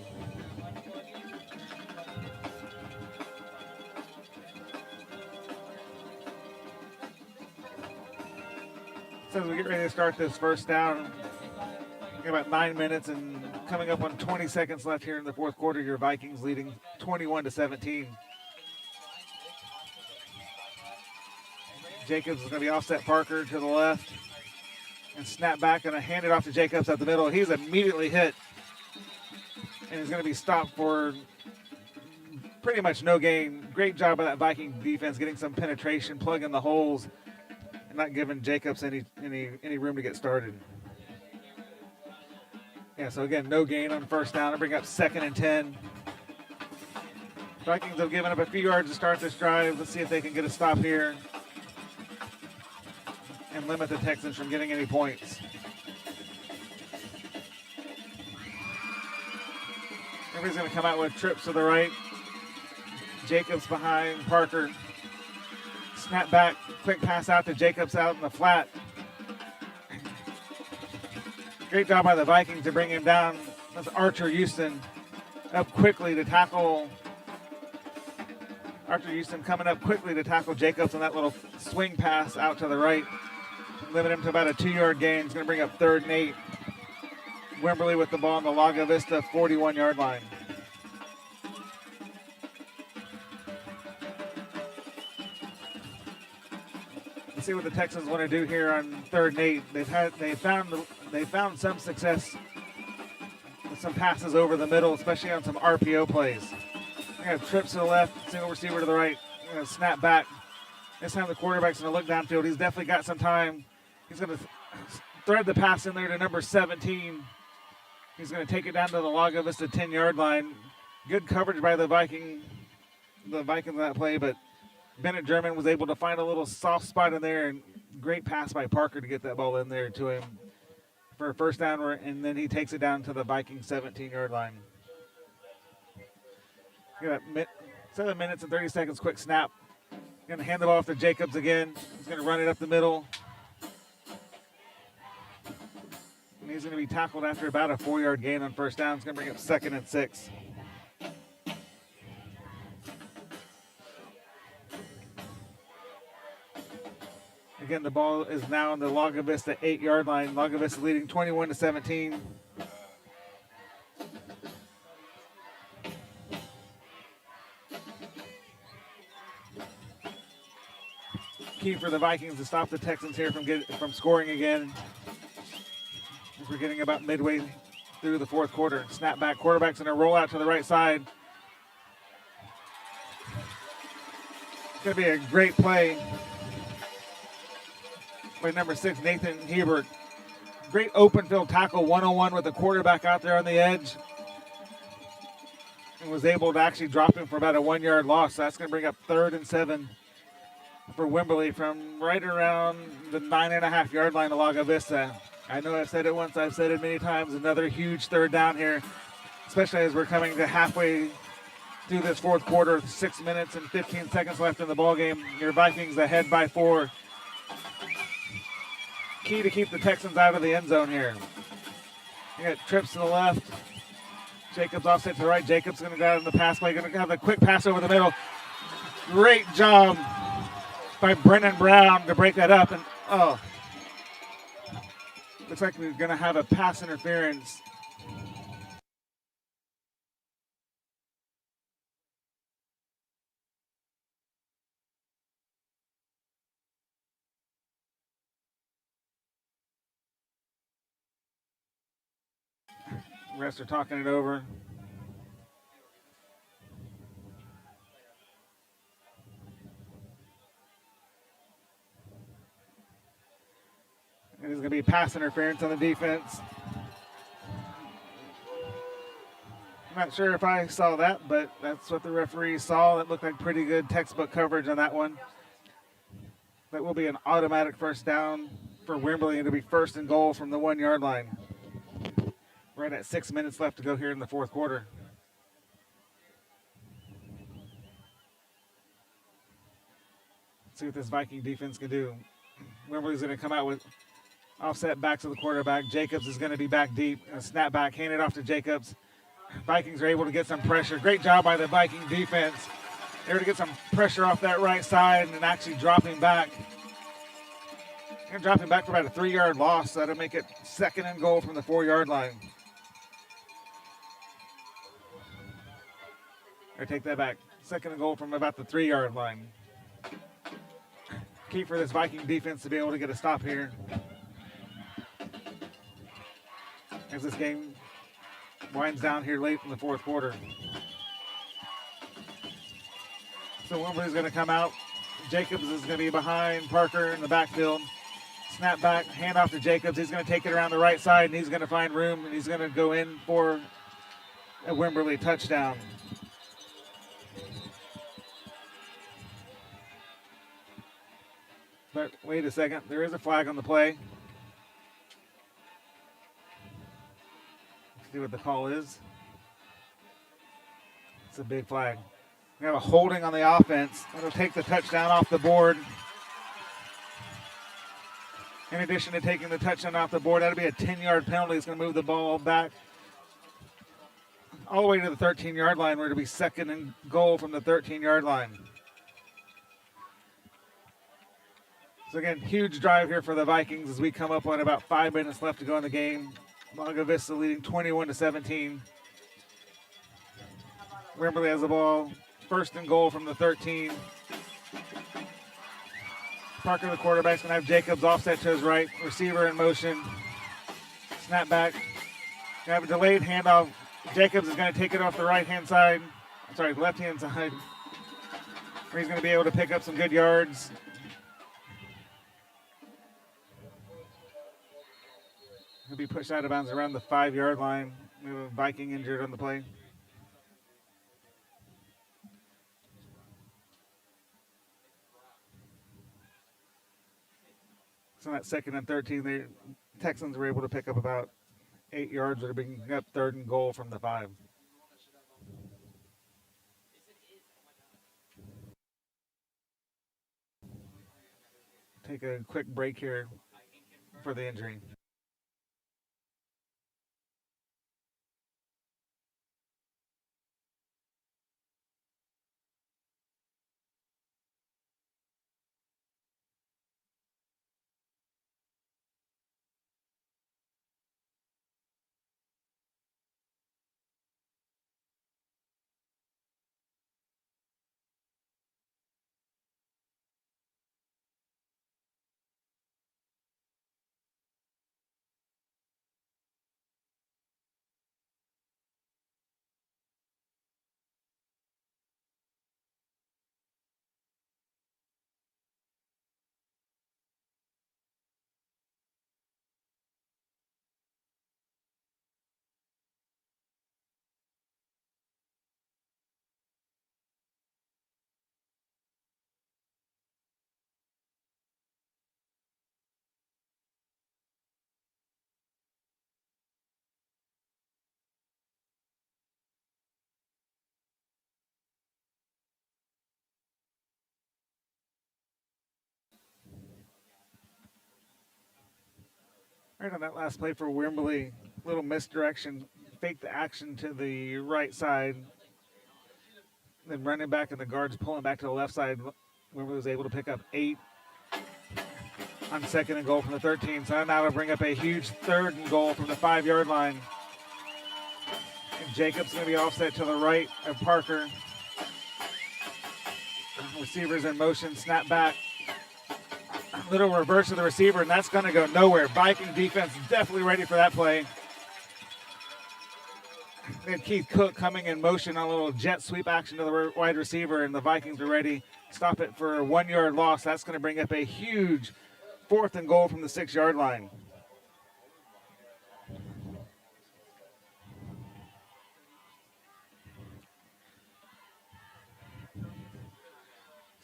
So as we get ready to start this first down, about 9 minutes and coming up on 20 seconds left here in the fourth quarter, your Vikings leading 21-17. Jacobs is going to be offset Parker to the left and snap back and hand it off to Jacobs at the middle. He's immediately hit and he's going to be stopped for pretty much no gain. Great job by that Viking defense getting some penetration, plugging the holes, and not giving Jacobs any room to get started. Yeah, so again, no gain on first down to bring up 2nd and 10. Vikings have given up a few yards to start this drive. Let's see if they can get a stop here and limit the Texans from getting any points. Everybody's going to come out with trips to the right. Jacobs behind Parker. Snap back, quick pass out to Jacobs out in the flat. Great job by the Vikings to bring him down. That's Archer Houston up quickly to tackle. Archer Houston coming up quickly to tackle Jacobs on that little swing pass out to the right. Limit him to about a 2-yard gain. He's going to bring up 3rd and 8. Wimberley with the ball on the Lago Vista 41-yard line. Let's see what the Texans want to do here on 3rd and 8. They found some success with some passes over the middle, especially on some RPO plays. They have trips to the left, single receiver to the right. Snap back. This time the quarterback's going to look downfield. He's definitely got some time. He's going to thread the pass in there to number 17. He's going to take it down to the Lago Vista 10-yard line. Good coverage by the Vikings on that play, but Bennett German was able to find a little soft spot in there, and great pass by Parker to get that ball in there to him for a first down, and then he takes it down to the Viking 17-yard line. Got 7 minutes and 30 seconds, quick snap. Going to hand the ball off to Jacobs again. He's going to run it up the middle. And he's going to be tackled after about a 4-yard gain on first down. It's going to bring up 2nd and 6. Again, the ball is now on the Lago Vista 8-yard line. Lago Vista leading 21-17. Key for the Vikings to stop the Texans here from scoring again. As we're getting about midway through the 4th quarter. Snap back, quarterback's going to roll out to the right side. It's going to be a great play by number 6, Nathan Hebert. Great open field tackle, 1-on-1 with the quarterback out there on the edge. And was able to actually drop him for about a 1-yard loss. So that's going to bring up 3rd and 7 for Wimberley from right around the 9.5-yard line of Lago Vista. I know I've said it once, I've said it many times. Another huge 3rd down here, especially as we're coming to halfway through this 4th quarter. 6 minutes and 15 seconds left in the ballgame. Your Vikings ahead by 4. Key to keep the Texans out of the end zone here. You got trips to the left. Jacobs offset to the right. Jacobs going to go out in the pass play. Going to have a quick pass over the middle. Great job by Brennan Brown to break that up. And looks like we're going to have a pass interference. Refs are talking it over. There's going to be pass interference on the defense. I'm not sure if I saw that, but that's what the referee saw. It looked like pretty good textbook coverage on that one. That will be an automatic first down for Wimberley. It'll be 1st and goal from the 1-yard line. Right at 6 minutes left to go here in the 4th quarter. Let's see what this Viking defense can do. Wimberley's going to come out with offset back to the quarterback. Jacobs is going to be back deep. A snap back, hand it off to Jacobs. Vikings are able to get some pressure. Great job by the Viking defense. They're able to get some pressure off that right side and actually dropping back. Going to drop him back for about a 3-yard loss. So that'll make it 2nd and goal from the 4-yard line. Or take that back. 2nd and goal from about the 3-yard line. Key for this Viking defense to be able to get a stop here. As this game winds down here late in the 4th quarter. So Wimberley's going to come out. Jacobs is going to be behind Parker in the backfield. Snap back, hand off to Jacobs. He's going to take it around the right side, and he's going to find room, and he's going to go in for a Wimberley touchdown. But wait a second, there is a flag on the play. Let's see what the call is. It's a big flag. We have a holding on the offense. That'll take the touchdown off the board. In addition to taking the touchdown off the board, that'll be a 10-yard penalty. It's going to move the ball back all the way to the 13-yard line, where it'll be second and goal from the 13-yard line. So again, huge drive here for the Vikings as we come up on about 5 minutes left to go in the game. Lago Vista leading 21-17. Wimberley has the ball. First and goal from the 13. Parker, the quarterback's going to have Jacobs offset to his right. Receiver in motion. Snap back. Going to have a delayed handoff. Jacobs is going to take it off the right-hand side. I'm sorry, left-hand side. Where he's going to be able to pick up some good yards. He'll be pushed out of bounds around the 5-yard line. We have a Viking injured on the play. So that second and 13, the Texans were able to pick up about 8 yards. They're bringing up third and goal from the 5. Take a quick break here for the injury. Right on that last play for Wimberley, little misdirection, fake the action to the right side, then running back and the guards pulling back to the left side. Wimberley was able to pick up 8 on second and goal from the 13. So now it'll bring up a huge third and goal from the 5-yard line. And Jacobs going to be offset to the right of Parker. Receivers in motion, snap back. Little reverse of the receiver, and that's going to go nowhere. Viking defense definitely ready for that play. They had Keith Cook coming in motion on a little jet sweep action to the wide receiver, and the Vikings are ready. Stop it for a 1-yard loss. That's going to bring up a huge 4th and goal from the 6-yard line.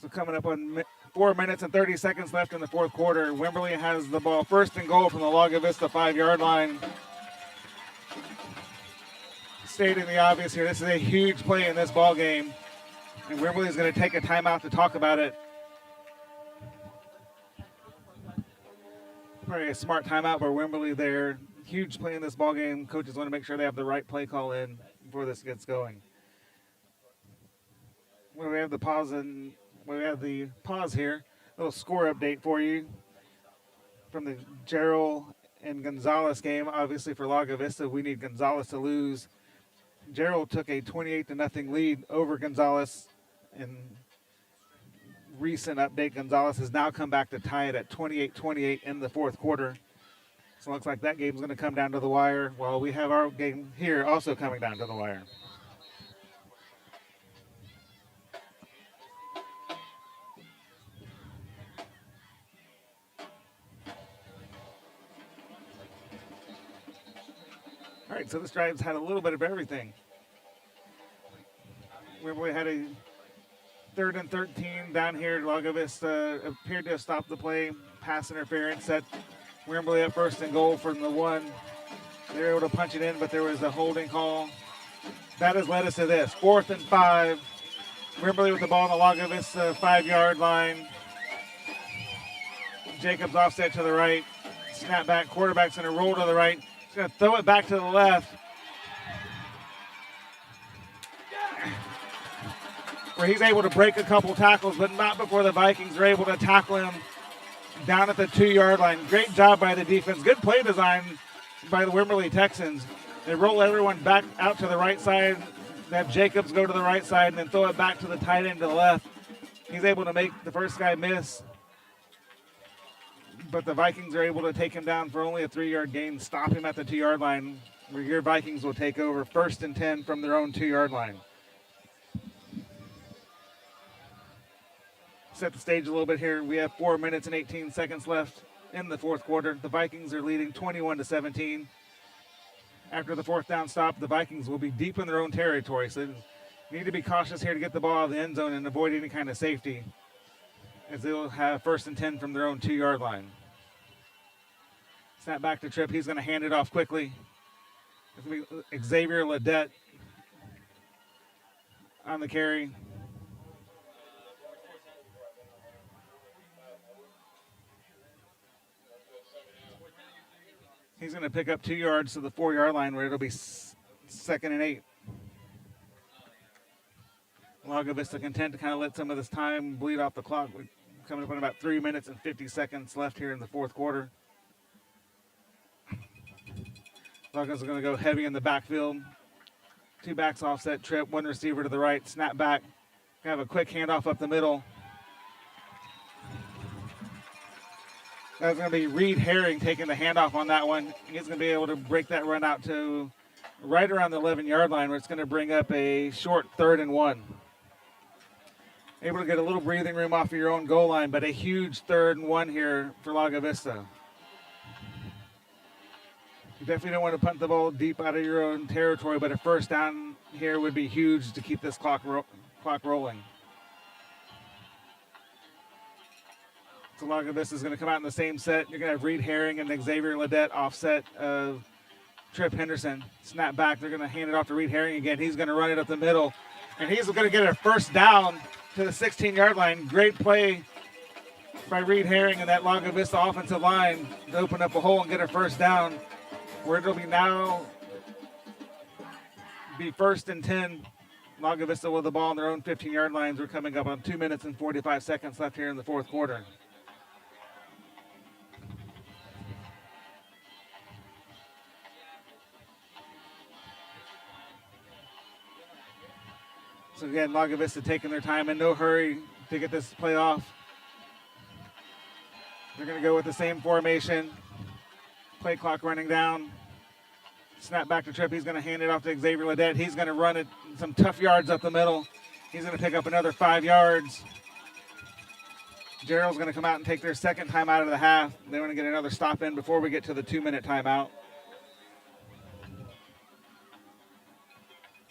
So coming up on 4 minutes and 30 seconds left in the fourth quarter. Wimberley has the ball, first and goal from the Lago Vista 5-yard line. Stating the obvious here, this is a huge play in this ball game, and Wimberley is going to take a timeout to talk about it. Probably a smart timeout for Wimberley there. Huge play in this ball game. Coaches want to make sure they have the right play call in before this gets going. When we have the pause here, a little score update for you from the Gerald and Gonzalez game. Obviously for Lago Vista, we need Gonzalez to lose. Gerald took a 28-0 lead over Gonzalez. In recent update, Gonzalez has now come back to tie it at 28-28 in the fourth quarter. So it looks like that game's going to come down to the wire, while we have our game here also coming down to the wire. All right, so this drive's had a little bit of everything. We had a 3rd and 13 down here. Lago Vista appeared to have stopped the play. Pass interference set Wimberley up 1st and goal from the 1. They were able to punch it in, but there was a holding call. That has led us to this. 4th and 5. Wimberley with the ball on the Lago Vista 5-yard line. Jacobs offset to the right. Snap back. Quarterback's going to roll to the right. He's going to throw it back to the left. Where he's able to break a couple tackles, but not before the Vikings are able to tackle him down at the 2-yard line. Great job by the defense. Good play design by the Wimberley Texans. They roll everyone back out to the right side. They have Jacobs go to the right side and then throw it back to the tight end to the left. He's able to make the first guy miss. But the Vikings are able to take him down for only a 3-yard gain, stop him at the 2-yard line, where your Vikings will take over 1st and 10 from their own 2-yard line. Set the stage a little bit here. We have 4 minutes and 18 seconds left in the 4th quarter. The Vikings are leading 21-17. After the 4th down stop, the Vikings will be deep in their own territory. So you need to be cautious here to get the ball out of the end zone and avoid any kind of safety, as they'll have 1st and 10 from their own 2-yard line. Snap back to Tripp. He's going to hand it off quickly. It's going to be Xavier Ledette on the carry. He's going to pick up 2 yards to the 4-yard line, where it'll be 2nd and 8. Lago Vista content to kind of let some of this time bleed off the clock. We're coming up on about 3 minutes and 50 seconds left here in the 4th quarter. Lago's going to go heavy in the backfield. 2 backs offset, Tripp, 1 receiver to the right, snap back. Have a quick handoff up the middle. That's going to be Reed Herring taking the handoff on that one. He's going to be able to break that run out to right around the 11-yard line, where it's going to bring up a short 3rd and 1. Able to get a little breathing room off of your own goal line, but a huge 3rd and 1 here for Lago Vista. You definitely don't want to punt the ball deep out of your own territory, but a 1st down here would be huge to keep this clock rolling. So Lago Vista is going to come out in the same set. You're going to have Reed Herring and Xavier Ledette offset of Tripp Henderson. Snap back. They're going to hand it off to Reed Herring again. He's going to run it up the middle, and he's going to get a 1st down to the 16-yard line. Great play by Reed Herring and that Lago Vista offensive line to open up a hole and get a 1st down, where it'll be now be 1st and 10. Lago Vista with the ball on their own 15-yard lines. We're coming up on 2 minutes and 45 seconds left here in the 4th quarter. So again, Lago Vista taking their time, in no hurry to get this play off. They're going to go with the same formation. Play clock running down. Snap back to Tripp. He's going to hand it off to Xavier Ledette. He's going to run it some tough yards up the middle. He's going to pick up another 5 yards. Gerald's going to come out and take their 2nd time out of the half. They want to get another stop in before we get to the 2-minute timeout.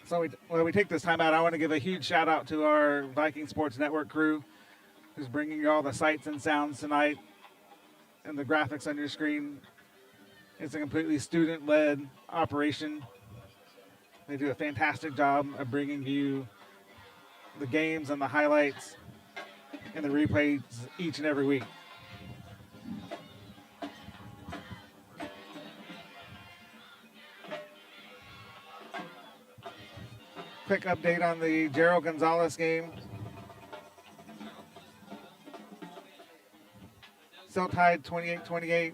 So we take this time out. I want to give a huge shout out to our Viking Sports Network crew, who's bringing you all the sights and sounds tonight and the graphics on your screen. It's a completely student-led operation. They do a fantastic job of bringing you the games and the highlights and the replays each and every week. Quick update on the Gerald Gonzalez game. Still tied 28-28.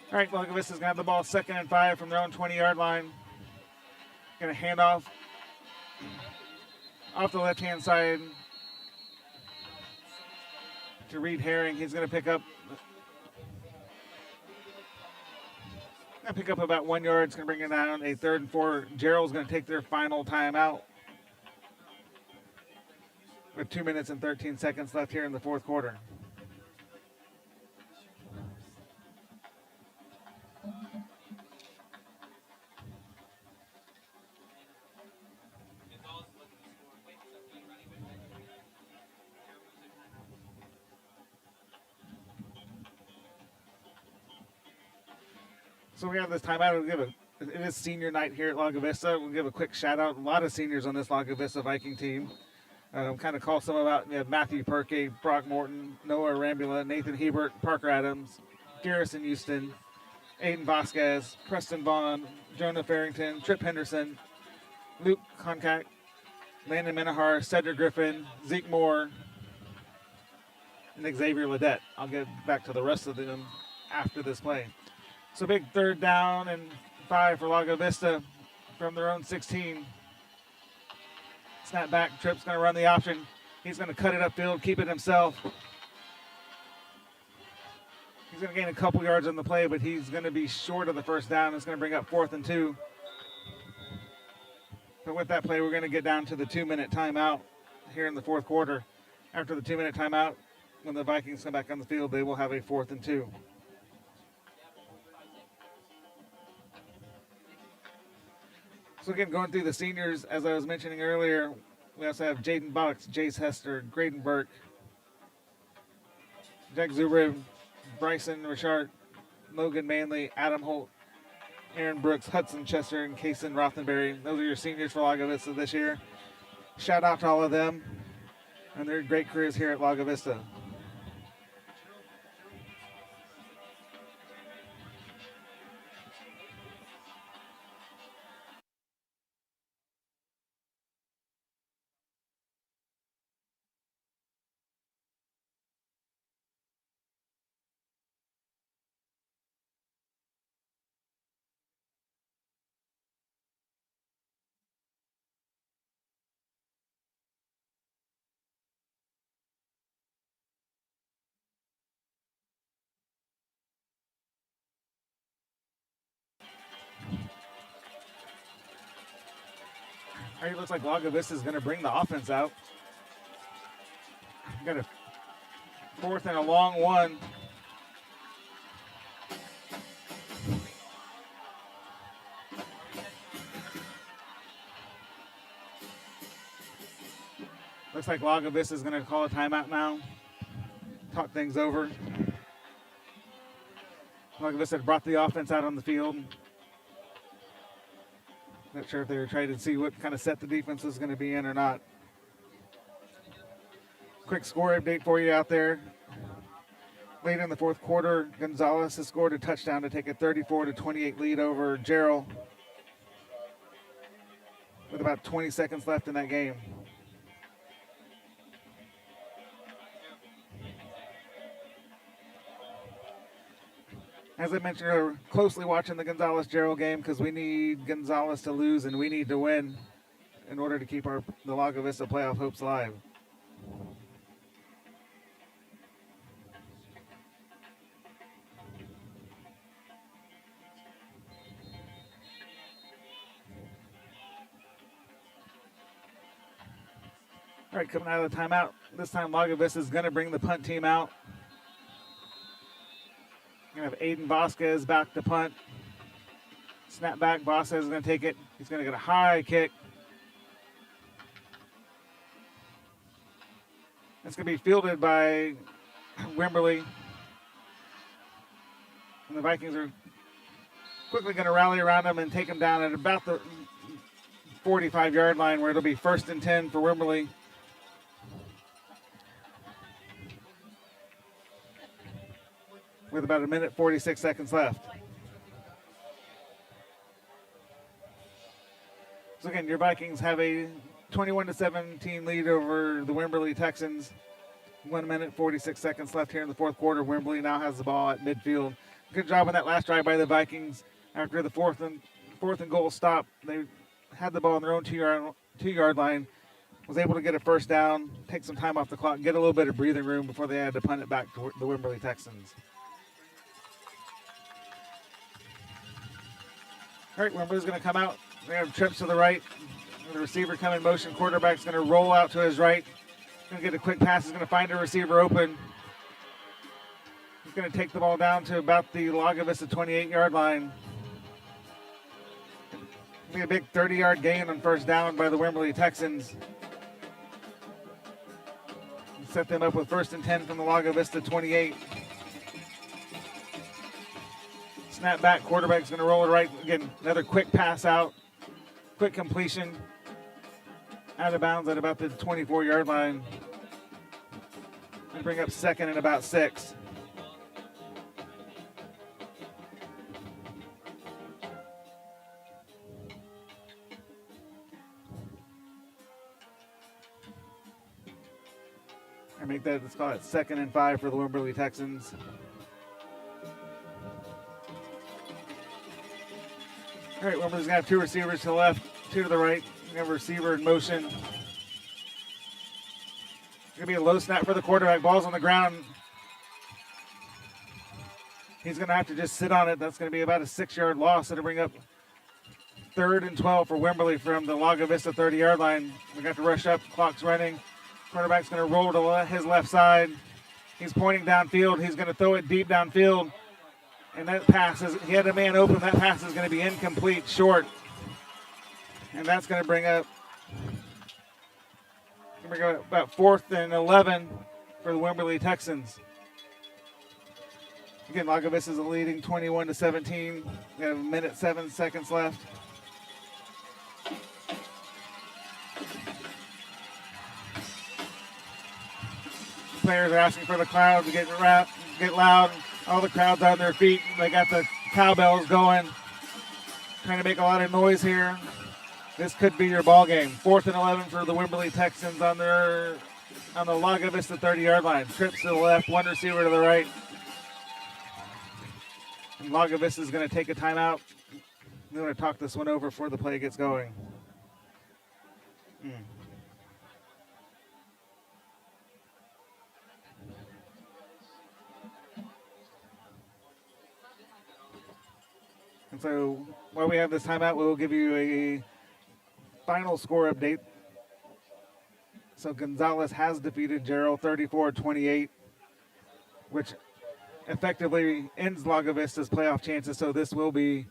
All right, Lago Vista's going to have the ball 2nd and 5 from their own 20-yard line. Going to hand off the left-hand side to Reed Herring. He's going to pick up Gonna pick up about 1 yard. It's going to bring it down a 3rd and 4. Gerald's going to take their final timeout with 2 minutes and 13 seconds left here in the fourth quarter. So we have this timeout. It is senior night here at Lago Vista. We'll give a quick shout out. A lot of seniors on this Lago Vista Viking team. Kind of call some out. You have Matthew Perkey, Brock Morton, Noah Rambula, Nathan Hebert, Parker Adams, Garrison Houston, Aiden Vasquez, Preston Vaughn, Jonah Farrington, Trip Henderson, Luke Concac, Landon Minahar, Cedric Griffin, Zeke Moore, and Xavier Ledette. I'll get back to the rest of them after this play. So big 3rd down and 5 for Lago Vista from their own 16. Snap back, Tripp's going to run the option. He's going to cut it upfield, keep it himself. He's going to gain a couple yards on the play, but he's going to be short of the 1st down. It's going to bring up 4th and 2. But with that play, we're going to get down to the 2-minute timeout here in the fourth quarter. After the 2-minute timeout, when the Vikings come back on the field, they will have a 4th and 2. So again, going through the seniors, as I was mentioning earlier, we also have Jaden Box, Jace Hester, Graydon Burke, Jack Zubrib, Bryson Richard, Logan Manley, Adam Holt, Aaron Brooks, Hudson Chester, and Kason Rothenberry. Those are your seniors for Lago Vista this year. Shout out to all of them and their great careers here at Lago Vista. It looks like Lago Vista is going to bring the offense out. Got a 4th and a long 1. Looks like Lago Vista is going to call a timeout now. Talk things over. Lago Vista brought the offense out on the field. Not sure if they were trying to see what kind of set the defense was going to be in or not. Quick score update for you out there. Late in the fourth quarter, Gonzalez has scored a touchdown to take a 34-28 lead over Gerald with about 20 seconds left in that game. As I mentioned, we're closely watching the Gonzalez-Gerald game because we need Gonzalez to lose and we need to win in order to keep the Lago Vista playoff hopes alive. All right, coming out of the timeout, this time Lago Vista is going to bring the punt team out. Going to have Aiden Vasquez back to punt. Snap back, Vasquez is going to take it. He's going to get a high kick. It's going to be fielded by Wimberley. And the Vikings are quickly going to rally around him and take him down at about the 45-yard line where it'll be 1st and 10 for Wimberley. With about 1 minute 46 seconds left. So again, your Vikings have a 21-17 lead over the Wimberley Texans. 1 minute 46 seconds left here in the fourth quarter. Wimberley now has the ball at midfield. Good job on that last drive by the Vikings. After the fourth and goal stop, they had the ball on their own two-yard line. Was able to get a 1st down, take some time off the clock, get a little bit of breathing room before they had to punt it back to the Wimberley Texans. All right, Wimberley's going to come out. We have trips to the right. The receiver come in motion. Quarterback's going to roll out to his right. Going to get a quick pass. He's going to find a receiver open. He's going to take the ball down to about the Lago Vista 28-yard line. Be a big 30-yard gain on first down by the Wimberley Texans. Set them up with 1st and 10 from the Lago Vista 28. Snap back, quarterback's going to roll it right. Again, another quick pass out. Quick completion. Out of bounds at about the 24-yard line. And bring up 2nd and about 6. Make that, let's call it 2nd and 5 for the Wimberley Texans. All right, Wimberley's going to have 2 receivers to the left, 2 to the right. We have a receiver in motion. Going to be a low snap for the quarterback. Ball's on the ground. He's going to have to just sit on it. That's going to be about a 6-yard loss. It'll bring up 3rd and 12 for Wimberley from the Lago Vista 30-yard line. We got to rush up. Clock's running. Quarterback's going to roll to his left side. He's pointing downfield. He's going to throw it deep downfield. And that pass is, he had a man open. That pass is going to be incomplete, short. And that's going to bring up about 4th and 11 for the Wimberley Texans. Again, Lago Vista is leading 21-17. We have 1:07 left. Players are asking for the crowd to get loud. All the crowd's on their feet. They got the cowbells going. Trying to make a lot of noise here. This could be your ball game. 4th and 11 for the Wimberley Texans on the Lago Vista 30-yard line. Trips to the left, 1 receiver to the right. And Lago Vista is going to take a timeout. I'm going to talk this one over before the play gets going. And so while we have this timeout, we'll give you a final score update. So Gonzalez has defeated Gerald 34-28, which effectively ends Lago Vista's playoff chances. So this will be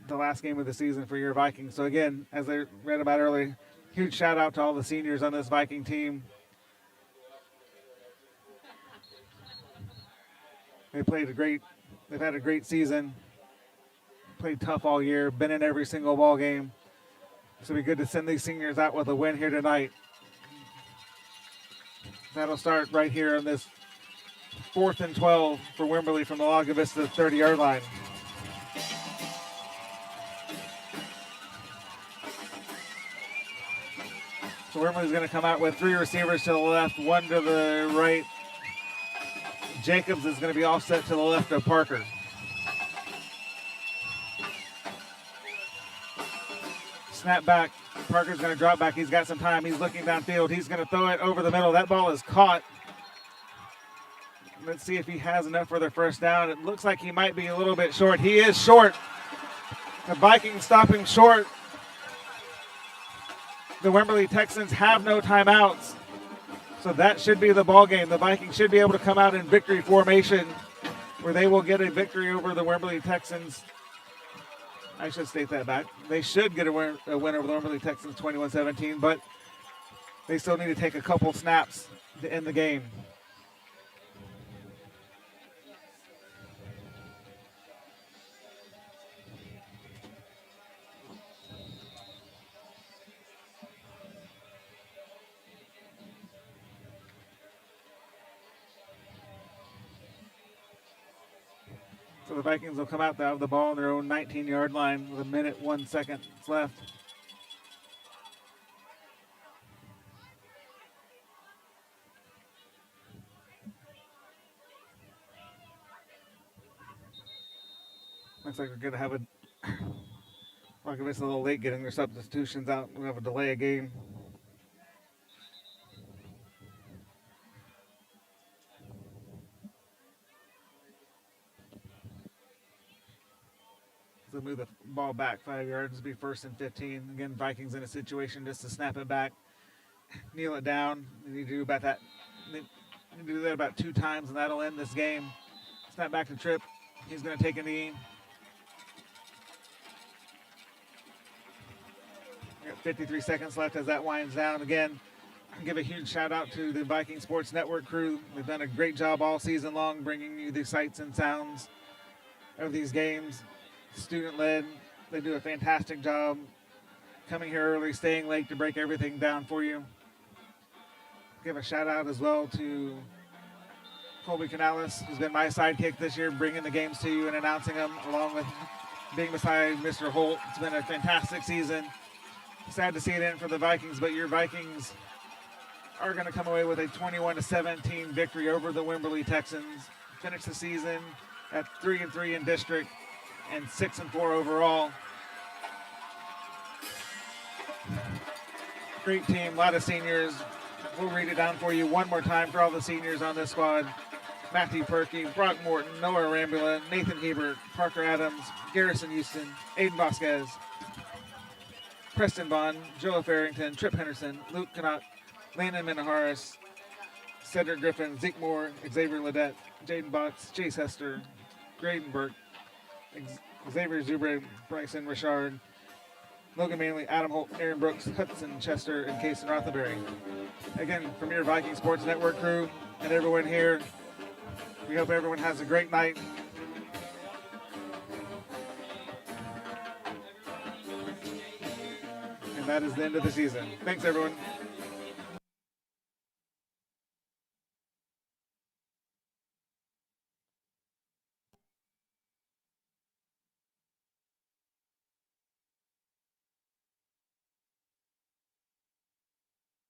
the last game of the season for your Vikings. So again, as I read about earlier, huge shout out to all the seniors on this Viking team. They've had a great season. Played tough all year, been in every single ball game. So it'll be good to send these seniors out with a win here tonight. That'll start right here on this 4th and 12 for Wimberley from the Lago Vista 30-yard line. So Wimberley's going to come out with 3 receivers to the left, 1 to the right. Jacobs is going to be offset to the left of Parker. Snap back. Parker's going to drop back. He's got some time. He's looking downfield. He's going to throw it over the middle. That ball is caught. Let's see if he has enough for their first down. It looks like he might be a little bit short. He is short. The Vikings stopping short. The Wimberley Texans have no timeouts. So that should be the ball game. The Vikings should be able to come out in victory formation where they will get a victory over the Wimberley Texans. I should state that back. They should get a win over the Wimberley Texans 21-17, but they still need to take a couple snaps to end the game. So the Vikings will come out to have the ball on their own 19-yard line with 1:01 left. Looks like we're going to have Lago Vista a little late getting their substitutions out. We'll have a delay of game. to move the ball back 5 yards, be 1st and 15. Again, Vikings in a situation just to snap it back, kneel it down. You need to do about that. You need to do that about 2 times, and that'll end this game. Snap back to Tripp. He's going to take a knee. We got 53 seconds left as that winds down. Again, give a huge shout out to the Viking Sports Network crew. They've done a great job all season long bringing you the sights and sounds of these games. Student led. They do a fantastic job coming here early, staying late to break everything down for you. Give a shout out as well to Colby Canales, who's been my sidekick this year, bringing the games to you and announcing them, along with being beside Mr. Holt. It's been a fantastic season. Sad to see it end for the Vikings, but your Vikings are going to come away with a 21-17 victory over the Wimberley Texans. Finish the season at 3-3 in district and 6-4 overall. Great team, a lot of seniors. We'll read it down for you one more time for all the seniors on this squad. Matthew Perkey, Brock Morton, Noah Rambula, Nathan Hebert, Parker Adams, Garrison Houston, Aiden Vasquez, Preston Bond, Joe Farrington, Tripp Henderson, Luke Canuck, Landon Minaharis, Cedric Griffin, Zeke Moore, Xavier Ledette, Jaden Box, Chase Hester, Graydon Burke, Xavier Zubre, Bryson Richard, Logan Manley, Adam Holt, Aaron Brooks, Hudson Chester, and Kason Rothenberry. Again, from your Viking Sports Network crew and everyone here, we hope everyone has a great night. And that is the end of the season. Thanks, everyone.